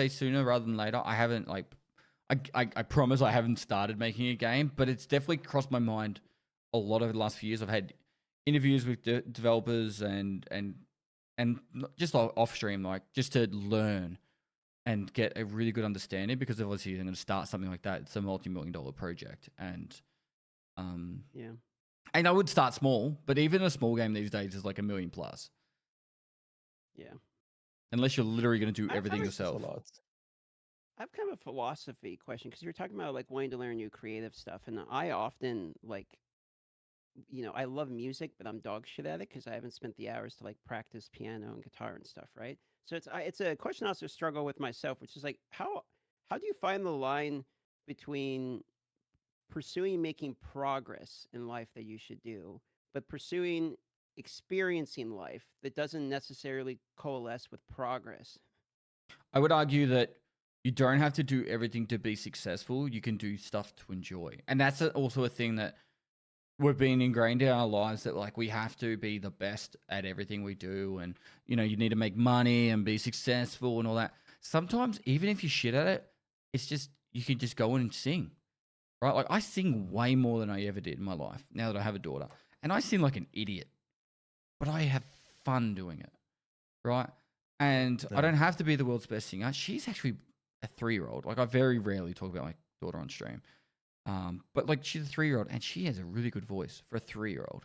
sooner rather than later. I haven't I promise I haven't started making a game, but it's definitely crossed my mind a lot over the last few years. I've had interviews with developers and just off stream, just to learn and get a really good understanding, because obviously I'm going to start something like that. It's a multi-million-dollar project, and and I would start small, but even a small game these days is $1 million+. Yeah. unless you're literally going to do I've everything always- yourself. I have kind of a philosophy question because you were talking about like wanting to learn new creative stuff, and I often like, I love music, but I'm dog shit at it because I haven't spent the hours to like practice piano and guitar and stuff, right? So it's a question I also struggle with myself, which is like how do you find the line between pursuing making progress in life that you should do, but pursuing experiencing life that doesn't necessarily coalesce with progress? I would argue that you don't have to do everything to be successful. You can do stuff to enjoy. And that's also a thing that we've been ingrained in our lives, that like we have to be the best at everything we do. And, you need to make money and be successful and all that. Sometimes, even if you're shit at it, it's just, you can just go in and sing, right? Like I sing way more than I ever did in my life now that I have a daughter. And I sing like an idiot, but I have fun doing it, right? And I don't have to be the world's best singer. She's actually a 3-year-old. Like I very rarely talk about my daughter on stream. But like she's a 3-year-old and she has a really good voice for a 3-year-old.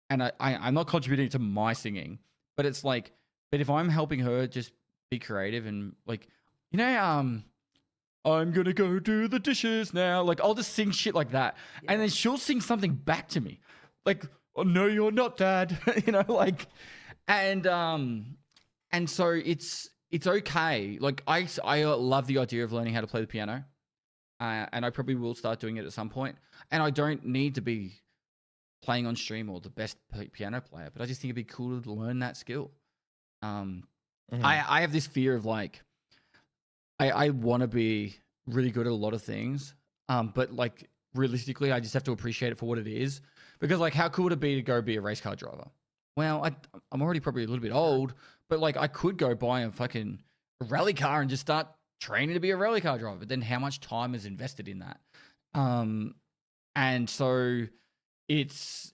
And I'm not contributing to my singing, but it's like, but if I'm helping her just be creative and like, I'm gonna go do the dishes now. Like I'll just sing shit like that. Yeah. And then she'll sing something back to me. Like, oh no, you're not, Dad. And so it's okay. Like I love the idea of learning how to play the piano. And I probably will start doing it at some point. And I don't need to be playing on stream or the best piano player, but I just think it'd be cool to learn that skill. I have this fear of like, I want to be really good at a lot of things. But like realistically, I just have to appreciate it for what it is. Because like, how cool would it be to go be a race car driver? Well, I'm already probably a little bit old, but like I could go buy a fucking rally car and just start training to be a rally car driver. But then how much time is invested in that? And so it's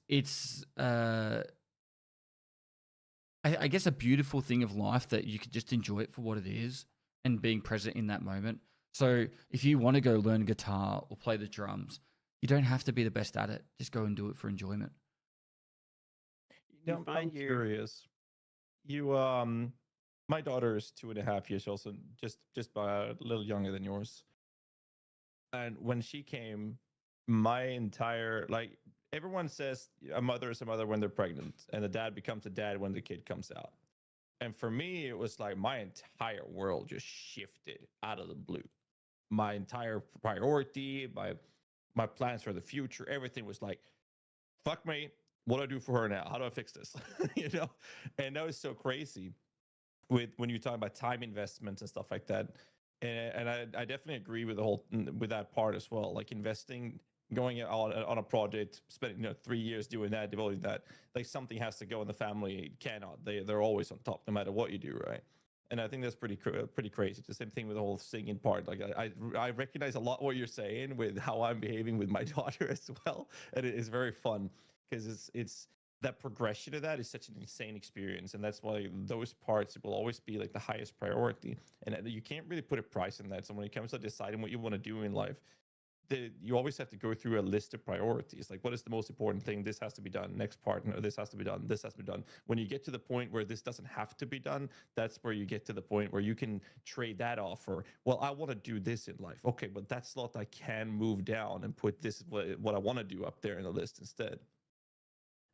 I guess a beautiful thing of life that you could just enjoy it for what it is and being present in that moment. So if you want to go learn guitar or play the drums, you don't have to be the best at it. Just go and do it for enjoyment. I'm curious. My daughter is 2.5 years old, so just by a little younger than yours. And when she came, my entire everyone says a mother is a mother when they're pregnant, and the dad becomes a dad when the kid comes out. And for me, it was like my entire world just shifted out of the blue. My entire priority, my plans for the future, everything was like, fuck me. What do I do for her now? How do I fix this? And that was so crazy when you talk about time investments and stuff like that. And I definitely agree with with that part as well. Like investing, going on a project, spending 3 years doing that, devoting that. Like something has to go in the family. It cannot. They're always on top, no matter what you do, right? And I think that's pretty crazy. It's the same thing with the whole singing part. Like I recognize a lot what you're saying with how I'm behaving with my daughter as well, and it is very fun because it's that progression of that is such an insane experience, and that's why those parts will always be like the highest priority. And you can't really put a price on that. So when it comes to deciding what you want to do in life, you always have to go through a list of priorities. Like, what is the most important thing? This has to be done. Next part, no, this has to be done. This has to be done. When you get to the point where this doesn't have to be done, that's where you get to the point where you can trade that off for, well, I want to do this in life. Okay, but that slot I can move down and put this, what I want to do up there in the list instead.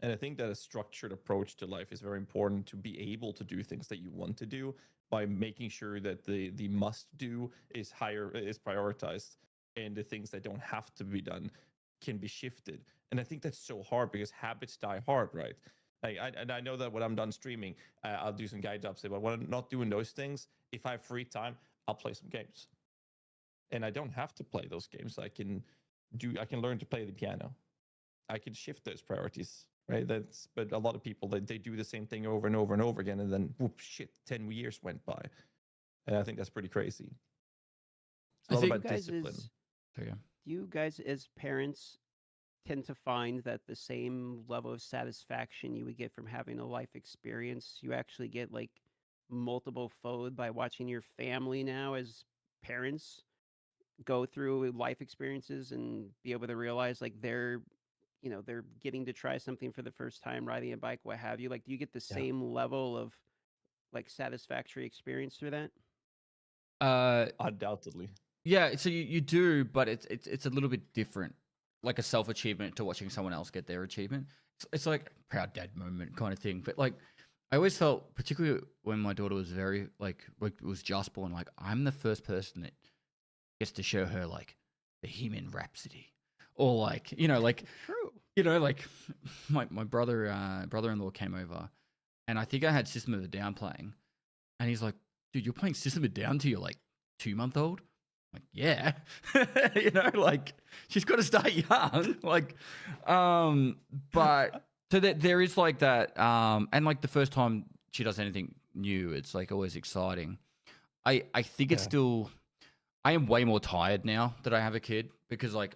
And I think that a structured approach to life is very important to be able to do things that you want to do by making sure that the must do is prioritized, and the things that don't have to be done can be shifted. And I think that's so hard because habits die hard, right? I know that when I'm done streaming, I'll do some guide jobs, but when I'm not doing those things, if I have free time, I'll play some games. And I don't have to play those games. I can learn to play the piano. I can shift those priorities, right? But a lot of people, they do the same thing over and over and over again, and then whoop, shit, 10 years went by. And I think that's pretty crazy. It's all about discipline. Do you guys as parents tend to find that the same level of satisfaction you would get from having a life experience, you actually get like multiple fold by watching your family now as parents go through life experiences and be able to realize like they're getting to try something for the first time, riding a bike, what have you? Like, do you get the same level of like satisfactory experience through that? Undoubtedly. Yeah, so you do, but it's a little bit different, like a self achievement to watching someone else get their achievement. It's like proud dad moment kind of thing. But like, I always felt, particularly when my daughter was very like was just born, like I'm the first person that gets to show her like Bohemian Rhapsody, or like like True. like my brother-in-law came over, and I think I had System of a Down playing, and he's like, "Dude, you're playing System of a Down to your like 2-month-old?" Like, yeah, like she's got to start young, like, but so that there is like that, and like the first time she does anything new, it's like always exciting. I think it's still, I am way more tired now that I have a kid, because like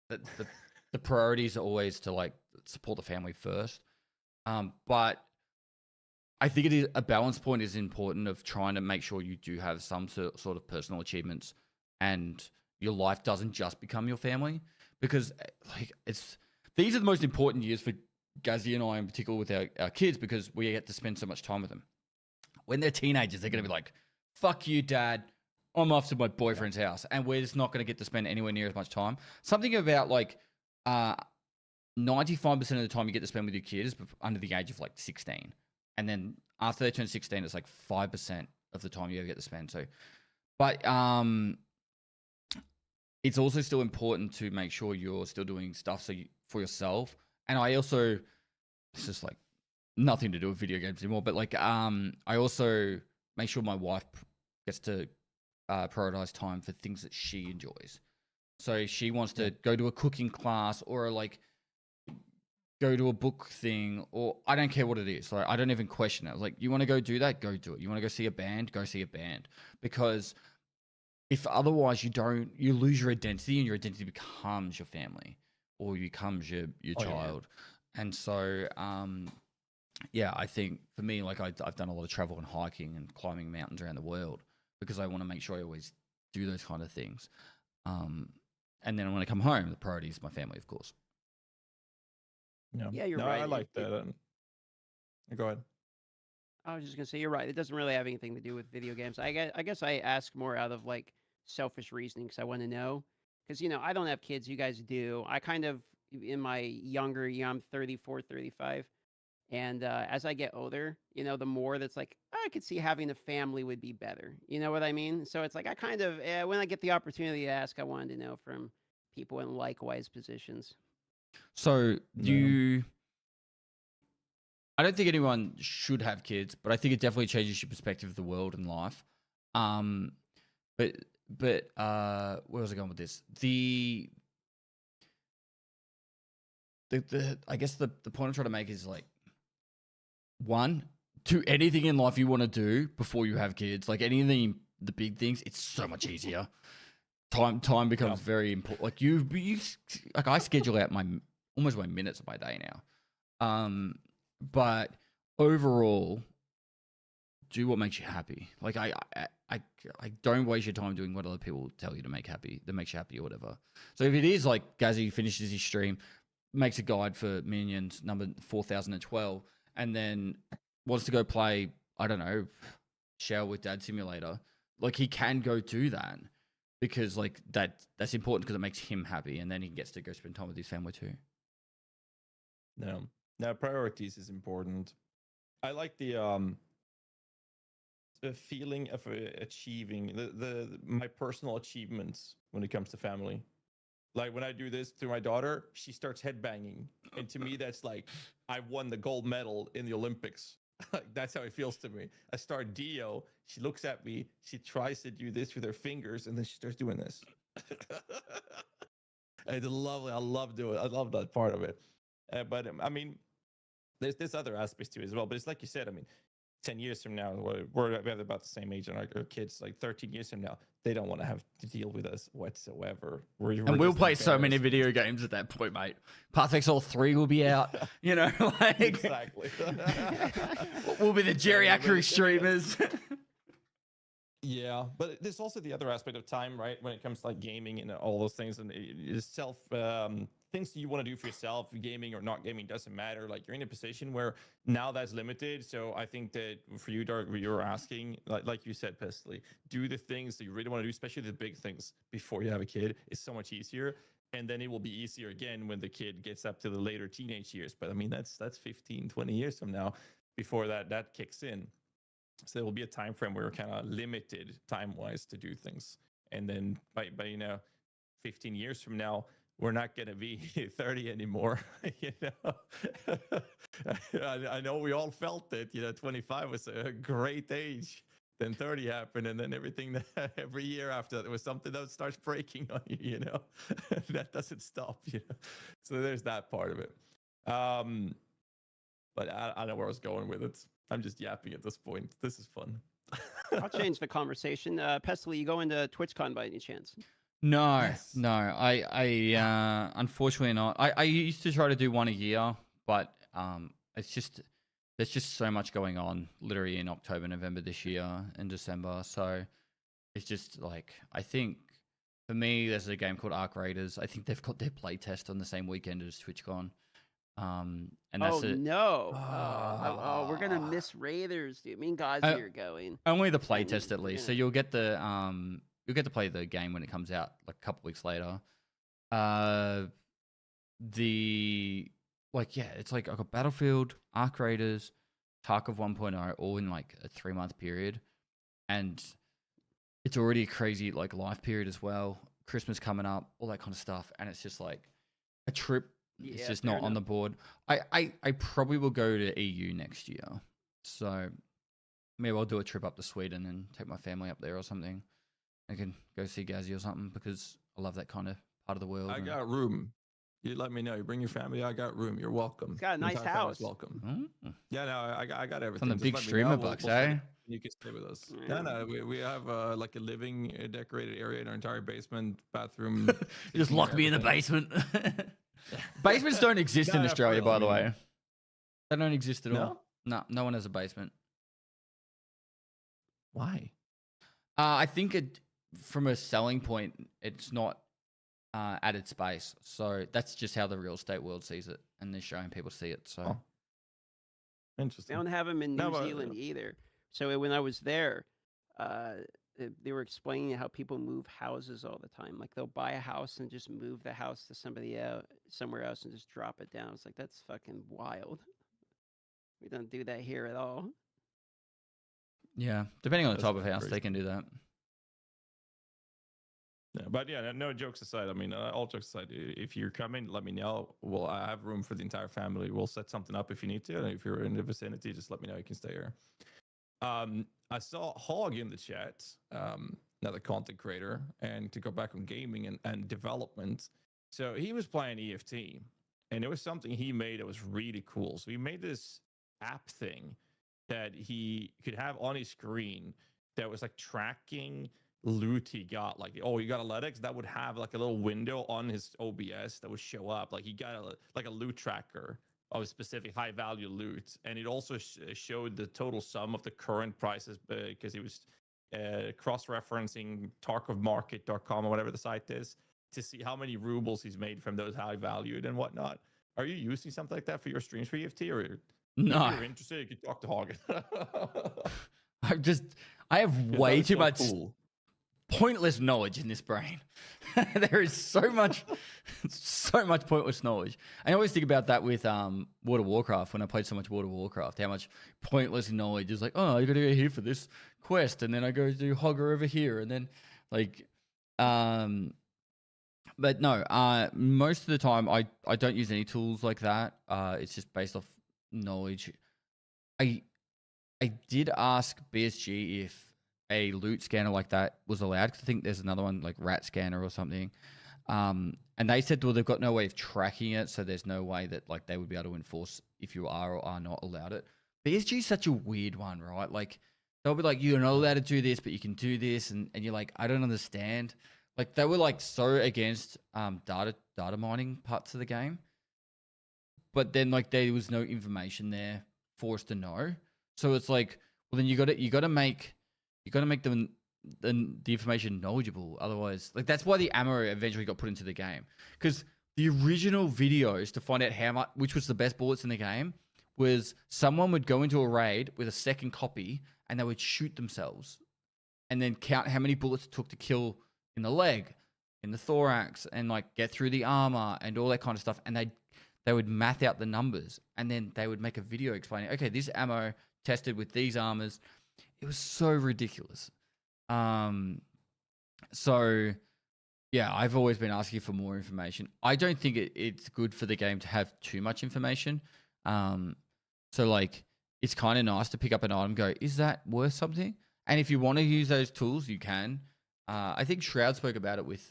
the priorities are always to like support the family first, but I think it is a balance point is important of trying to make sure you do have some sort of personal achievements, and your life doesn't just become your family, because like these are the most important years for Gazzy and I in particular with our kids, because we get to spend so much time with them. When they're teenagers, they're going to be like, fuck you, dad, I'm off to my boyfriend's house, and we're just not going to get to spend anywhere near as much time. Something about like 95% of the time you get to spend with your kids under the age of like 16. And then after they turn 16, it's like 5% of the time you ever get to spend. So, but it's also still important to make sure you're still doing stuff for yourself. And I also, it's just like nothing to do with video games anymore, but like I also make sure my wife gets to prioritize time for things that she enjoys. So she wants to go to a cooking class, or like go to a book thing, or I don't care what it is. Like, I don't even question it. Like, you want to go do that? Go do it. You want to go see a band? Go see a band. Because if otherwise you lose your identity, and your identity becomes your family, or becomes your child. Yeah. And so, I think for me, like I've done a lot of travel and hiking and climbing mountains around the world, because I want to make sure I always do those kind of things. And then when I come home, the priority is my family, of course. Yeah, you're right. I like that. Go ahead. I was just gonna say you're right. It doesn't really have anything to do with video games. I guess I ask more out of like selfish reasoning, because I want to know. Because I don't have kids. You guys do. I kind of in my younger year. I'm 34, 35, and as I get older, the more that's like I could see having a family would be better. You know what I mean? So it's like I kind of when I get the opportunity to ask, I wanted to know from people in likewise positions. So I don't think anyone should have kids, but I think it definitely changes your perspective of the world and life. But where was I going with this? I guess the point I'm trying to make is like, one, do anything in life you want to do before you have kids. Like anything, the big things, it's so much easier. Time becomes very important. Like you like I schedule out almost my minutes of my day now. But overall, do what makes you happy. Like I don't waste your time doing what other people tell you to make happy, that makes you happy or whatever. So if it is like Gazzy finishes his stream, makes a guide for Minions number 4012, and then wants to go play, I don't know, Shower with Dad Simulator, like he can go do that, because like that's important, because it makes him happy, and then he gets to go spend time with his family too. No. Now, priorities is important. I like the feeling of achieving my personal achievements when it comes to family. Like when I do this to my daughter, she starts headbanging, and to me, that's like I won the gold medal in the Olympics. That's how it feels to me. I start Dio. She looks at me. She tries to do this with her fingers, and then she starts doing this. It's lovely. I love doing it. I love that part of it. But I mean, there's other aspects to it as well. But it's like you said. I mean, 10 years from now, we have about the same age, and our kids, like 13 years from now, they don't want to have to deal with us whatsoever. And we'll play so many video games at that point, mate. Path of Exile 3 will be out. Like exactly. We'll be the geriatric streamers. Yeah, but there's also the other aspect of time, right? When it comes to like gaming and all those things, and self things you want to do for yourself, gaming or not gaming doesn't matter. Like you're in a position where now that's limited. So I think that for you, Dart, you're asking, like you said, Pestily, do the things that you really want to do, especially the big things before you have a kid. It's so much easier. And then it will be easier again when the kid gets up to the later teenage years. But I mean, that's 15, 20 years from now before that kicks in. So there will be a time frame where we're kind of limited time-wise to do things. And then by 15 years from now, we're not going to be 30 anymore. I know we all felt it. 25 was a great age. Then 30 happened, and then everything every year after that, there was something that starts breaking on you. That doesn't stop. So there's that part of it. But I don't know where I was going with it. I'm just yapping at this point. This is fun. I'll change the conversation. Pestily, you go into TwitchCon by any chance? No, Yes. no. I unfortunately not. I used to try to do one a year, but it's just there's just so much going on literally in October, November this year and December. So it's just like, I think for me, there's a game called Arc Raiders. I think they've got their playtest on the same weekend as TwitchCon. And that's it. No. We're going to miss Raiders, dude. Me and Gazzy are going. Only the playtest at least. So you'll get the play the game when it comes out like a couple weeks later. It's like I've got Battlefield, Arc Raiders, Tarkov 1.0 all in like a 3-month period, and it's already a crazy like life period as well. Christmas coming up, all that kind of stuff, and it's just like a trip. It's just not on the board. I probably will go to EU next year, so maybe I'll do a trip up to Sweden and take my family up there or something. I can go see Gazzy or something because I love that kind of part of the world. I got room. You let me know. You bring your family. I got room. You're welcome. He's got a nice house. Welcome. Yeah, no, I got everything. From the big streamer bucks, eh? You can stay with us. No, we have like a living decorated area in our entire basement, bathroom. You just lock me in the basement. Basements don't exist in Australia, by the way. They don't exist at all. No one has a basement. Why? I think from a selling point, it's not added space. So that's just how the real estate world sees it, and they're showing people see it. So interesting. They don't have them in New Zealand either. So when I was there, they were explaining how people move houses all the time. Like they'll buy a house and just move the house to somewhere else and just drop it down. It's like, that's fucking wild. We don't do that here at all. Yeah, depending on the type of house, they can do that. Yeah, but yeah, no jokes aside. I mean, all jokes aside, if you're coming, let me know. I have room for the entire family. We'll set something up if you need to. And if you're in the vicinity, just let me know. You can stay here. I saw Hog in the chat, another content creator, and to go back on gaming and development. So he was playing EFT, and it was something he made that was really cool. So he made this app thing that he could have on his screen that was like tracking loot he got. Like, oh, you got a LEDX, that would have like a little window on his OBS that would show up. Like he got a loot tracker of a specific high value loot, and it also showed the total sum of the current prices because he was cross-referencing tarkovmarket.com or whatever the site is to see how many rubles he's made from those high valued and whatnot. Are you using something like that for your streams for EFT, or no? If you're interested, you can talk to Hog. I have way too much pointless knowledge in this brain. There is so much pointless knowledge. I always think about that with World of Warcraft when I played so much World of Warcraft. How much pointless knowledge is like, oh, I got to go here for this quest, and then I go do Hogger over here, and then like, but no, most of the time I don't use any tools like that. It's just based off knowledge. I did ask BSG if a loot scanner like that was allowed, because I think there's another one like Rat Scanner or something, and they said, well, they've got no way of tracking it, so there's no way that like they would be able to enforce if you are or are not allowed it. BSG is such a weird one, right? Like they'll be like, you're not allowed to do this, but you can do this, and you're like, I don't understand. Like they were like so against data mining parts of the game, but then like there was no information there for us to know. So it's like, well, then you got to make the information knowledgeable. Otherwise, like that's why the ammo eventually got put into the game, because the original videos to find out how much, which was the best bullets in the game, was someone would go into a raid with a second copy and they would shoot themselves and then count how many bullets it took to kill in the leg, in the thorax, and like get through the armor and all that kind of stuff. And they would math out the numbers and then they would make a video explaining, okay, this ammo tested with these armors. It was so ridiculous. So yeah, I've always been asking for more information. I don't think it's good for the game to have too much information. So like, it's kind of nice to pick up an item and go, is that worth something? And if you want to use those tools, you can. I think Shroud spoke about it with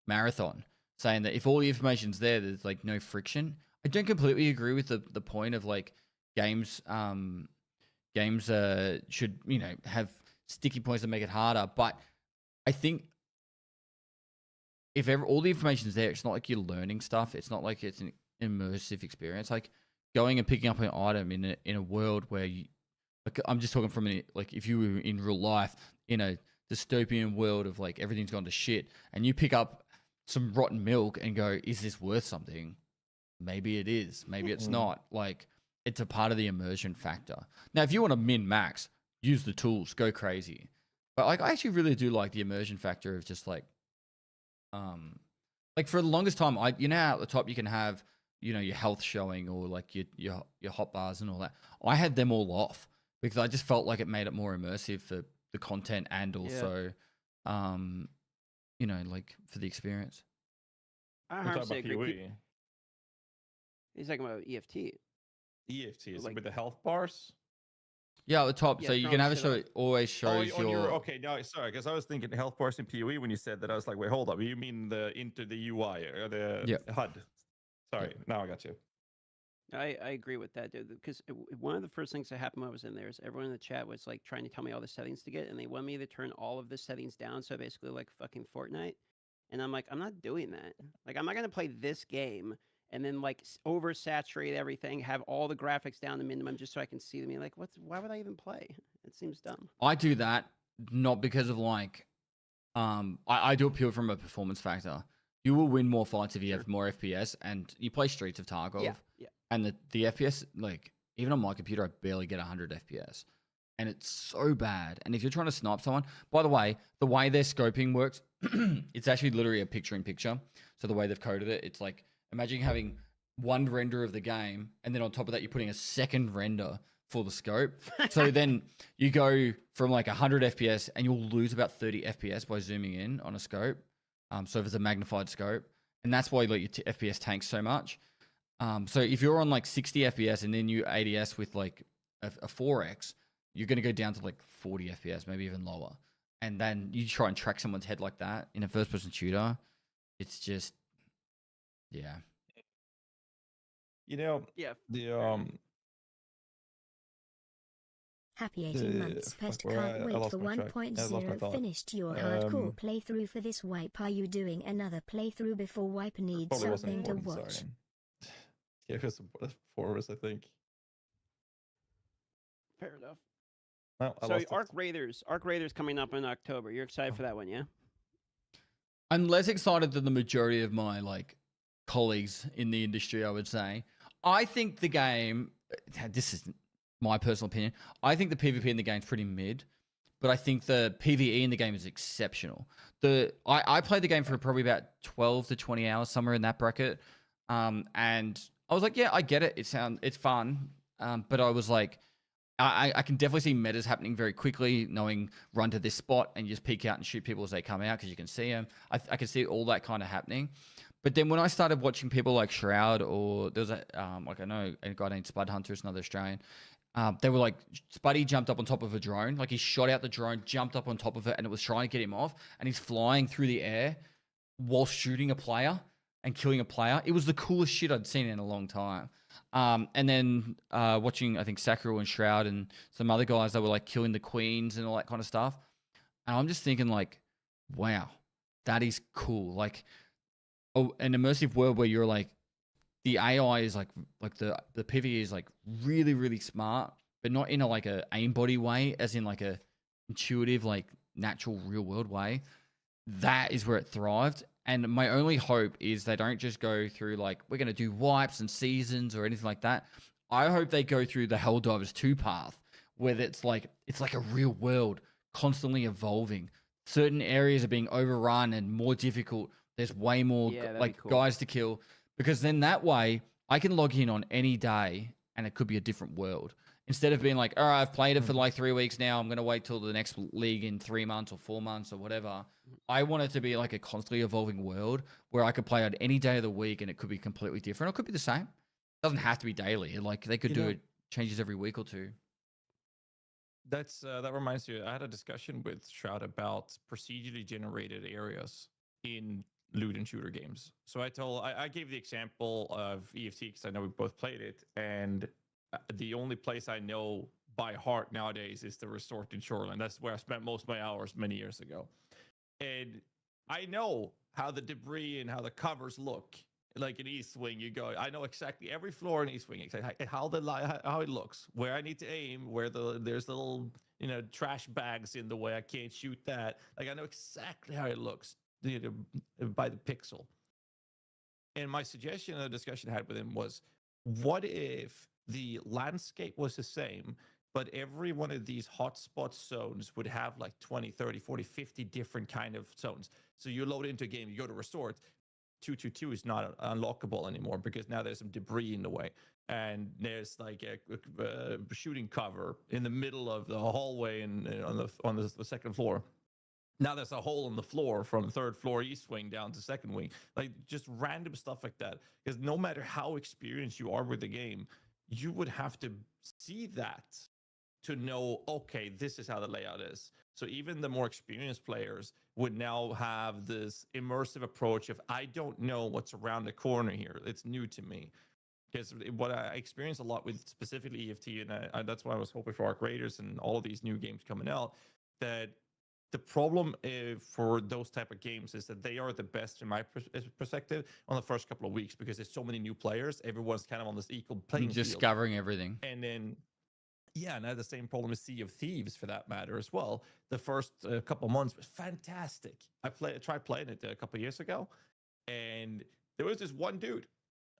Marathon, saying that if all the information's there, there's like no friction. I don't completely agree with the point of like games should, you know, have sticky points that make it harder. But I think if all the information's there, it's not like you're learning stuff. It's not like it's an immersive experience. Like going and picking up an item in a world where you, like, I'm just talking from like if you were in real life in a dystopian world of like everything's gone to shit, and you pick up some rotten milk and go, is this worth something? Maybe it is. Maybe it's not. Like, it's a part of the immersion factor. Now, if you want to min max, use the tools, go crazy. But like, I actually really do like the immersion factor of just like for the longest time, you know, how at the top you can have, you know, your health showing or like your hot bars and all that. I had them all off because I just felt like it made it more immersive for the content and also, you know, like for the experience. I We're talking say about PoE. He's talking about EFT. EFT is Like- with the health bars. Yeah, at the top. Yeah, so you can have it show, it always shows your... Okay, no, sorry, because I was thinking health bars in PoE when you said that. I was like, wait, hold up. You mean into the UI or the HUD? Sorry, now I got you. I agree with that, dude. Because one of the first things that happened when I was in there is everyone in the chat was like trying to tell me all the settings to get, and they wanted me to turn all of the settings down. So basically, like fucking Fortnite. And I'm like, I'm not doing that. Like, I'm not gonna play this game and then like oversaturate everything, have all the graphics down to minimum just so I can see them. You're like, why would I even play? It seems dumb. I do that not because of like, I do it pure from a performance factor. You will win more fights if you have more FPS, and you play Streets of Tarkov. Yeah. And the FPS, like, even on my computer, I barely get 100 FPS. And it's so bad. And if you're trying to snipe someone, by the way their scoping works, it's actually literally a picture-in-picture. So the way they've coded it, it's like, imagine having one render of the game, and then on top of that, you're putting a second render for the scope. So then you go from like 100 FPS, and you'll lose about 30 FPS by zooming in on a scope. So if it's a magnified scope. And that's why like your FPS tanks so much. So if you're on like 60 FPS and then you ADS with like a 4x, you're going to go down to like 40 FPS, maybe even lower. And then you try and track someone's head like that in a first-person shooter. It's just, yeah. You know, the Happy 18 months. Pest can't wait for 1.0. Finished your hardcore playthrough for this wipe. Are you doing another playthrough before wipe? Needs something to watch. Yeah, it was for us, I think. Fair enough. No, so Arc Raiders coming up in October. You're excited for that one, yeah? I'm less excited than the majority of my like colleagues in the industry, I would say. I think the game, this is my personal opinion, I think the PvP in the game is pretty mid, but I think the PvE in the game is exceptional. I played the game for probably about 12 to 20 hours, somewhere in that bracket. And I was like, yeah, I get it. It's fun. But I was like, I can definitely see metas happening very quickly, knowing run to this spot and you just peek out and shoot people as they come out because you can see them. I can see all that kind of happening. But then when I started watching people like Shroud, or there was like I know a guy named Spud Hunter, is another Australian. They were like, Spuddy jumped up on top of a drone. Like he shot out the drone, jumped up on top of it, and it was trying to get him off. And he's flying through the air while shooting a player and killing a player. It was the coolest shit I'd seen in a long time. And then watching, I think, Sakura and Shroud and some other guys that were like killing the queens and all that kind of stuff. And I'm just thinking like, wow, that is cool. Like an immersive world where you're like, the AI is like the PvE is like really, really smart, but not in a like a aimbody way, as in like a intuitive, like natural real world way. That is where it thrived. And my only hope is they don't just go through like, we're going to do wipes and seasons or anything like that. I hope they go through the Helldivers 2 path, where it's like a real world, constantly evolving. Certain areas are being overrun and more difficult. There's way more guys to kill, because then that way I can log in on any day and it could be a different world. Instead of being like, all right, I've played it for like 3 weeks now, I'm going to wait till the next league in 3 months or 4 months or whatever. I want it to be like a constantly evolving world where I could play it any day of the week and it could be completely different. Or it could be the same. It doesn't have to be daily. Like they could do it changes every week or two. That's that reminds me. I had a discussion with Shroud about procedurally generated areas in loot and shooter games. So I gave the example of EFT because I know we both played it, and the only place I know by heart nowadays is the resort in Shoreline. That's where I spent most of my hours many years ago, and I know how the debris and how the covers look. Like in East Wing, you go. I know exactly every floor in East Wing, exactly how it looks, where I need to aim, where there's little trash bags in the way. I can't shoot that. Like I know exactly how it looks by the pixel. And my suggestion in the discussion I had with him was, what if the landscape was the same, but every one of these hotspot zones would have like 20, 30, 40, 50 different kind of zones. So you load into a game, you go to resort. 222 is not unlockable anymore because now there's some debris in the way, and there's like a shooting cover in the middle of the hallway and on the second floor. Now there's a hole in the floor from third floor East Wing down to second wing, like just random stuff like that. Because no matter how experienced you are with the game, you would have to see that to know, okay, this is how the layout is. So even the more experienced players would now have this immersive approach of, I don't know what's around the corner here. It's new to me. Because what I experience a lot with specifically EFT, and that's why I was hoping for Arc Raiders and all of these new games coming out, that the problem for those type of games is that they are the best, in my perspective, on the first couple of weeks, because there's so many new players. Everyone's kind of on this equal playing field. Discovering everything. And then and I had the same problem with Sea of Thieves for that matter as well. The first couple months was fantastic. I tried playing it a couple years ago, and there was this one dude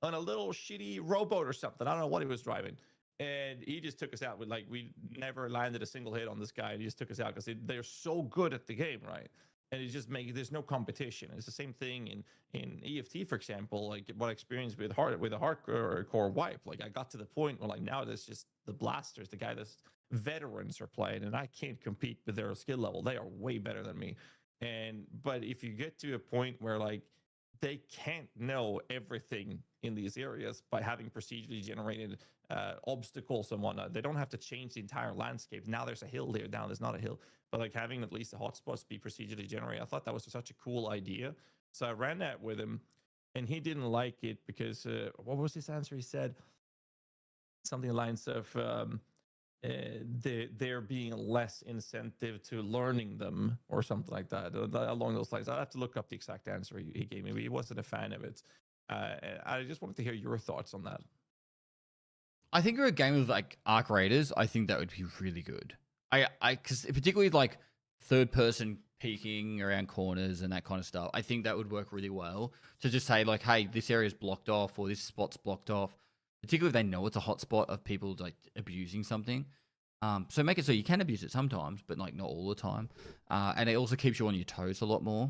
on a little shitty rowboat or something. I don't know what he was driving, and he just took us out. We never landed a single hit on this guy. And he just took us out because they're so good at the game, right? And it's just there's no competition. It's the same thing in EFT, for example. Like what I experienced with a hardcore wipe. Like I got to the point where now there's just the blasters, the guy that's veterans are playing, and I can't compete with their skill level. They are way better than me. But if you get to a point where they can't know everything in these areas by having procedurally generated obstacles and whatnot. They don't have to change the entire landscape. Now there's a hill there, now there's not a hill. But having at least the hotspots be procedurally generated, I thought that was such a cool idea. So I ran that with him, and he didn't like it because, what was his answer? He said something along the lines of there being less incentive to learning them or something like that, along those lines. I'll have to look up the exact answer he gave me, but he wasn't a fan of it. I just wanted to hear your thoughts on that. I think for a game of Arc Raiders, I think that would be really good. Because particularly third person peeking around corners and that kind of stuff, I think that would work really well. To just say hey, this area is blocked off or this spot's blocked off, particularly if they know it's a hotspot of people abusing something. So make it so you can abuse it sometimes, but not all the time. And it also keeps you on your toes a lot more.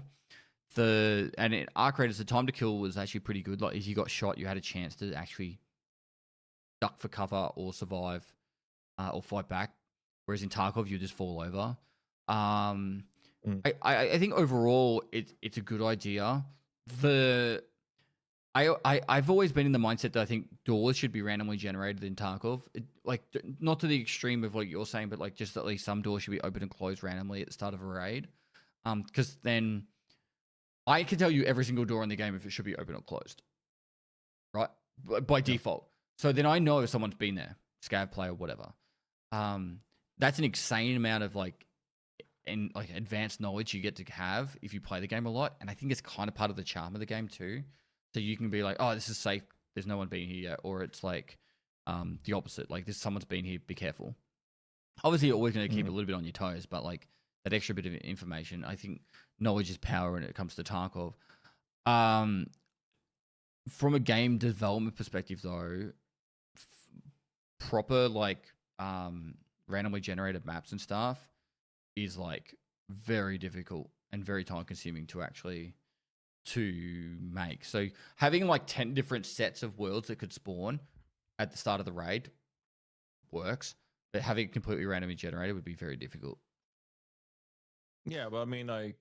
And in Arc Raiders, the time to kill was actually pretty good. If you got shot, you had a chance to actually duck for cover or survive or fight back. Whereas in Tarkov, you just fall over. I think overall, it's a good idea. I've always been in the mindset that I think doors should be randomly generated in Tarkov. Not to the extreme of what you're saying, but just at least some doors should be open and closed randomly at the start of a raid. Because then I can tell you every single door in the game if it should be open or closed, right? By default. So then I know if someone's been there, scav play or whatever. That's an insane amount of advanced knowledge you get to have if you play the game a lot, and I think it's kind of part of the charm of the game too. So you can be oh, this is safe. There's no one been here yet, or it's the opposite. Someone's been here. Be careful. Obviously, you're always going to keep a little bit on your toes, but that extra bit of information, I think knowledge is power when it comes to Tarkov. From a game development perspective, though, proper like randomly generated maps and stuff is like very difficult and very time consuming to make. So having like 10 different sets of worlds that could spawn at the start of the raid works, but having it completely randomly generated would be very difficult. Yeah, but I mean, like,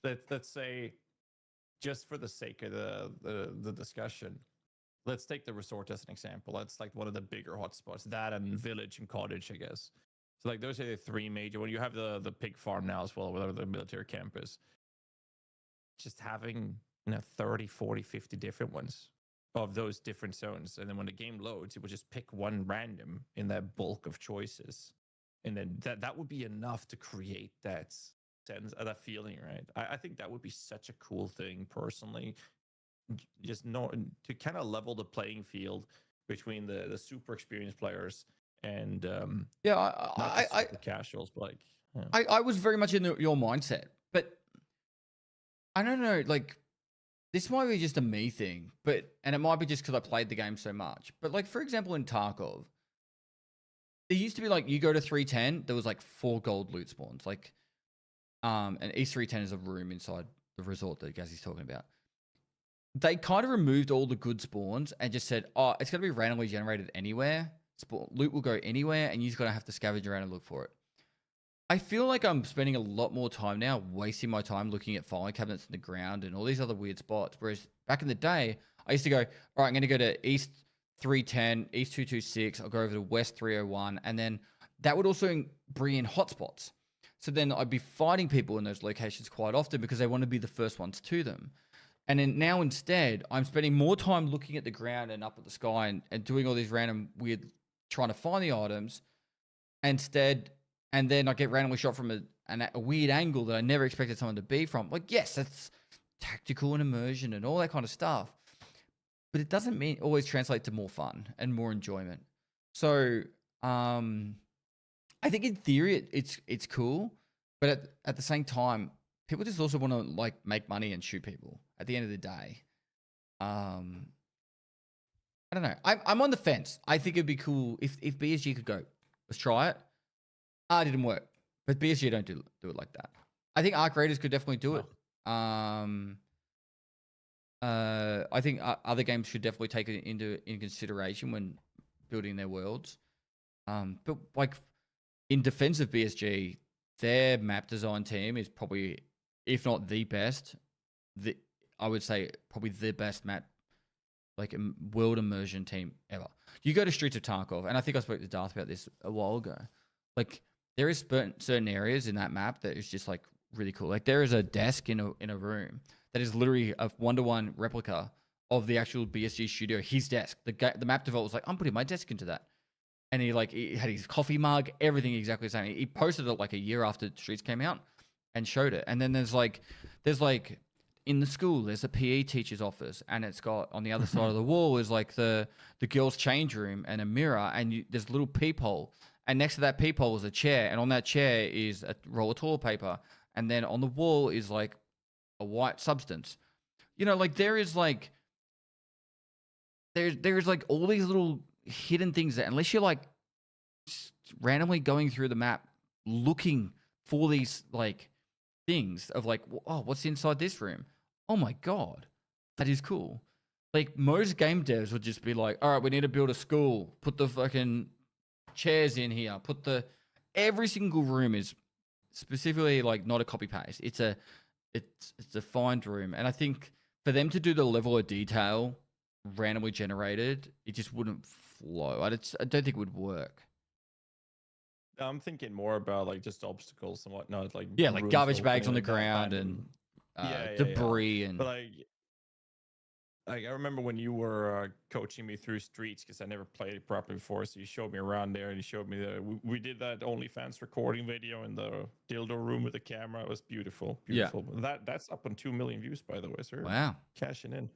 let's say, just for the sake of the discussion, let's take the resort as an example. That's like one of the bigger hotspots. That and village and cottage, I guess. So like those are the three major. When you have the pig farm now as well, whatever the military camp is, just having 30, 40, 50 different ones of those different zones, and then when the game loads, it will just pick one random in that bulk of choices, and then that would be enough to create that sense, that feeling, right? I think that would be such a cool thing, personally. Just to kind of level the playing field between the super experienced players and the casuals. But like, I was very much in your mindset, but I don't know, like, this might be just a me thing, and it might be just because I played the game so much. But like, for example, in Tarkov, it used to be like you go to 310, there was like 4 gold loot spawns, like, and East 310 is a room inside the resort that Gazzy's talking about. They kind of removed all the good spawns and just said, oh, it's going to be randomly generated anywhere. Loot will go anywhere, and you're just going to have to scavenge around and look for it. I feel like I'm spending a lot more time now wasting my time looking at filing cabinets in the ground and all these other weird spots. Whereas back in the day, I used to go, all right, I'm going to go to East 310, East 226. I'll go over to West 301. And then that would also bring in hotspots. So then I'd be fighting people in those locations quite often because they want to be the first ones to them. And then now instead, I'm spending more time looking at the ground and up at the sky and doing all these random weird, trying to find the items instead. And then I get randomly shot from a weird angle that I never expected someone to be from. Like, yes, that's tactical and immersion and all that kind of stuff. But it doesn't always translate to more fun and more enjoyment. So I think in theory it's cool. But at the same time, people just also want to like make money and shoot people at the end of the day. I don't know. I'm on the fence. I think it'd be cool if BSG could go, let's try it. It didn't work, but BSG don't do it like that. I think Arc Raiders could definitely do it. I think other games should definitely take it in consideration when building their worlds. But like in defense of BSG, their map design team is probably, if not the best, I would say probably the best map, like world immersion team ever. You go to Streets of Tarkov, and I think I spoke to Darth about this a while ago. Like, there is certain areas in that map that is just like really cool. Like, there is a desk in a room that is literally a 1-to-1 replica of the actual BSG studio. His desk. The map developer was like, I'm putting my desk into that, and he had his coffee mug, everything exactly the same. He posted it like a year after Streets came out and showed it. And then there's like in the school, there's a PE teacher's office, and it's got on the other side of the wall is like the girls' change room and a mirror, and there's a little peephole. And next to that peephole is a chair, and on that chair is a roll of toilet paper, and then on the wall is like a white substance. You know, like there's like all these little hidden things that unless you're like randomly going through the map looking for these like things of like, oh, what's inside this room? Oh my god, that is cool. Like most game devs would just be like, all right, we need to build a school, put the fucking chairs in here, every single room is specifically like not a copy paste. It's a defined room, and I think for them to do the level of detail randomly generated, it just wouldn't flow. I don't think it would work. I'm thinking more about like just obstacles and whatnot, like like garbage bags on the ground and debris and. But like I remember when you were coaching me through Streets, because I never played it properly before, so you showed me around there and you showed me we did that OnlyFans recording video in the dildo room with the camera. It was beautiful. Yeah. That's up on 2 million views, by the way, sir. Wow. Cashing in.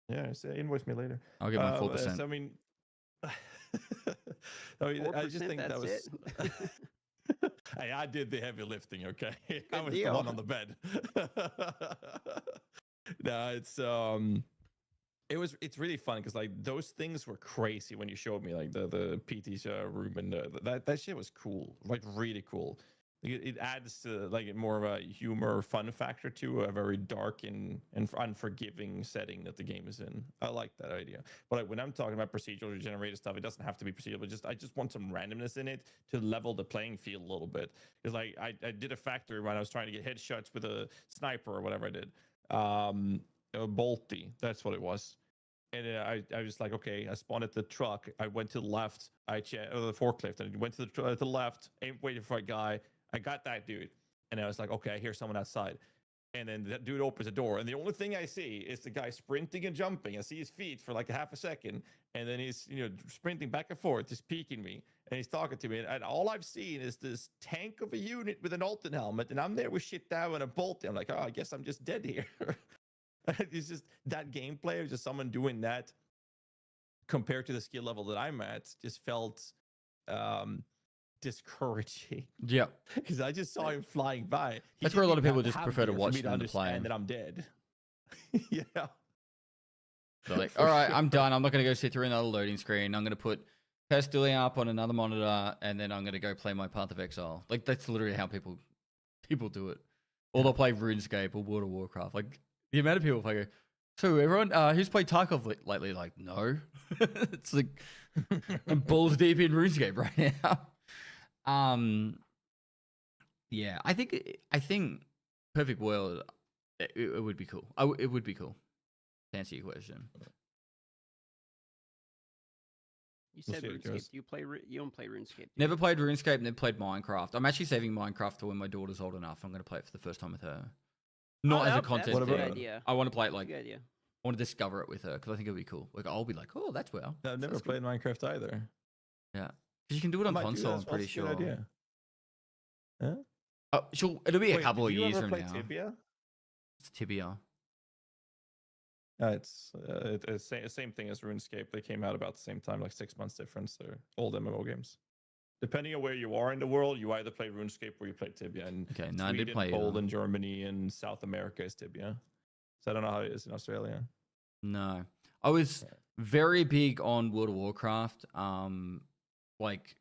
Yeah, so invoice me later. I'll give my 4%. So, I mean, I just think that was Hey, I did the heavy lifting, okay? I was the one on the bed. No, it's really fun because like those things were crazy when you showed me like the PT's room and that shit was cool, like really cool. It adds to like more of a humor fun factor to a very dark and unforgiving setting that the game is in. I like that idea. But like, when I'm talking about procedural generated stuff, it doesn't have to be procedural, but I just want some randomness in it to level the playing field a little bit. Because like I did a factory when I was trying to get headshots with a sniper or whatever I did. A Bolty, that's what it was. And I was like, okay, I spawned at the truck. I went to the left. I checked the forklift, and I went to the left. Ain't waiting for a guy. I got that dude, and I was like, okay, I hear someone outside. And then that dude opens the door, and the only thing I see is the guy sprinting and jumping. I see his feet for like a half a second, and then he's sprinting back and forth, just peeking me, and he's talking to me. And all I've seen is this tank of a unit with an Alton helmet, and I'm there with shit down and a bolt. I'm like, oh, I guess I'm just dead here. It's just that gameplay of just someone doing that compared to the skill level that I'm at just felt discouraging. Yeah, because I just saw him flying by. That's where a lot of people just prefer to watch than to play. And that I'm dead. Yeah. So like, all right, I'm done. I'm not going to go sit through another loading screen. I'm going to put Pestily up on another monitor, and then I'm going to go play my Path of Exile. Like that's literally how people do it. Or they'll play RuneScape or World of Warcraft. Like the amount of people play. So everyone who's played Tarkov lately, like no, it's like I'm balls deep in RuneScape right now. Yeah, I think Perfect World, it would be cool. It would be cool. To answer your question. You said RuneScape. You don't play RuneScape. Never played RuneScape. Never played Minecraft. I'm actually saving Minecraft for when my daughter's old enough. I'm going to play it for the first time with her. Not as a content thing. Good idea. I want to play it like. Good idea. I want to discover it with her because I think it'll be cool. Like I'll be like, oh, that's well. I've never played Minecraft either. Yeah, because you can do it on console. I'm pretty sure. Idea. Huh? Oh, sure. It'll be a couple of years from now. Tibia? It's Tibia. It's same thing as RuneScape. They came out about the same time, like 6 months difference. They're old MMO games. Depending on where you are in the world, you either play RuneScape or you play Tibia. And okay, no, Sweden, I did play Poland, Germany, and South America is Tibia. So I don't know how it is in Australia. No, I was very big on World of Warcraft. Like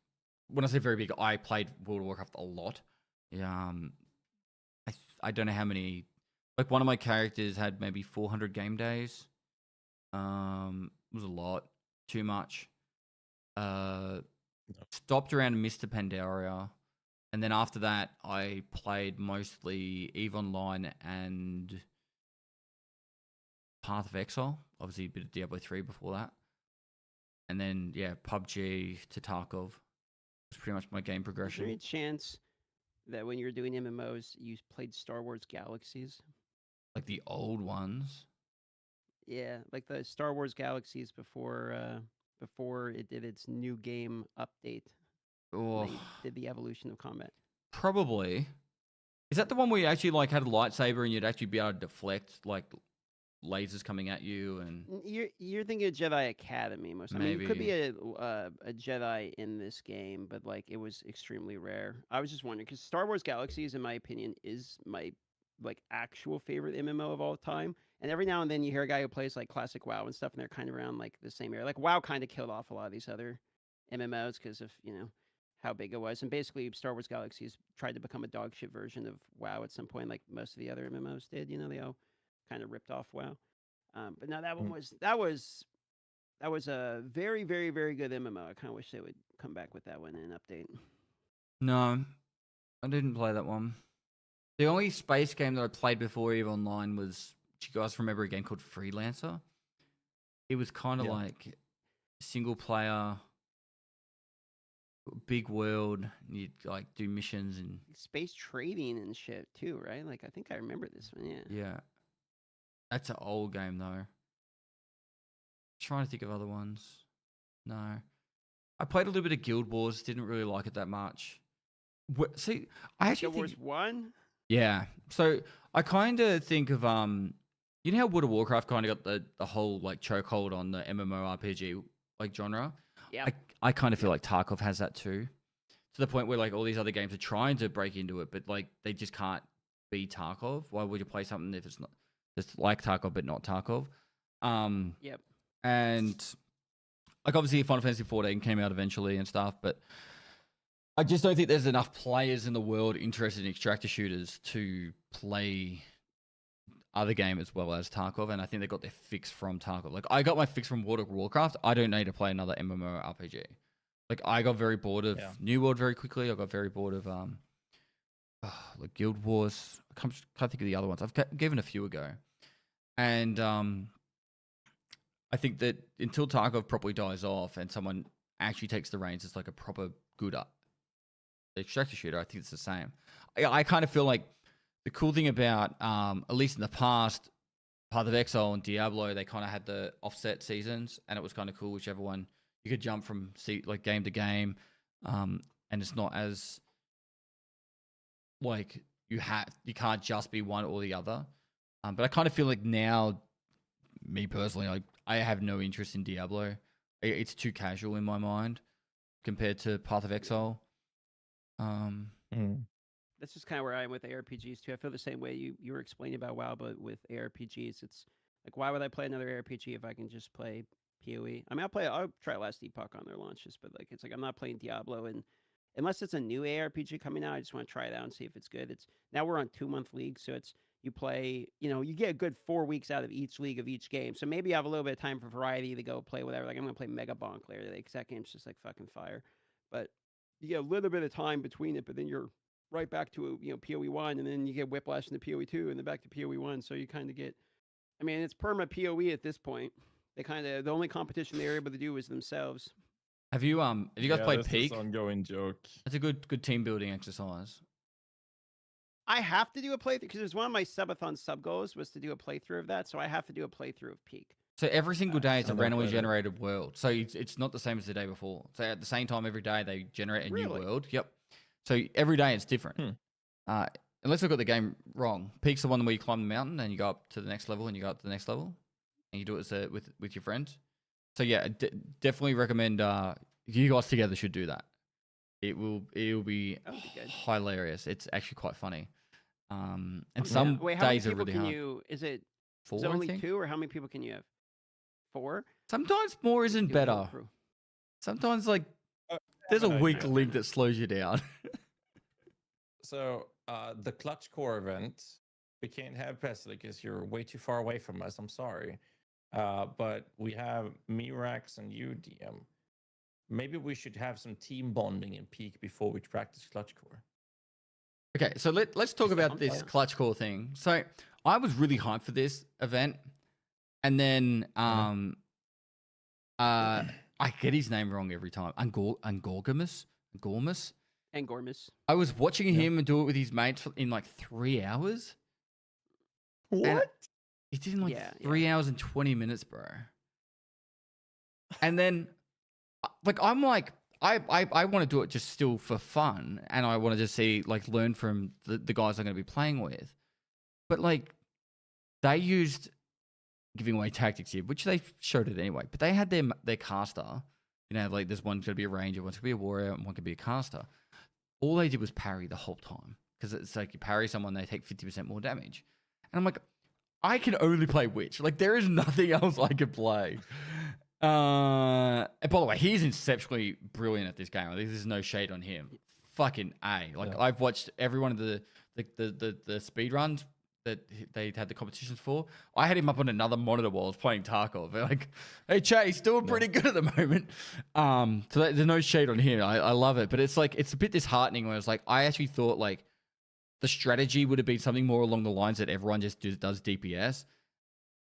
when I say very big, I played World of Warcraft a lot. Yeah, I don't know how many. Like one of my characters had maybe 400 game days. It was a lot, too much. Stopped around Mr. Pandaria, and then after that, I played mostly EVE Online and Path of Exile. Obviously, a bit of Diablo 3 before that, and then yeah, PUBG to Tarkov. Was pretty much my game progression. Is there any chance that when you were doing MMOs, you played Star Wars Galaxies? Like the old ones? Yeah, like the Star Wars Galaxies before it did its new game update. Oh, they did the evolution of combat. Probably. Is that the one where you actually like had a lightsaber and you'd actually be able to deflect like lasers coming at you? And you're thinking of Jedi Academy most. I mean, it could be a Jedi in this game, but like it was extremely rare. I was just wondering because Star Wars Galaxies, in my opinion, is my like actual favorite MMO of all time. And every now and then you hear a guy who plays like classic WoW and stuff, and they're kind of around like the same area. Like WoW kind of killed off a lot of these other MMOs because of how big it was. And basically, Star Wars Galaxies tried to become a dog shit version of WoW at some point, like most of the other MMOs did. They all kind of ripped off WoW. But now that one was a very, very, very good MMO. I kind of wish they would come back with that one in an update. No, I didn't play that one. The only space game that I played before EVE Online was, do you guys remember a game called Freelancer? It was kind of like single player, big world. You'd like do missions and space trading and shit too, right? Like I think I remember this one. Yeah. Yeah. That's an old game though. Trying to think of other ones. No. I played a little bit of Guild Wars. Didn't really like it that much. See, I actually Guild Wars 1? Yeah. So I kind of think of you know how World of Warcraft kind of got the whole like chokehold on the MMORPG like genre. Yeah. I kind of feel like Tarkov has that too, to the point where like all these other games are trying to break into it, but like they just can't be Tarkov. Why would you play something if it's just like Tarkov but not Tarkov. Yep. And like obviously Final Fantasy 14 came out eventually and stuff, but I just don't think there's enough players in the world interested in extractor shooters to play other game as well as Tarkov, and I think they got their fix from Tarkov. Like I got my fix from World of Warcraft. I don't need to play another MMORPG. Like I got very bored of New World very quickly. I got very bored of like Guild Wars. I can't think of the other ones. I've given a few a go, and I think that until Tarkov properly dies off and someone actually takes the reins, it's like a proper good extractor shooter. I think it's the same. I kind of feel like the cool thing about, at least in the past, Path of Exile and Diablo, they kind of had the offset seasons, and it was kind of cool. Whichever one you could jump from like game to game, and it's not as like you can't just be one or the other. But I kind of feel like now, me personally, I have no interest in Diablo. It's too casual in my mind compared to Path of Exile. That's just kind of where I am with ARPGs too. I feel the same way you were explaining about WoW, but with ARPGs, it's like, why would I play another RPG if I can just play PoE? I mean, I'll try Last Epoch on their launches, but like, it's like I'm not playing Diablo, and unless it's a new ARPG coming out, I just want to try it out and see if it's good. Now we're on 2-month leagues, so you play, you get a good 4 weeks out of each league of each game. So maybe you have a little bit of time for variety to go play whatever. Like I'm gonna play Mega Bonk later today because that game's just like fucking fire. But you get a little bit of time between it, but then you're right back to PoE 1, and then you get whiplash into PoE 2, and then back to PoE 1. So you kind of get, I mean, it's perma PoE at this point. The only competition they're able to do is themselves. Have you guys played Peak? Ongoing joke. It's a good team building exercise. I have to do a playthrough because it was one of my subathon sub goals was to do a playthrough of that. So I have to do a playthrough of Peak. So every single day it's a randomly generated world. So it's not the same as the day before. So at the same time every day they generate a new world. Yep. So every day it's different. Unless I've got the game wrong. Peak's the one where you climb the mountain and you go up to the next level and you go up to the next level, and you do it with your friends. So yeah, definitely recommend. You guys together should do that. It will be hilarious. It's actually quite funny. And some days are really hard. Is it 4? Is it only 2, or how many people can you have? 4. Sometimes more isn't better. Sometimes like there's a weak link that slows you down. So the Clutch Core event, we can't have Pestily because you're way too far away from us. I'm sorry. But we have me, Rax, and you, DM. Maybe we should have some team bonding in Peak before we practice Clutch Core. Okay, so let's talk about this Clutch Core thing. So I was really hyped for this event, and then I get his name wrong every time. Gormus. I was watching him do it with his mates in like 3 hours. What? He did in like 3 hours and 20 minutes, bro. And then, like, I'm like, I want to do it just still for fun, and I want to just learn from the guys I'm going to be playing with. But like, they used giving away tactics here, which they showed it anyway. But they had their caster. Like there's one could be a ranger, one could be a warrior, and one could be a caster. All they did was parry the whole time, because it's like you parry someone, they take 50% more damage. And I'm like, I can only play Witch. Like there is nothing else I could play. And by the way, he's exceptionally brilliant at this game. Like, there's no shade on him. Fucking A. Like I've watched every one of the speed runs that they had the competitions for. I had him up on another monitor while I was playing Tarkov. They're like, hey, Chat, he's doing pretty good at the moment. So there's no shade on him. I love it. But it's like, it's a bit disheartening when it's like, I actually thought like the strategy would have been something more along the lines that everyone just does DPS.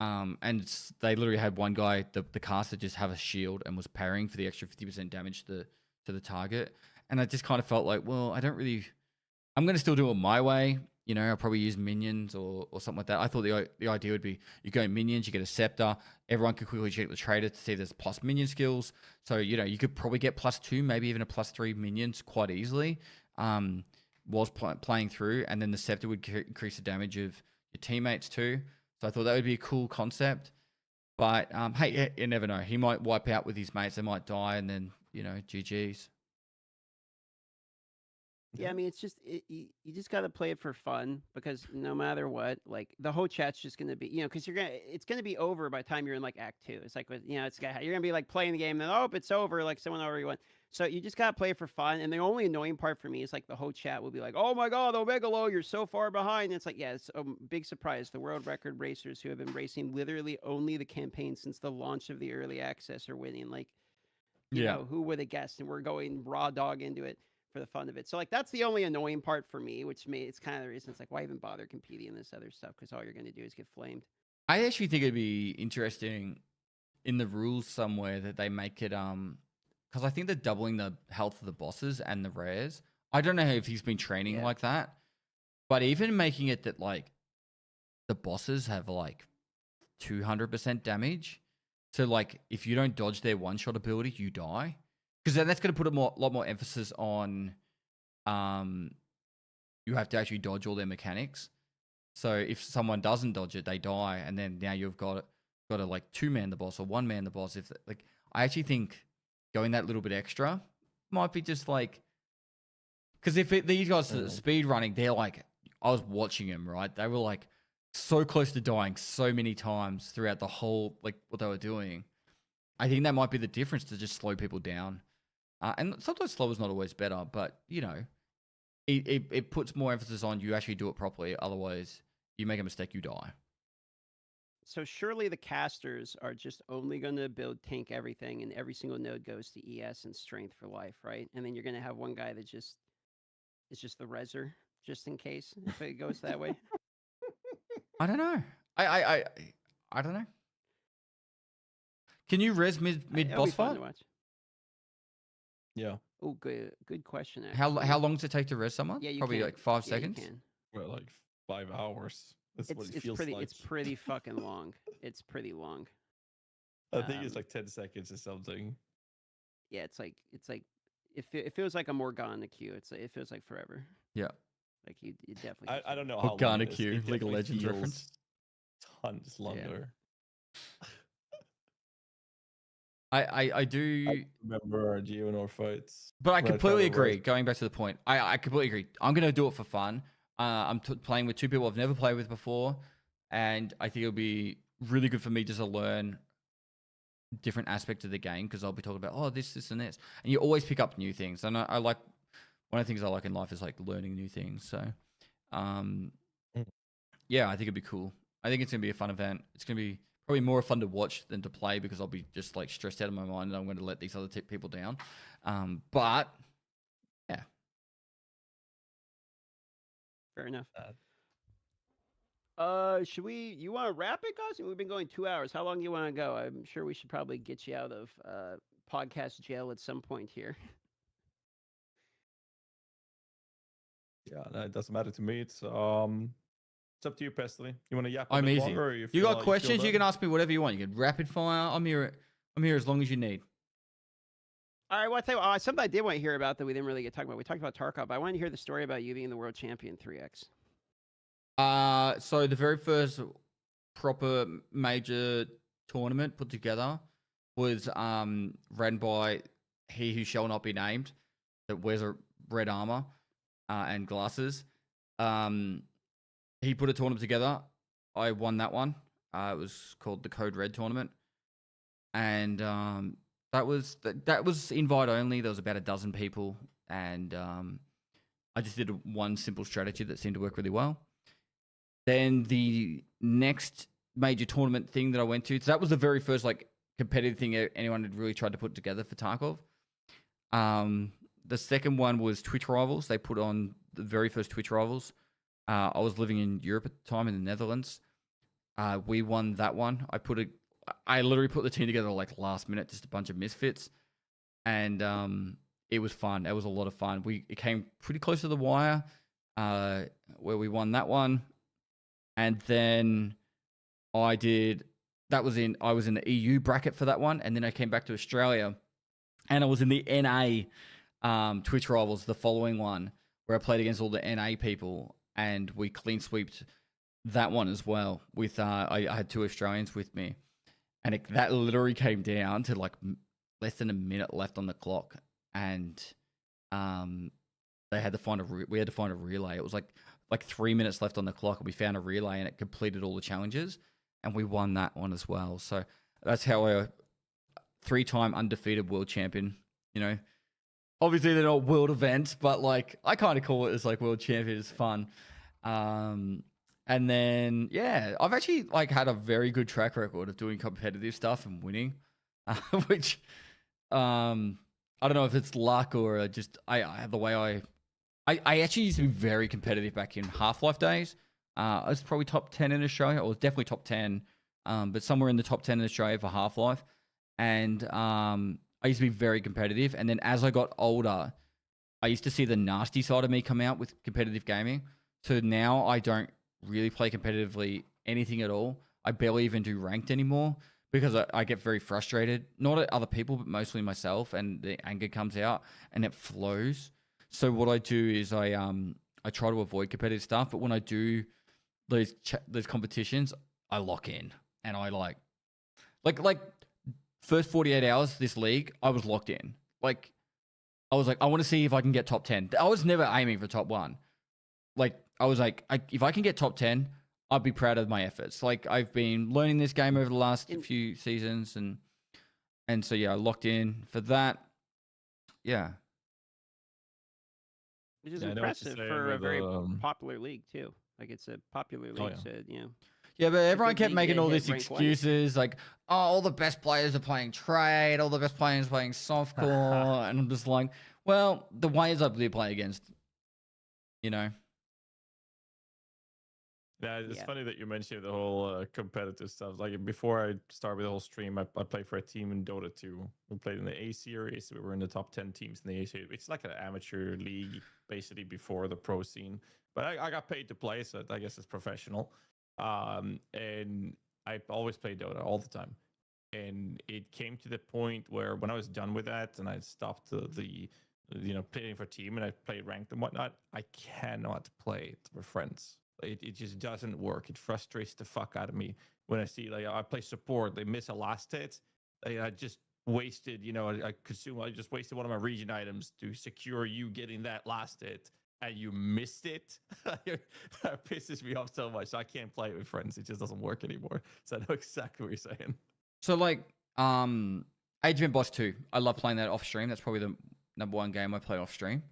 And they literally had one guy, the caster, just have a shield and was parrying for the extra 50% damage to the target. And I just kind of felt like, well, I'm going to still do it my way. I'll probably use minions or something like that. I thought the idea would be you go minions, you get a scepter. Everyone can quickly check the trader to see if there's plus minion skills. So, you could probably get +2, maybe even a +3 minions quite easily whilst playing through. And then the scepter would increase the damage of your teammates too. So I thought that would be a cool concept. But, hey, you never know. He might wipe out with his mates. They might die and then, GG's. Yeah, I mean, it's just you just got to play it for fun because no matter what, like the whole chat's just gonna be, because it's gonna be over by the time you're in like Act 2. It's like, you're gonna be like playing the game, and then it's over, like someone already won. So you just gotta play it for fun. And the only annoying part for me is like the whole chat will be like, "Oh my God, Omegalo, you're so far behind." And it's like, yeah, it's a big surprise. The world record racers who have been racing literally only the campaign since the launch of the early access are winning. Like, you know, who would have guessed? And we're going raw dog into it for the fun of it. So like that's the only annoying part for me, which it's kind of the reason it's like, why even bother competing in this other stuff? Because all you're going to do is get flamed. I actually think it'd be interesting in the rules somewhere that they make it because I think they're doubling the health of the bosses and the rares. I don't know if he's been training like that, but even making it that like the bosses have like 200% damage. So like if you don't dodge their one-shot ability, you die. Because then that's going to put a lot more emphasis on you have to actually dodge all their mechanics. So if someone doesn't dodge it, they die, and then now you've got to like two-man the boss or one-man the boss. If like, I actually think going that little bit extra might be just like, because if these guys are speed running, they're like, I was watching them, right? They were like so close to dying so many times throughout the whole like what they were doing. I think that might be the difference, to just slow people down. And sometimes slow is not always better, but it puts more emphasis on you actually do it properly. Otherwise, you make a mistake, you die. So surely the casters are just only going to build tank everything, and every single node goes to ES and strength for life, right? And then you're going to have one guy that is just the reser, just in case if it goes that way. I don't know. I don't know. Can you res mid boss fight? Yeah. Oh, good question. Actually. How long does it take to res someone? Yeah, probably like 5 seconds. You can. Well, like 5 hours. That's what it feels like. It's pretty fucking long. It's pretty long. I think it's like 10 seconds or something. Yeah, it's like it feels like a Morgana queue. It feels like forever. Yeah. Like you definitely. I don't know how Morgana queue, League of Legends reference. Tons longer. Yeah. I do remember our Geonor fights. But I completely agree. Going back to the point, I completely agree. I'm going to do it for fun. I'm playing with two people I've never played with before, and I think it'll be really good for me just to learn different aspects of the game, because I'll be talking about this, and this, and you always pick up new things. And I like, one of the things I like in life is like learning new things. So, yeah, I think it'd be cool. I think it's gonna be a fun event. It's gonna be probably more fun to watch than to play, because I'll be just like stressed out of my mind and I'm going to let these other people down. But yeah, fair enough. Should you want to wrap it, guys? We've been going 2 hours. How long do you want to go? I'm sure we should probably get you out of podcast jail at some point here. Yeah, that doesn't matter to me. It's up to you, Pestily. You want to yap? I'm easy. Longer, or you got questions? You can ask me whatever you want. You can rapid fire. I'm here as long as you need. All right. Well, I tell you, something I did want to hear about that we didn't really get talking about. We talked about Tarkov. I want to hear the story about you being the world champion 3x. So the very first proper major tournament put together was ran by he who shall not be named, that wears a red armor and glasses. He put a tournament together. I won that one. It was called the Code Red tournament, and that was invite only. There was about a dozen people, and I just did one simple strategy that seemed to work really well. Then the next major tournament thing that I went to, so that was the very first like competitive thing anyone had really tried to put together for Tarkov. The second one was Twitch Rivals. They put on the very first Twitch Rivals. I was living in Europe at the time, in the Netherlands. We won that one. I literally put the team together like last minute, just a bunch of misfits, and it was fun. It was a lot of fun. It came pretty close to the wire, where we won that one, and then I was in the EU bracket for that one, and then I came back to Australia, and I was in the NA Twitch Rivals, the following one, where I played against all the NA people. And we clean sweeped that one as well. With I had two Australians with me, and that literally came down to like less than a minute left on the clock, and they had to find we had to find a relay. It was like 3 minutes left on the clock, and we found a relay, and it completed all the challenges, and we won that one as well. So that's how I 3-time undefeated world champion. You know, obviously they're not world events, but like I kind of call it as like world champion. It's fun. And then yeah, I've actually like had a very good track record of doing competitive stuff and winning, which I don't know if it's luck or just I the way I actually used to be very competitive back in Half-Life days. I was probably top 10 in Australia. I was definitely top 10, but somewhere in the top 10 in Australia for Half-Life. And I used to be very competitive. And then as I got older, I used to see the nasty side of me come out with competitive gaming. So now I don't really play competitively anything at all. I barely even do ranked anymore because I get very frustrated. Not at other people, but mostly myself. And the anger comes out and it flows. So what I do is I try to avoid competitive stuff. But when I do those competitions, I lock in. And I like first 48 hours this league, I was locked in. Like, I was like, I want to see if I can get top 10. I was never aiming for top 1. Like, I was like, if I can get top 10, I'd be proud of my efforts. Like, I've been learning this game over the last few seasons, and so yeah, I locked in for that. Yeah. Which is impressive for a very popular league too. Like, it's a popular league, so you know. Yeah, but everyone kept making all these excuses, like, oh, all the best players are playing trade, all the best players are playing softcore, and I'm just like, well, the ways I play against, you know. Yeah, it's funny that you mentioned the whole competitive stuff. Like, before I started with the whole stream, I played for a team in Dota 2. We played in the A series. We were in the top 10 teams in the A series. It's like an amateur league, basically, before the pro scene. But I got paid to play, so I guess it's professional. And I always played Dota all the time. And it came to the point where when I was done with that and I stopped the playing for team and I played ranked and whatnot, I cannot play it with friends. It just doesn't work. It frustrates the fuck out of me when I see, like, I play support, they miss a last hit. I just wasted, I just wasted one of my region items to secure you getting that last hit, and you missed it. That pisses me off so much. I can't play it with friends. It just doesn't work anymore. So I know exactly what you're saying. So like, Age of Empires 2, I love playing that off stream. That's probably the number one game I play off stream.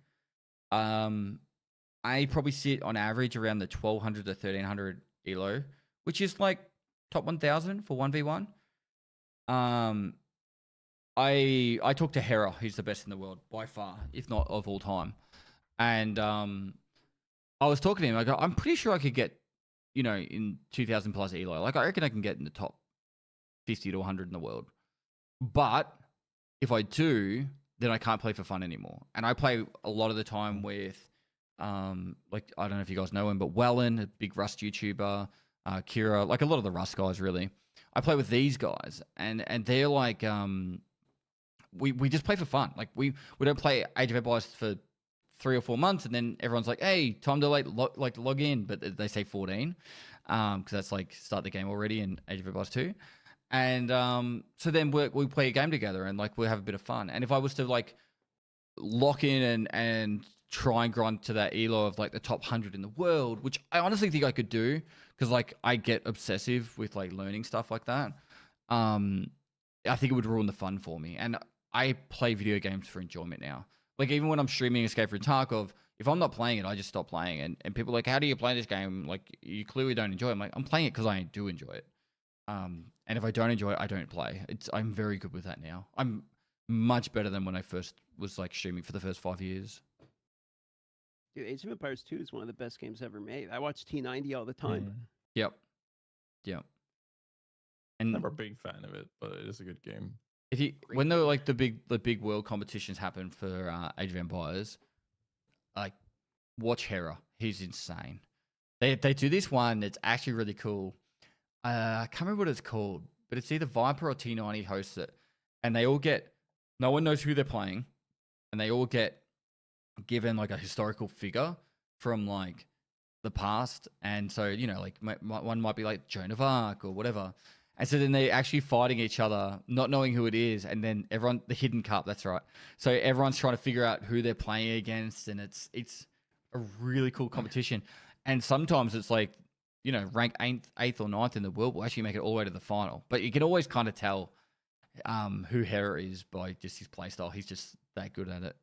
I probably sit on average around the 1200 to 1300 elo, which is like top 1000 for 1v1. I talk to Hera, who's the best in the world by far, if not of all time. And I was talking to him. I go, I'm pretty sure I could get, in 2000 plus elo. Like, I reckon I can get in the top 50 to 100 in the world. But if I do, then I can't play for fun anymore. And I play a lot of the time with, like, I don't know if you guys know him, but Wellen, a big Rust YouTuber, Kira, like a lot of the Rust guys, really. I play with these guys, and they're like, we just play for fun. Like, we don't play Age of Empires for 3 or 4 months, and then everyone's like, hey, time to log in, but they say 14, because that's like start the game already in Age of Empires 2. And so then we play a game together, and like we have a bit of fun. And if I was to like lock in and try and grind to that elo of like the top 100 in the world, which I honestly think I could do, because like I get obsessive with like learning stuff like that. I think it would ruin the fun for me. And I play video games for enjoyment now. Like, even when I'm streaming Escape from Tarkov, if I'm not playing it, I just stop playing. And people are like, how do you play this game? Like, you clearly don't enjoy it. I'm like, I'm playing it because I do enjoy it. And if I don't enjoy it, I don't play. I'm very good with that now. I'm much better than when I first was like streaming for the first 5 years. Dude, Age of Empires 2 is one of the best games ever made. I watch T90 all the time. Yep. And I'm never a big fan of it, but it is a good game. When the big world competitions happen for Age of Empires, like, watch Hera. He's insane. They do this one that's actually really cool. I can't remember what it's called, but it's either Viper or T90 hosts it, and they all get, no one knows who they're playing, and they all get given like a historical figure from like the past. And so, like one might be like Joan of Arc or whatever. And so then they're actually fighting each other, not knowing who it is. And then the hidden cup, that's right. So everyone's trying to figure out who they're playing against. And it's a really cool competition. And sometimes it's like, rank 8th or 9th in the world will actually make it all the way to the final. But you can always kind of tell who Hera is by just his playstyle. He's just that good at it.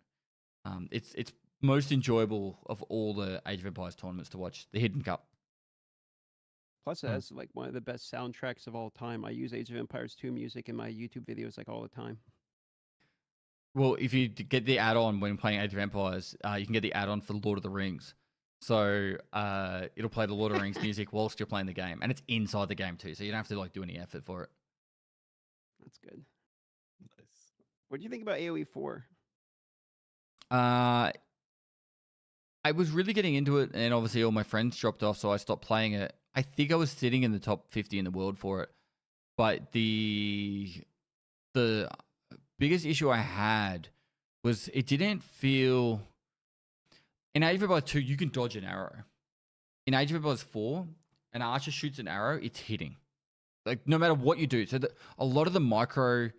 It's most enjoyable of all the Age of Empires tournaments to watch, the Hidden Cup. Plus, it has like one of the best soundtracks of all time. I use Age of Empires 2 music in my YouTube videos like all the time. Well, if you get the add-on when playing Age of Empires, you can get the add-on for Lord of the Rings. So it'll play the Lord of the Rings music whilst you're playing the game, and it's inside the game too, so you don't have to like do any effort for it. That's good. Nice. What do you think about AoE 4? I was really getting into it, and obviously all my friends dropped off, so I stopped playing it. I think I was sitting in the top 50 in the world for it, but the biggest issue I had was it didn't feel. In Age of Empires 2, you can dodge an arrow. In Age of Empires 4, an archer shoots an arrow, it's hitting. Like no matter what you do. So a lot of the micro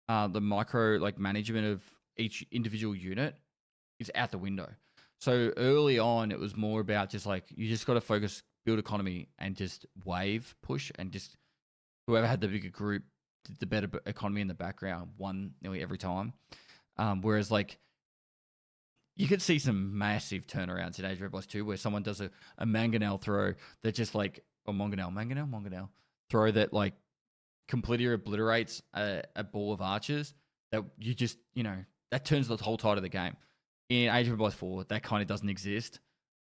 like management of each individual unit is out the window. So early on, it was more about just like you just got to focus, build economy, and just wave push, and just whoever had the bigger group did the better economy in the background, won nearly every time. Whereas like you could see some massive turnarounds in Age of Empires 2 where someone does a mangonel throw that just like, or mangonel throw that like completely obliterates a ball of archers that you just, that turns the whole tide of the game. In Age of Empires 4, that kind of doesn't exist.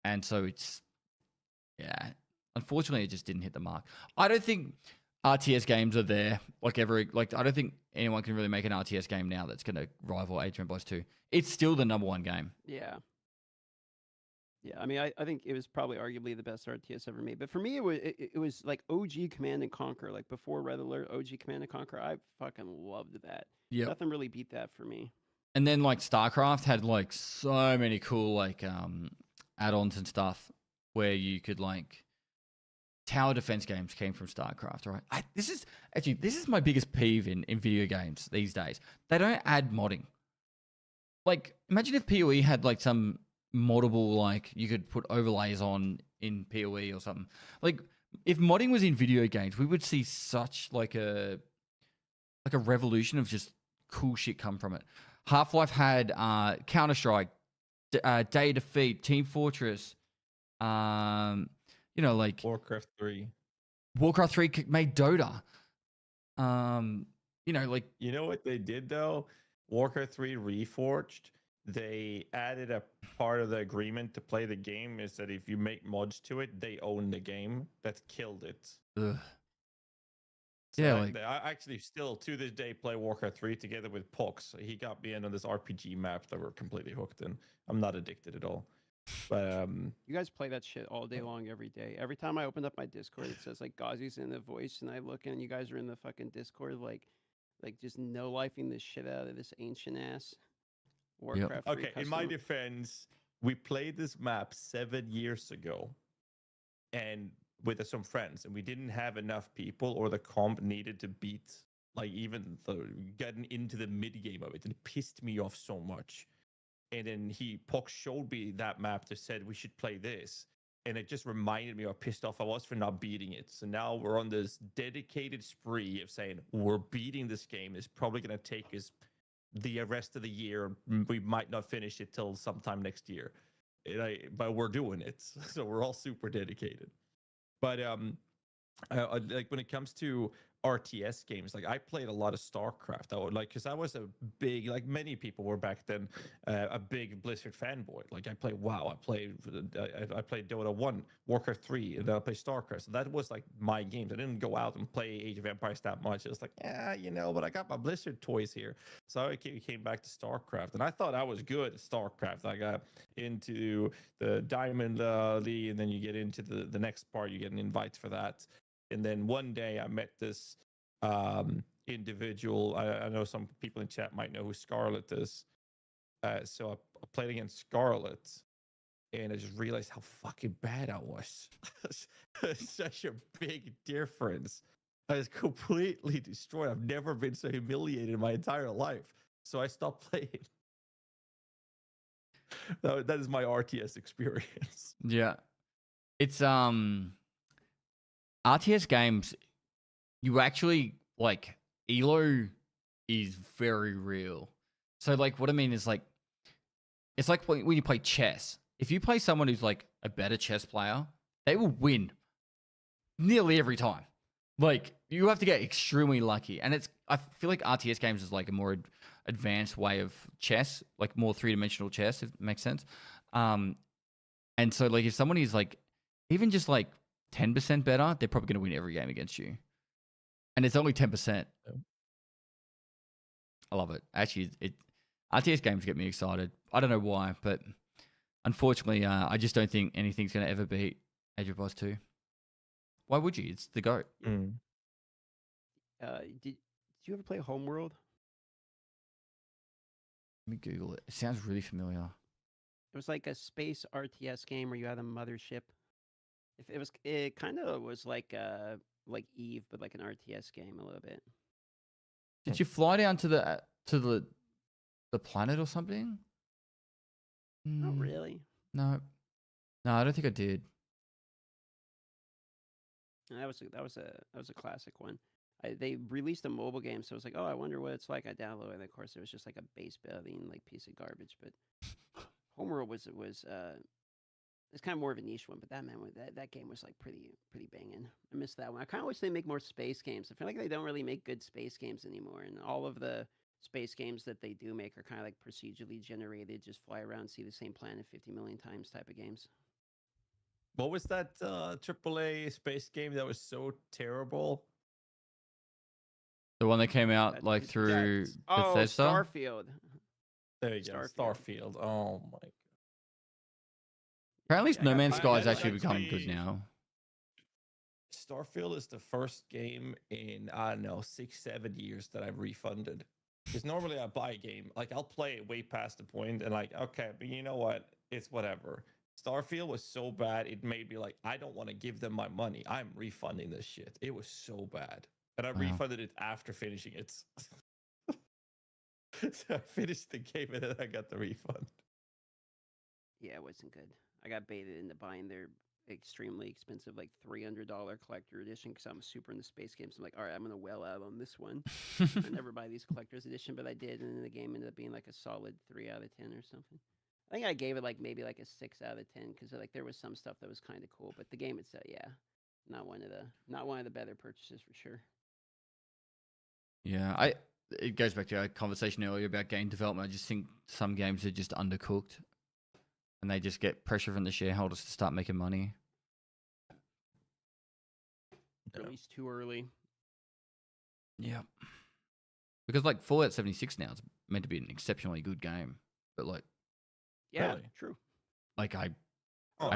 And so it's, unfortunately, it just didn't hit the mark. I don't think RTS games are there I don't think anyone can really make an RTS game now that's going to rival Age of Empires 2. It's still the #1 game. Yeah. Yeah, I mean, I think it was probably arguably the best RTS ever made. But for me, it was like OG Command and Conquer, like before Red Alert, OG Command and Conquer. I fucking loved that. Yeah. Nothing really beat that for me. And then like StarCraft had like so many cool like add-ons and stuff where you could like tower defense games came from StarCraft, right? This is my biggest peeve in video games these days. They don't add modding. Like imagine if PoE had like some moddable, like you could put overlays on in PoE or something. Like if modding was in video games, we would see such like a revolution of just cool shit come from it. Half-Life had Counter-Strike, Day of Defeat, Team Fortress, like Warcraft 3. Warcraft 3 made Dota. You know what they did though? Warcraft 3 Reforged, they added a part of the agreement to play the game is that if you make mods to it, they own the game. That killed it. Ugh. So Yeah, I actually still to this day play Warcraft 3 together with Pox. He got me in on this RPG map that we're completely hooked in. I'm not addicted at all. But you guys play that shit all day long, every day. Every time I open up my Discord, it says like Ghazzzy's in the voice, and I look and you guys are in the fucking Discord, like just no lifing the shit out of this ancient ass Warcraft. Yep. Okay, in my defense, we played this map 7 years ago, and with some friends, and we didn't have enough people, or the comp needed to beat like even getting into the mid game of it, and it pissed me off so much. And then Pox showed me that map that said we should play this. And it just reminded me how pissed off I was for not beating it. So now we're on this dedicated spree of saying we're beating this game. It's probably going to take us the rest of the year. We might not finish it till sometime next year. But we're doing it. So we're all super dedicated. But like when it comes to RTS games, like I played a lot of StarCraft. Because I was a big, like many people were back then, a big Blizzard fanboy. Like I played WoW, I played Dota 1, Warcraft 3, and then I played StarCraft. So that was like my games. I didn't go out and play Age of Empires that much. It was like, but I got my Blizzard toys here. So I came back to StarCraft, and I thought I was good at StarCraft. I got into the Diamond League, and then you get into the next part, you get an invite for that. And then one day I met this individual. I know some people in chat might know who Scarlet is. So I played against Scarlet, and I just realized how fucking bad I was. Such a big difference. I was completely destroyed. I've never been so humiliated in my entire life. So I stopped playing. That is my RTS experience. Yeah. It's RTS games, you actually like elo is very real. So like what I mean is like it's like when you play chess. If you play someone who's like a better chess player, they will win nearly every time. Like you have to get extremely lucky, and I feel like RTS games is like a more advanced way of chess, like more three-dimensional chess, if it makes sense. And so like if someone is like even just like 10% better, they're probably going to win every game against you, and it's only 10%. I love it. Actually, RTS games get me excited. I don't know why, but unfortunately, I just don't think anything's going to ever beat Age of Empires 2. Why would you? It's the GOAT. Did you ever play Homeworld? Let me Google it. It sounds really familiar. It was like a space RTS game where you had a mothership. It kind of was like Eve, but like an RTS game a little bit. Did you fly down to the planet or something? Not really. No, I don't think I did. That was a classic one. They released a mobile game, so I was like, oh, I wonder what it's like. I downloaded it, and of course, it was just like a base building like piece of garbage. But Homeworld was it's kind of more of a niche one. But that game was like pretty banging. I missed that one. I kind of wish they make more space games. I feel like they don't really make good space games anymore, and all of the space games that they do make are kind of like procedurally generated, just fly around, see the same planet 50 million times type of games. What was that AAA space game that was so terrible? The one that came out like through Bethesda? Starfield. There you go. Starfield. Oh my god. Apparently, No Man's Sky has actually become good now. Starfield is the first game in, I don't know, 6-7 years that I've refunded. Because normally I buy a game, like I'll play it way past the point and like, okay, but you know what? It's whatever. Starfield was so bad, it made me like, I don't want to give them my money. I'm refunding this shit. It was so bad. And I refunded it after finishing it. So I finished the game and then I got the refund. Yeah, it wasn't good. I got baited into buying their extremely expensive, like $300 collector edition because I'm super into space games. I'm like, all right, I'm going to well out on this one. I never buy these collector's edition, but I did. And then the game ended up being like a solid 3 out of 10 or something. I think I gave it like maybe like a 6 out of 10 because like there was some stuff that was kind of cool, but the game itself, yeah, not one of the better purchases for sure. Yeah, it goes back to our conversation earlier about game development. I just think some games are just undercooked, and they just get pressure from the shareholders to start making money. Released too early. Yeah, because like Fallout 76 now is meant to be an exceptionally good game, but like. Yeah, really? True. Like I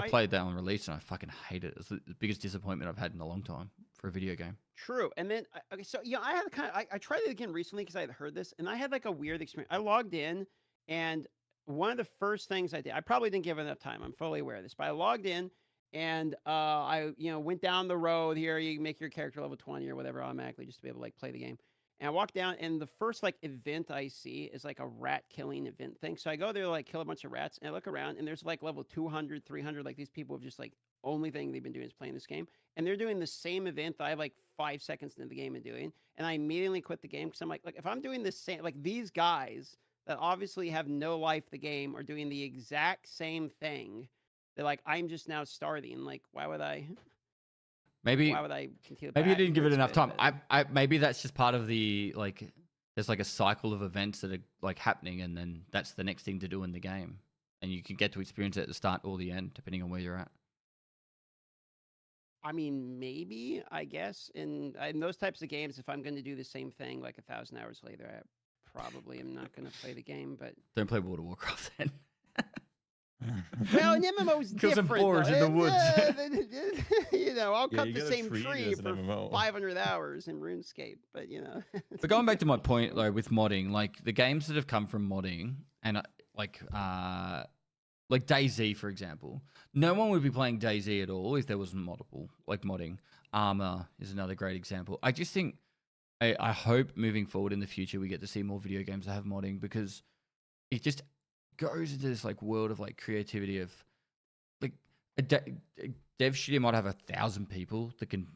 played that on release and I fucking hate it. It's the biggest disappointment I've had in a long time for a video game. True. And then okay, so yeah, I had I tried it again recently because I had heard this and I had like a weird experience. I logged in and one of the first things I did, I probably didn't give enough time. I'm fully aware of this, but I logged in and I went down the road here. You make your character level 20 or whatever automatically just to be able to like play the game. And I walk down, and the first like event I see is like a rat killing event thing. So I go there, like kill a bunch of rats, and I look around, and there's like level 200, 300. Like these people have just like only thing they've been doing is playing this game, and they're doing the same event that I have like 5 seconds into the game and doing. And I immediately quit the game because I'm like if I'm doing the same, like these guys that obviously have no life the game are doing the exact same thing. They're like I'm just now starting. Like why would I? Maybe why would I continue? Maybe you didn't give it enough time. I maybe that's just part of the like. There's like a cycle of events that are like happening, and then that's the next thing to do in the game, and you can get to experience it at the start or the end, depending on where you're at. I mean, maybe I guess in those types of games, if I'm going to do the same thing like 1,000 hours later, I probably am not going to play the game. But don't play World of Warcraft then. Well, an MMO's different. Some boars in the woods. I'll cut the same tree for 500 hours in RuneScape, but But going back to my point, though, with modding, like the games that have come from modding, and like like DayZ, for example. No one would be playing DayZ at all if there wasn't moddable, like modding. Armor is another great example. I just think, I hope moving forward in the future we get to see more video games that have modding, because it just goes into this like world of like creativity of like a dev studio might have 1,000 people that can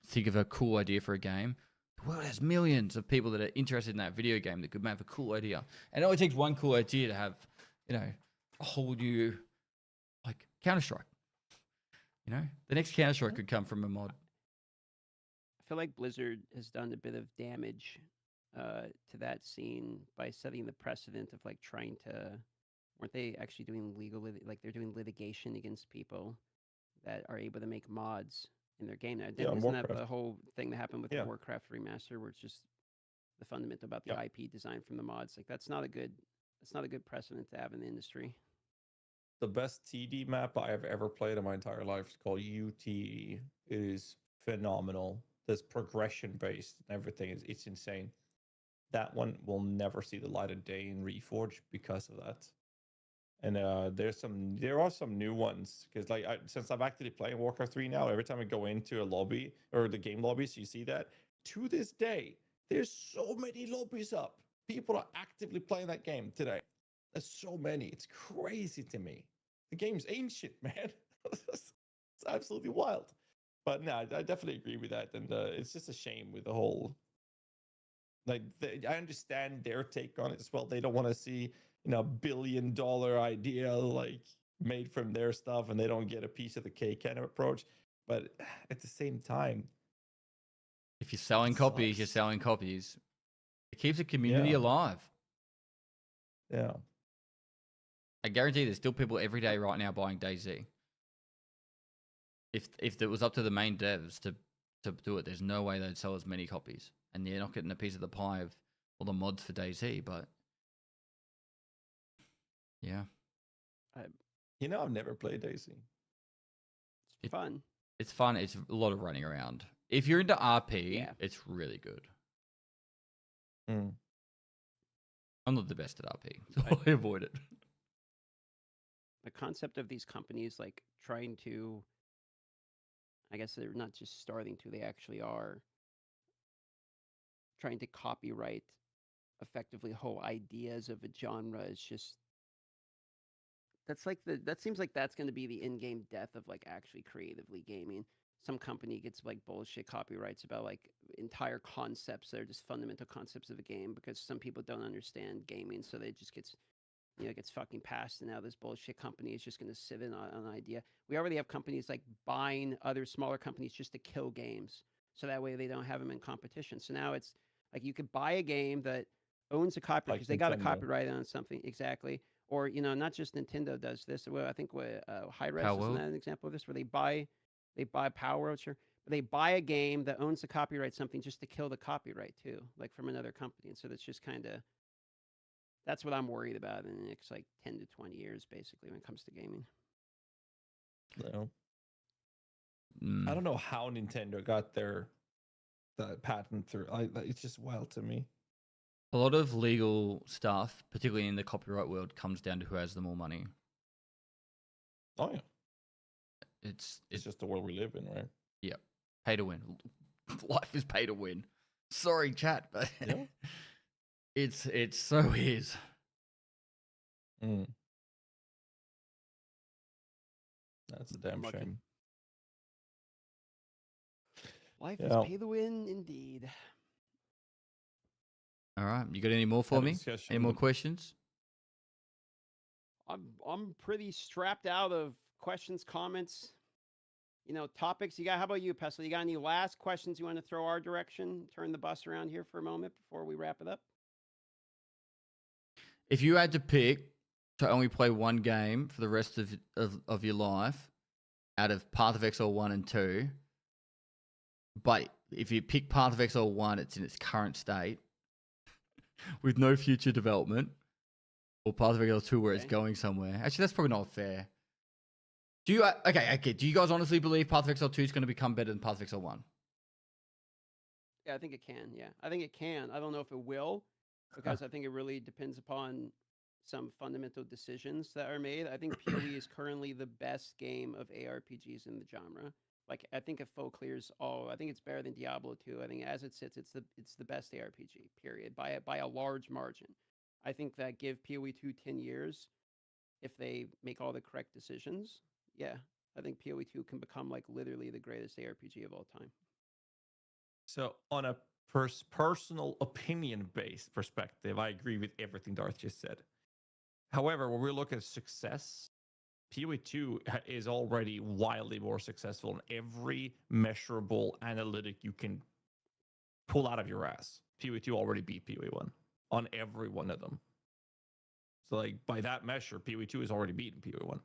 think of a cool idea for a game. The world has millions of people that are interested in that video game that could have a cool idea. And it only takes one cool idea to have, you know, a whole new, like, Counter-Strike. You know, the next Counter-Strike could come from a mod. I feel like Blizzard has done a bit of damage to that scene by setting the precedent of like trying to, weren't they actually doing like they're doing litigation against people that are able to make mods in their game now? Isn't that the whole thing that happened with the Warcraft remaster, where it's just the fundamental about the IP design from the mods? Like that's not a good precedent to have in the industry. The best TD map I have ever played in my entire life is called UTE. It is phenomenal. This progression based and everything it's insane. That one will never see the light of day in Reforged because of that. And there are some new ones, because like since I'm actively playing Warcraft 3 now, every time I go into a lobby or the game lobbies, you see that to this day there's so many lobbies up. People are actively playing that game today. There's so many. It's crazy to me. The game's ancient, man. It's absolutely wild. But no, I definitely agree with that, and it's just a shame with the whole. Like, I understand their take on it as well. They don't want to see, you know, $1 billion idea like made from their stuff, and they don't get a piece of the cake kind of approach. But at the same time, if you're selling copies, you're selling copies. It keeps a community alive. Yeah. I guarantee there's still people every day right now buying DayZ. If it was up to the main devs to do it, there's no way they'd sell as many copies. And they're not getting a piece of the pie of all the mods for DayZ, but yeah. You know, I've never played DayZ. It's fun. It's fun. It's a lot of running around. If you're into RP, it's really good. I'm not the best at RP, so I avoid it. The concept of these companies like trying to, I guess they're not just starting to, they actually are trying to copyright effectively whole ideas of a genre is just, that seems like that's going to be the in-game death of like actually creatively gaming. Some company gets like bullshit copyrights about like entire concepts that are just fundamental concepts of a game because some people don't understand gaming, so they just gets fucking passed, and now this bullshit company is just going to sit in on an idea. We already have companies like buying other smaller companies just to kill games, so that way they don't have them in competition. So now it's like you could buy a game that owns a copyright because they got a copyright on something, exactly. Or, you know, not just Nintendo does this. Well, I think Hi-Res is an example of this, where they buy Power, sure, but they buy a game that owns the copyright something just to kill the copyright too, like from another company. And so that's just kind of, that's what I'm worried about in the next like 10 to 20 years, basically, when it comes to gaming. No. I don't know how Nintendo got the patent through. It's just wild to me. A lot of legal stuff, particularly in the copyright world, comes down to who has the more money. Oh, yeah. It's just the world we live in, right? Yeah. Pay to win. Life is pay to win. Sorry, chat, but it's so is. That's a damn shame. Life is pay to win, indeed. All right, you got any more for me? Any more questions? I'm pretty strapped out of questions, comments, you know, topics. How about you, Pestily? You got any last questions you want to throw our direction? Turn the bus around here for a moment before we wrap it up. If you had to pick to only play one game for the rest of your life out of Path of Exile 1 and 2, but if you pick Path of Exile 1, it's in its current state with no future development, or Path of Exile 2 where it's going somewhere. Actually, that's probably not fair. Do you do you guys honestly believe Path of Exile 2 is going to become better than Path of Exile 1? Yeah, I think it can. Yeah, I think it can. I don't know if it will, because I think it really depends upon some fundamental decisions that are made. I think PoE is currently the best game of ARPGs in the genre. Like, I think if Foe clears all, I think it's better than Diablo 2. I think as it sits, it's the best ARPG, period, by a large margin. I think that give PoE 2 10 years, if they make all the correct decisions, yeah, I think PoE 2 can become like literally the greatest ARPG of all time. So on a personal opinion-based perspective, I agree with everything Darth just said. However, when we look at success, PoE 2 is already wildly more successful in every measurable analytic you can pull out of your ass. PoE 2 already beat PoE 1 on every one of them. So, like, by that measure, PoE 2 is already beaten PoE 1.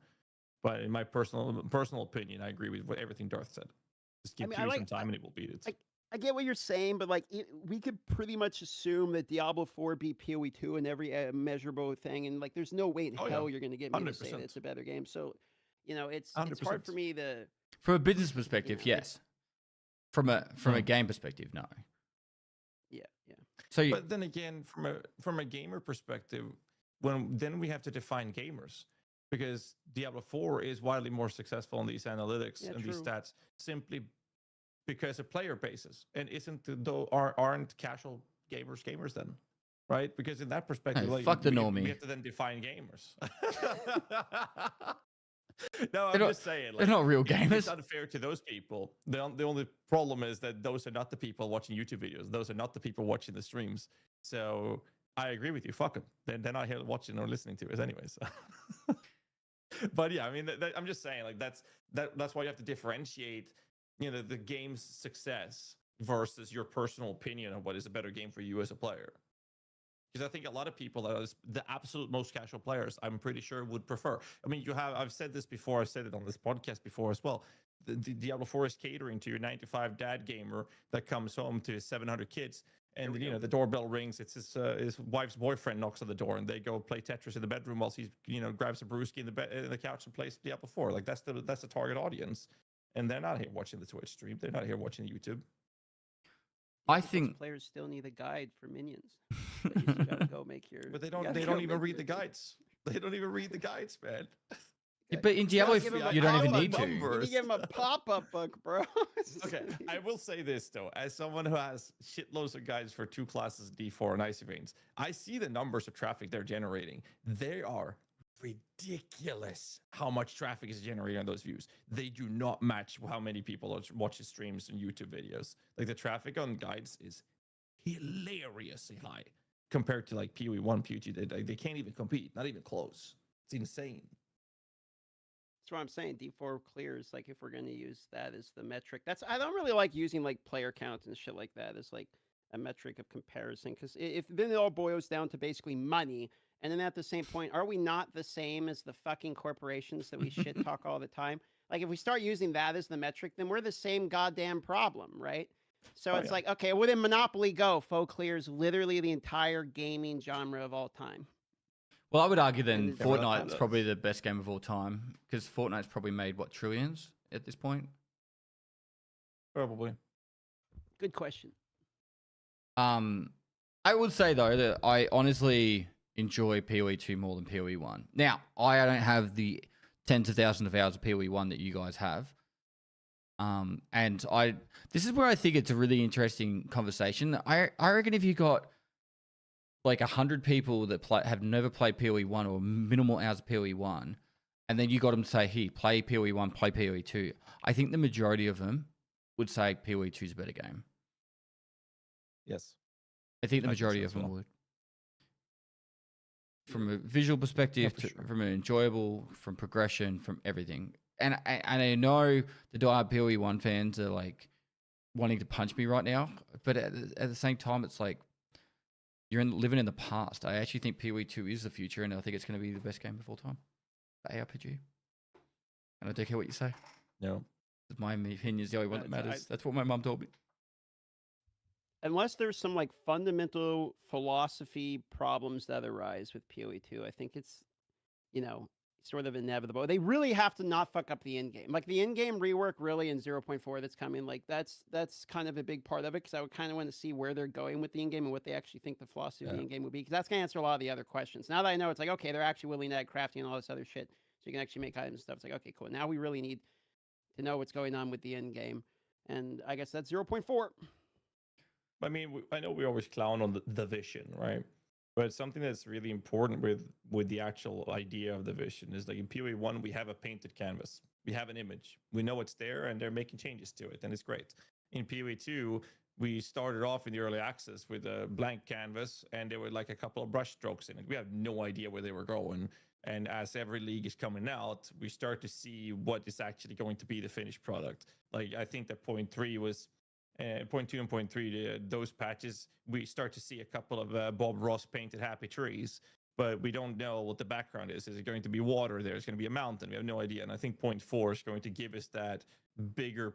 But in my personal opinion, I agree with everything Darth said. Just give PoE some time and it will beat it. I get what you're saying, but like we could pretty much assume that Diablo 4 beat PoE 2 in every measurable thing, and like there's no way in hell you're going to get me 100%. To say that it's a better game. So, it's hard for me to. From a business perspective, yes. From a game perspective, no. Yeah. So, but then again, from a gamer perspective, then we have to define gamers, because Diablo 4 is wildly more successful on these analytics and these stats simply because of player bases, and aren't casual gamers then, right? Because in that perspective, fuck the normie. We have to then define gamers. No, I'm just saying, like, they're not real gamers. It's unfair to those people. The only problem is that those are not the people watching YouTube videos. Those are not the people watching the streams. So I agree with you. Fuck them. They're not here watching or listening to us anyways. But yeah, I mean, I'm just saying, like, that's why you have to differentiate, the game's success versus your personal opinion of what is a better game for you as a player. Because I think a lot of people that are the absolute most casual players, I'm pretty sure, would prefer. I mean, I've said this before, I've said it on this podcast before as well. The Diablo 4 is catering to your 9-to-5 dad gamer that comes home to his 700 kids, and the doorbell rings. It's his wife's boyfriend knocks on the door, and they go play Tetris in the bedroom while he grabs a brewski in the couch and plays Diablo 4. Like, that's the target audience, and they're not here watching the Twitch stream. They're not here watching YouTube. I think players still need a guide for minions. You just gotta go make your. But they don't even read the guides. They don't even read the guides, man. Yeah, but in Diablo, you don't even need to. You need to give him a pop-up book, bro. Okay, I will say this though, as someone who has shitloads of guides for 2 classes, D4 and Icy Veins, I see the numbers of traffic they're generating. They are ridiculous how much traffic is generated on those views. They do not match how many people watch streams and YouTube videos. Like, the traffic on guides is hilariously high compared to like PoE 1, PoE 2. They can't even compete, not even close. It's insane. That's what I'm saying. D4 clears, like, if we're going to use that as the metric. I don't really like using like player count and shit like that as like a metric of comparison, because if then it all boils down to basically money. And then at the same point, are we not the same as the fucking corporations that we shit talk all the time? Like, if we start using that as the metric, then we're the same goddamn problem, right? So it's like, okay, well, then Monopoly Go, Foe clears literally the entire gaming genre of all time. Well, I would argue then Fortnite's probably the best game of all time, because Fortnite's probably made, what, trillions at this point? Probably. Good question. I would say, though, that I honestly enjoy PoE 2 more than PoE 1. Now, I don't have the tens of thousands of hours of PoE 1 that you guys have. And this is where I think it's a really interesting conversation. I reckon if you got like 100 people that have never played PoE 1 or minimal hours of PoE 1, and then you got them to say, hey, play PoE 1, play PoE 2, I think the majority of them would say PoE 2 is a better game. Yes. I think the majority of them would. From a visual perspective, from an enjoyable, from progression, from everything. And I know the diehard PoE 1 fans are like wanting to punch me right now, but at the same time, it's like you're living in the past. I actually think PoE 2 is the future, and I think it's going to be the best game of all time. ARPG. And I don't care what you say. No. My opinion is the only one that matters. That's what my mum told me. Unless there's some like fundamental philosophy problems that arise with PoE 2, I think it's, sort of inevitable. They really have to not fuck up the end game. Like the end game rework really in 0.4 that's coming, like that's kind of a big part of it, because I would kind of want to see where they're going with the end game and what they actually think the philosophy of the end game would be, because that's going to answer a lot of the other questions. Now that I know, it's like, okay, they're actually willing to add crafting and all this other shit, so you can actually make items and stuff. It's like, okay, cool. Now we really need to know what's going on with the end game. And I guess that's 0.4. I mean, I know we always clown on the vision, right? But something that's really important with the actual idea of the vision is like in PoE 1, we have a painted canvas. We have an image. We know it's there, and they're making changes to it, and it's great. In PoE 2, we started off in the early access with a blank canvas, and there were like a couple of brush strokes in it. We have no idea where they were going. And as every league is coming out, we start to see what is actually going to be the finished product. Like I think that point 3 was... 0.2 and 0.3, those patches, we start to see a couple of Bob Ross painted happy trees, but we don't know what the background is. Is it going to be water there? Is it going to be a mountain? We have no idea. And I think 0.4 is going to give us that bigger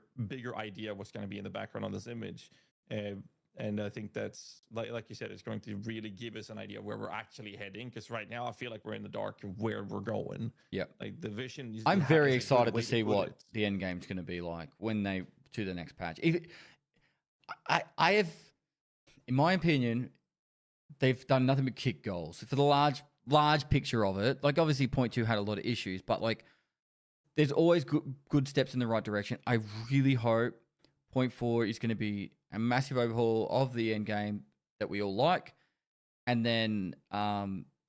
idea of what's going to be in the background on this image. And I think that's, like you said, it's going to really give us an idea of where we're actually heading. Because right now, I feel like we're in the dark of where we're going. Yeah. Like the vision. I'm very excited to see what the end game's going to be like when they do the next patch. I have, in my opinion, they've done nothing but kick goals for the large picture of it. Like obviously, 0.2 had a lot of issues, but like there's always good steps in the right direction. I really hope 0.4 is going to be a massive overhaul of the end game that we all like, and then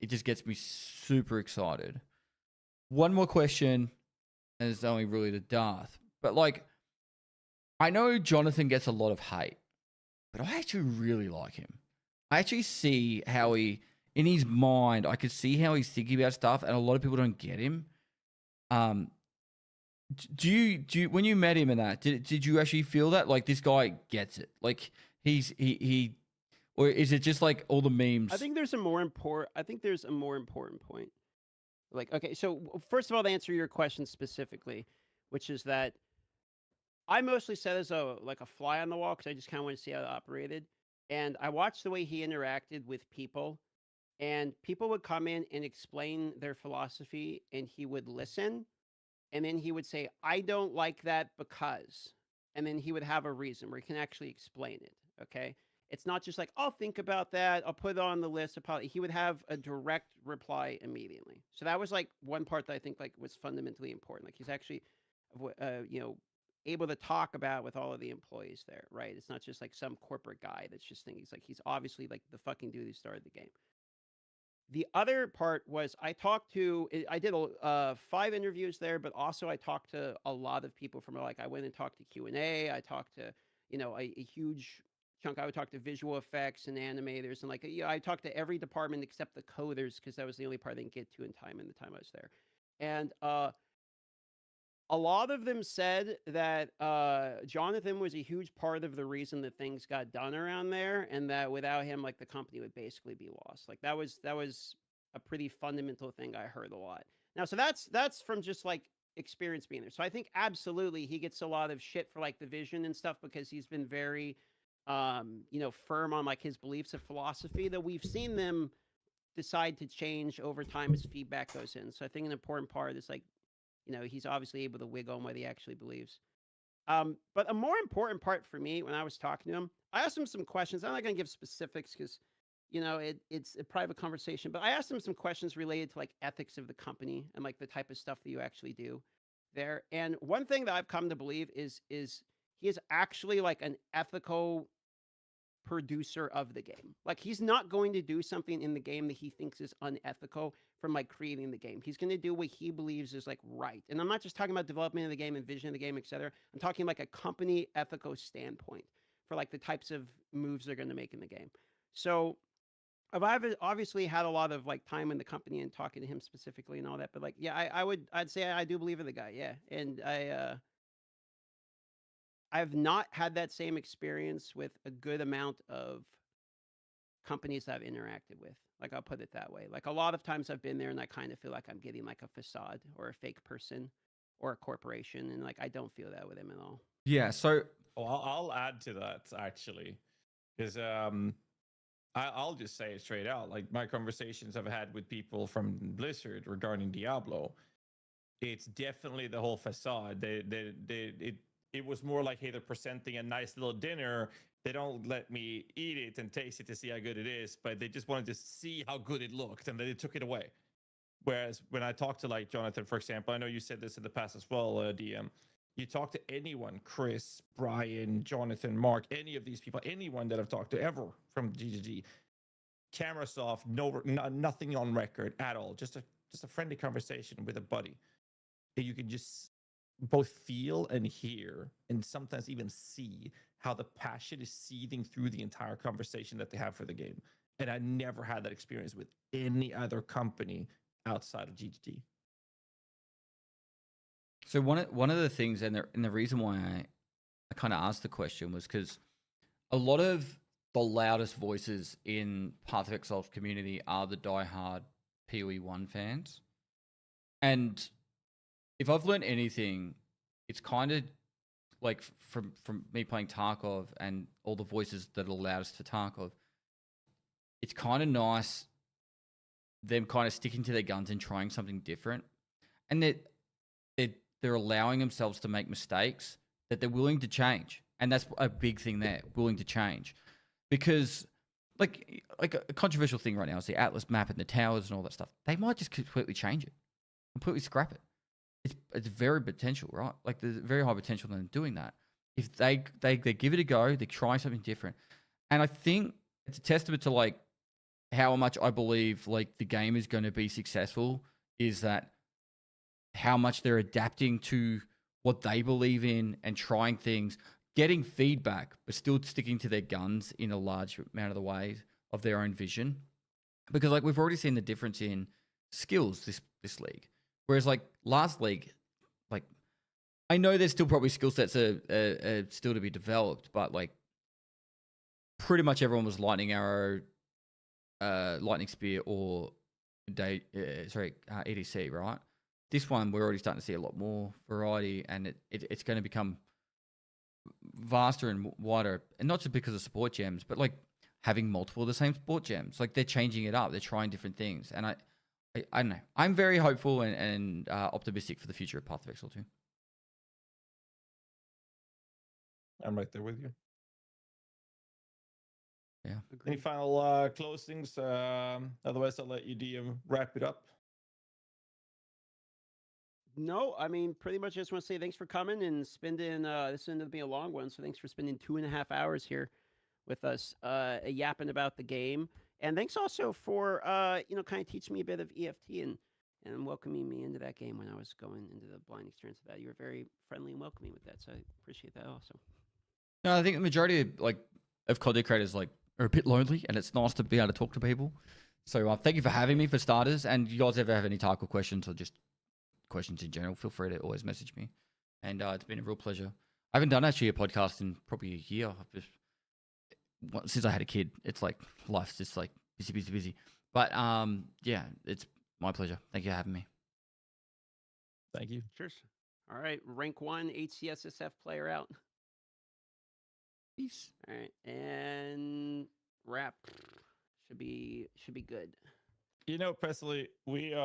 it just gets me super excited. One more question, and it's only really to Darth, but like, I know Jonathan gets a lot of hate, but I actually really like him. I actually see how he, in his mind, I could see how he's thinking about stuff, and a lot of people don't get him. Do you when you met him and that, did you actually feel that like this guy gets it? Like he or is it just like all the memes? I think there's a more important point. Like, okay, so first of all, to answer your question specifically, which is that I mostly said as a fly on the wall, because I just kind of wanted to see how it operated. And I watched the way he interacted with people, and people would come in and explain their philosophy, and he would listen, and then he would say, I don't like that because, and then he would have a reason where he can actually explain it, okay? It's not just like, I'll think about that, I'll put it on the list. He would have a direct reply immediately. So that was like one part that I think like was fundamentally important. Like he's actually, able to talk about with all of the employees there, right? It's not just like some corporate guy that's just thinking, he's obviously like the fucking dude who started the game. The other part was I did 5 interviews there, but also I talked to a lot of people from I went and talked to Q&A. I talked to, a huge chunk. I would talk to visual effects and animators, and I talked to every department except the coders, because that was the only part I didn't get to in time I was there. And a lot of them said that Jonathan was a huge part of the reason that things got done around there, and that without him, the company would basically be lost. That was a pretty fundamental thing I heard a lot. Now, so that's from just experience being there. So I think absolutely he gets a lot of shit for the vision and stuff, because he's been very, firm on his beliefs of philosophy that we've seen them decide to change over time as feedback goes in. So I think an important part is he's obviously able to wiggle on what he actually believes. But a more important part for me when I was talking to him, I asked him some questions. I'm not going to give specifics because, it's a private conversation. But I asked him some questions related to ethics of the company and the type of stuff that you actually do there. And one thing that I've come to believe is he is actually an ethical producer of the game. He's not going to do something in the game that he thinks is unethical from creating the game. He's going to do what he believes is right. And I'm not just talking about development of the game and vision of the game, etc. I'm talking a company ethical standpoint for the types of moves they're going to make in the game. So I've obviously had a lot of time in the company and talking to him specifically and all that, but yeah, I'd say I do believe in the guy. Yeah. And I've not had that same experience with a good amount of companies I've interacted with. I'll put it that way. A lot of times I've been there and I kind of feel like I'm getting a facade or a fake person or a corporation. And I don't feel that with him at all. Yeah. So I'll add to that actually, because I'll just say it straight out. My conversations I've had with people from Blizzard regarding Diablo, it's definitely the whole facade. It was more like, hey, they're presenting a nice little dinner. They don't let me eat it and taste it to see how good it is, but they just wanted to see how good it looked, and then they took it away. Whereas when I talked to like Jonathan, for example, I know you said this in the past as well, DM. You talk to anyone, Chris, Brian, Jonathan, Mark, any of these people, anyone that I've talked to ever from GGG, cameras off, nothing on record at all, just a friendly conversation with a buddy. And you can just both feel and hear, and sometimes even see how the passion is seething through the entire conversation that they have for the game. And I never had that experience with any other company outside of GGG. So one of the things, and the reason why I kind of asked the question was because a lot of the loudest voices in Path of Exile's community are the diehard PoE 1 fans. And if I've learned anything, it's kind of like from me playing Tarkov and all the voices that are loudest for Tarkov, it's kind of nice them kind of sticking to their guns and trying something different. And they're allowing themselves to make mistakes, that they're willing to change. And that's a big thing there, willing to change. Because like a controversial thing right now is the Atlas map and the towers and all that stuff. They might just completely change it, completely scrap it. It's very potential, right? Like there's very high potential in them doing that. If they give it a go, they try something different. And I think it's a testament to like how much I believe like the game is going to be successful is that how much they're adapting to what they believe in and trying things, getting feedback, but still sticking to their guns in a large amount of the ways of their own vision. Because like we've already seen the difference in skills this league. Whereas like last league, like I know there's still probably skill sets are still to be developed, but like pretty much everyone was lightning arrow, lightning spear, or EDC, right? This one we're already starting to see a lot more variety, and it's going to become vaster and wider, and not just because of support gems, but like having multiple of the same support gems. Like they're changing it up, they're trying different things, and I don't know. I'm very hopeful and optimistic for the future of Path of Exile 2. I'm right there with you. Yeah. Any final closings? Otherwise, I'll let you DM wrap it up. No, I mean, pretty much just want to say thanks for coming and spending, this ended up being a long one, so thanks for spending 2.5 hours here with us, yapping about the game. And thanks also for, kind of teaching me a bit of EFT and welcoming me into that game when I was going into the blind experience of that. You were very friendly and welcoming with that, so I appreciate that also. No, I think the majority of content creators are a bit lonely, and it's nice to be able to talk to people. So thank you for having me for starters. And you guys ever have any Tarkov questions or just questions in general, feel free to always message me. And it's been a real pleasure. I haven't done actually a podcast in probably a year. Since I had a kid, it's like life's just like busy. But yeah, it's my pleasure. Thank you for having me. Thank you. Cheers. All right, rank 1 HCSSF player out. Peace. All right, and wrap should be good. You know, Pestily, we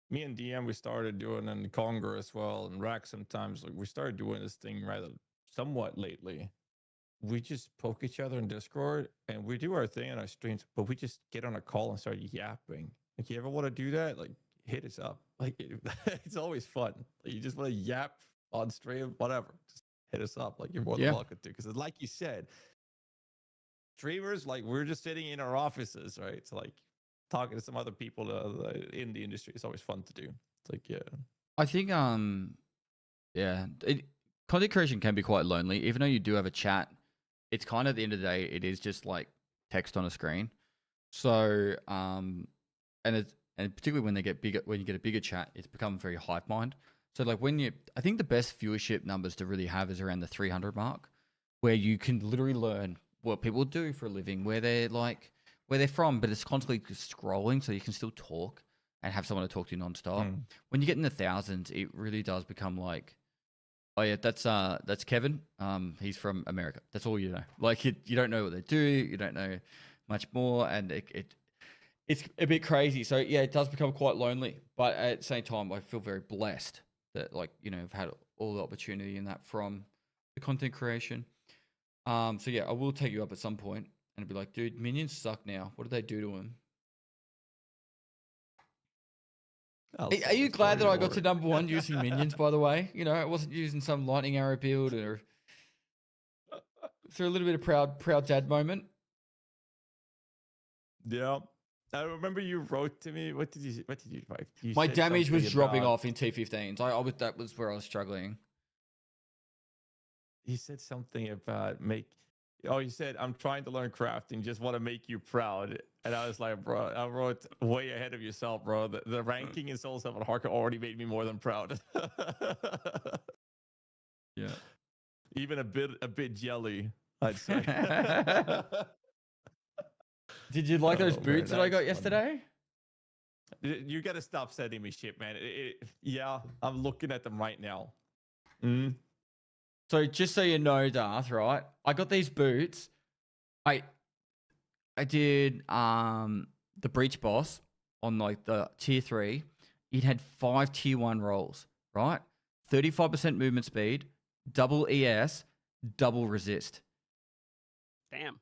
me and DM, we started doing in Congo as well, and Rack sometimes. Like we started doing this thing rather somewhat lately. We just poke each other in Discord, and we do our thing on our streams, but we just get on a call and start yapping. Like, you ever want to do that? Like, hit us up. Like, it's always fun. Like, you just want to yap on stream, whatever. Just hit us up. Like, you're more than welcome to. Because, like you said, streamers, like, we're just sitting in our offices, right? So, like, talking to some other people in the industry is always fun to do. It's like, yeah. I think, content creation can be quite lonely. Even though you do have a chat, it's kind of at the end of the day, it is just like text on a screen. So, and particularly when they get bigger, when you get a bigger chat, it's become very hive mind. So like I think the best viewership numbers to really have is around the 300 mark, where you can literally learn what people do for a living, where they're from, but it's constantly scrolling, so you can still talk and have someone to talk to nonstop. When you get in the thousands, it really does become like, oh yeah, that's Kevin. He's from America. That's all you know. Like you don't know what they do. You don't know much more, and it's a bit crazy. So yeah, it does become quite lonely, but at the same time, I feel very blessed that, like, you know, I've had all the opportunity in that from the content creation. So yeah, I will take you up at some point and be like, dude, minions suck now. What did they do to him? Are you glad that I got to #1 using minions, by the way? You know, I wasn't using some lightning arrow build or... Is there a little bit of proud dad moment? Yeah. I remember you wrote to me. What did you write? My damage was dropping off in T15s. That was where I was struggling. He said something about you said, I'm trying to learn crafting, just want to make you proud. And I was like, bro, I wrote way ahead of yourself, bro. The ranking in Soul 7 Hardcore already made me more than proud. Yeah. Even a bit jelly, I'd say. Did you like those boots that I got yesterday? You got to stop sending me shit, man. Yeah, I'm looking at them right now. Mm. So just so you know, Darth, right? I got these boots. I did the breach boss on like the tier 3. It had 5 tier 1 rolls, right? 35% movement speed, double ES, double resist. Damn.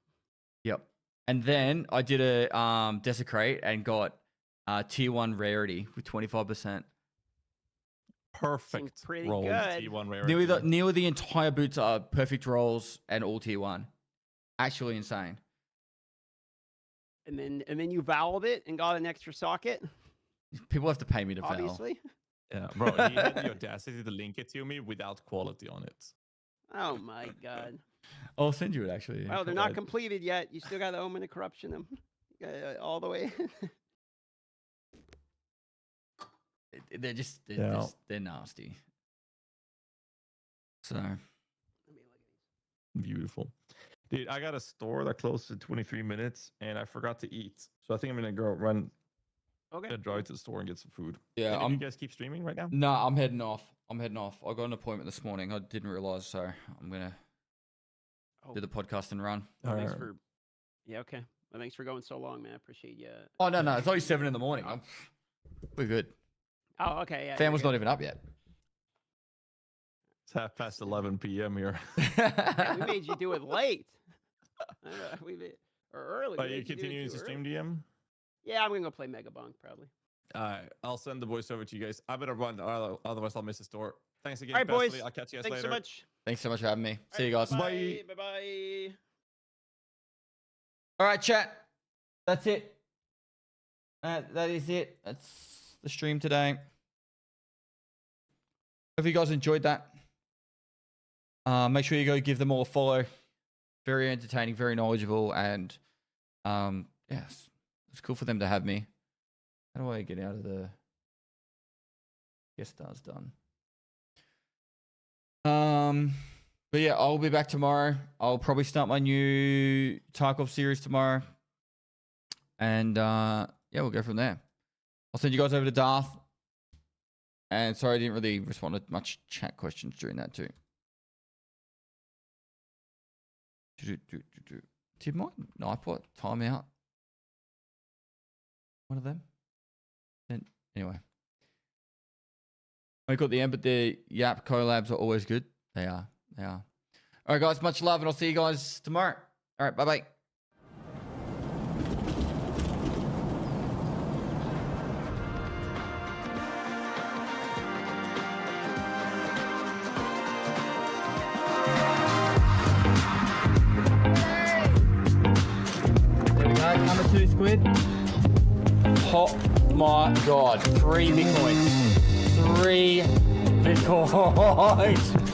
Yep. And then I did a desecrate and got tier 1 rarity with 25%. Perfect. Pretty rolls, good. T1 rarity. Nearly the entire boots are perfect rolls and all tier 1. Actually insane. And then you voweled it and got an extra socket. People have to pay me to vowel. Obviously. Yeah, bro. He had the audacity to link it to me without quality on it. Oh my god. I'll send you it actually. Well, they're not completed yet. You still got the Omen of Corruption them all the way. They're nasty. So beautiful. Dude, I got a store that closed in 23 minutes and I forgot to eat. So I think I'm gonna go run. Okay. Drive to the store and get some food. Yeah, you guys keep streaming right now? No, I'm heading off. I got an appointment this morning. I didn't realize, so I'm gonna do the podcast and run. Thanks for. Yeah, okay. Well, thanks for going so long, man. I appreciate you. Oh no, it's only 7 in the morning. We're good. Oh, okay. Yeah. Fam was not even up yet. It's 11:30 p.m. here. Yeah, we made you do it late. Or early. Are you continuing to stream, DM? Yeah, I'm gonna go play Megabonk probably. Alright, I'll send the voice over to you guys. I better run, otherwise I'll miss the store. Thanks again, All right, boys. Pestily. I'll catch you guys Thanks later. so much. Thanks so much for having me. See you guys. Bye. Bye. All right, chat. That's it. That is it. That's the stream today. Hope you guys enjoyed that. Make sure you go give them all a follow. Very entertaining, very knowledgeable, and yes, it's cool for them to have me. How do I get out of the guest stars done? But yeah, I'll be back tomorrow. I'll probably start my new Tarkov series tomorrow. And yeah, we'll go from there. I'll send you guys over to Darth. And sorry, I didn't really respond to much chat questions during that too. Did my Nightbot time out? One of them? Then anyway. I got the end, but the Yap collabs are always good. They are. All right, guys, much love, and I'll see you guys tomorrow. All right, bye-bye. Number 2 squid. Oh my god. 3 Bitcoins. 3 Bitcoins.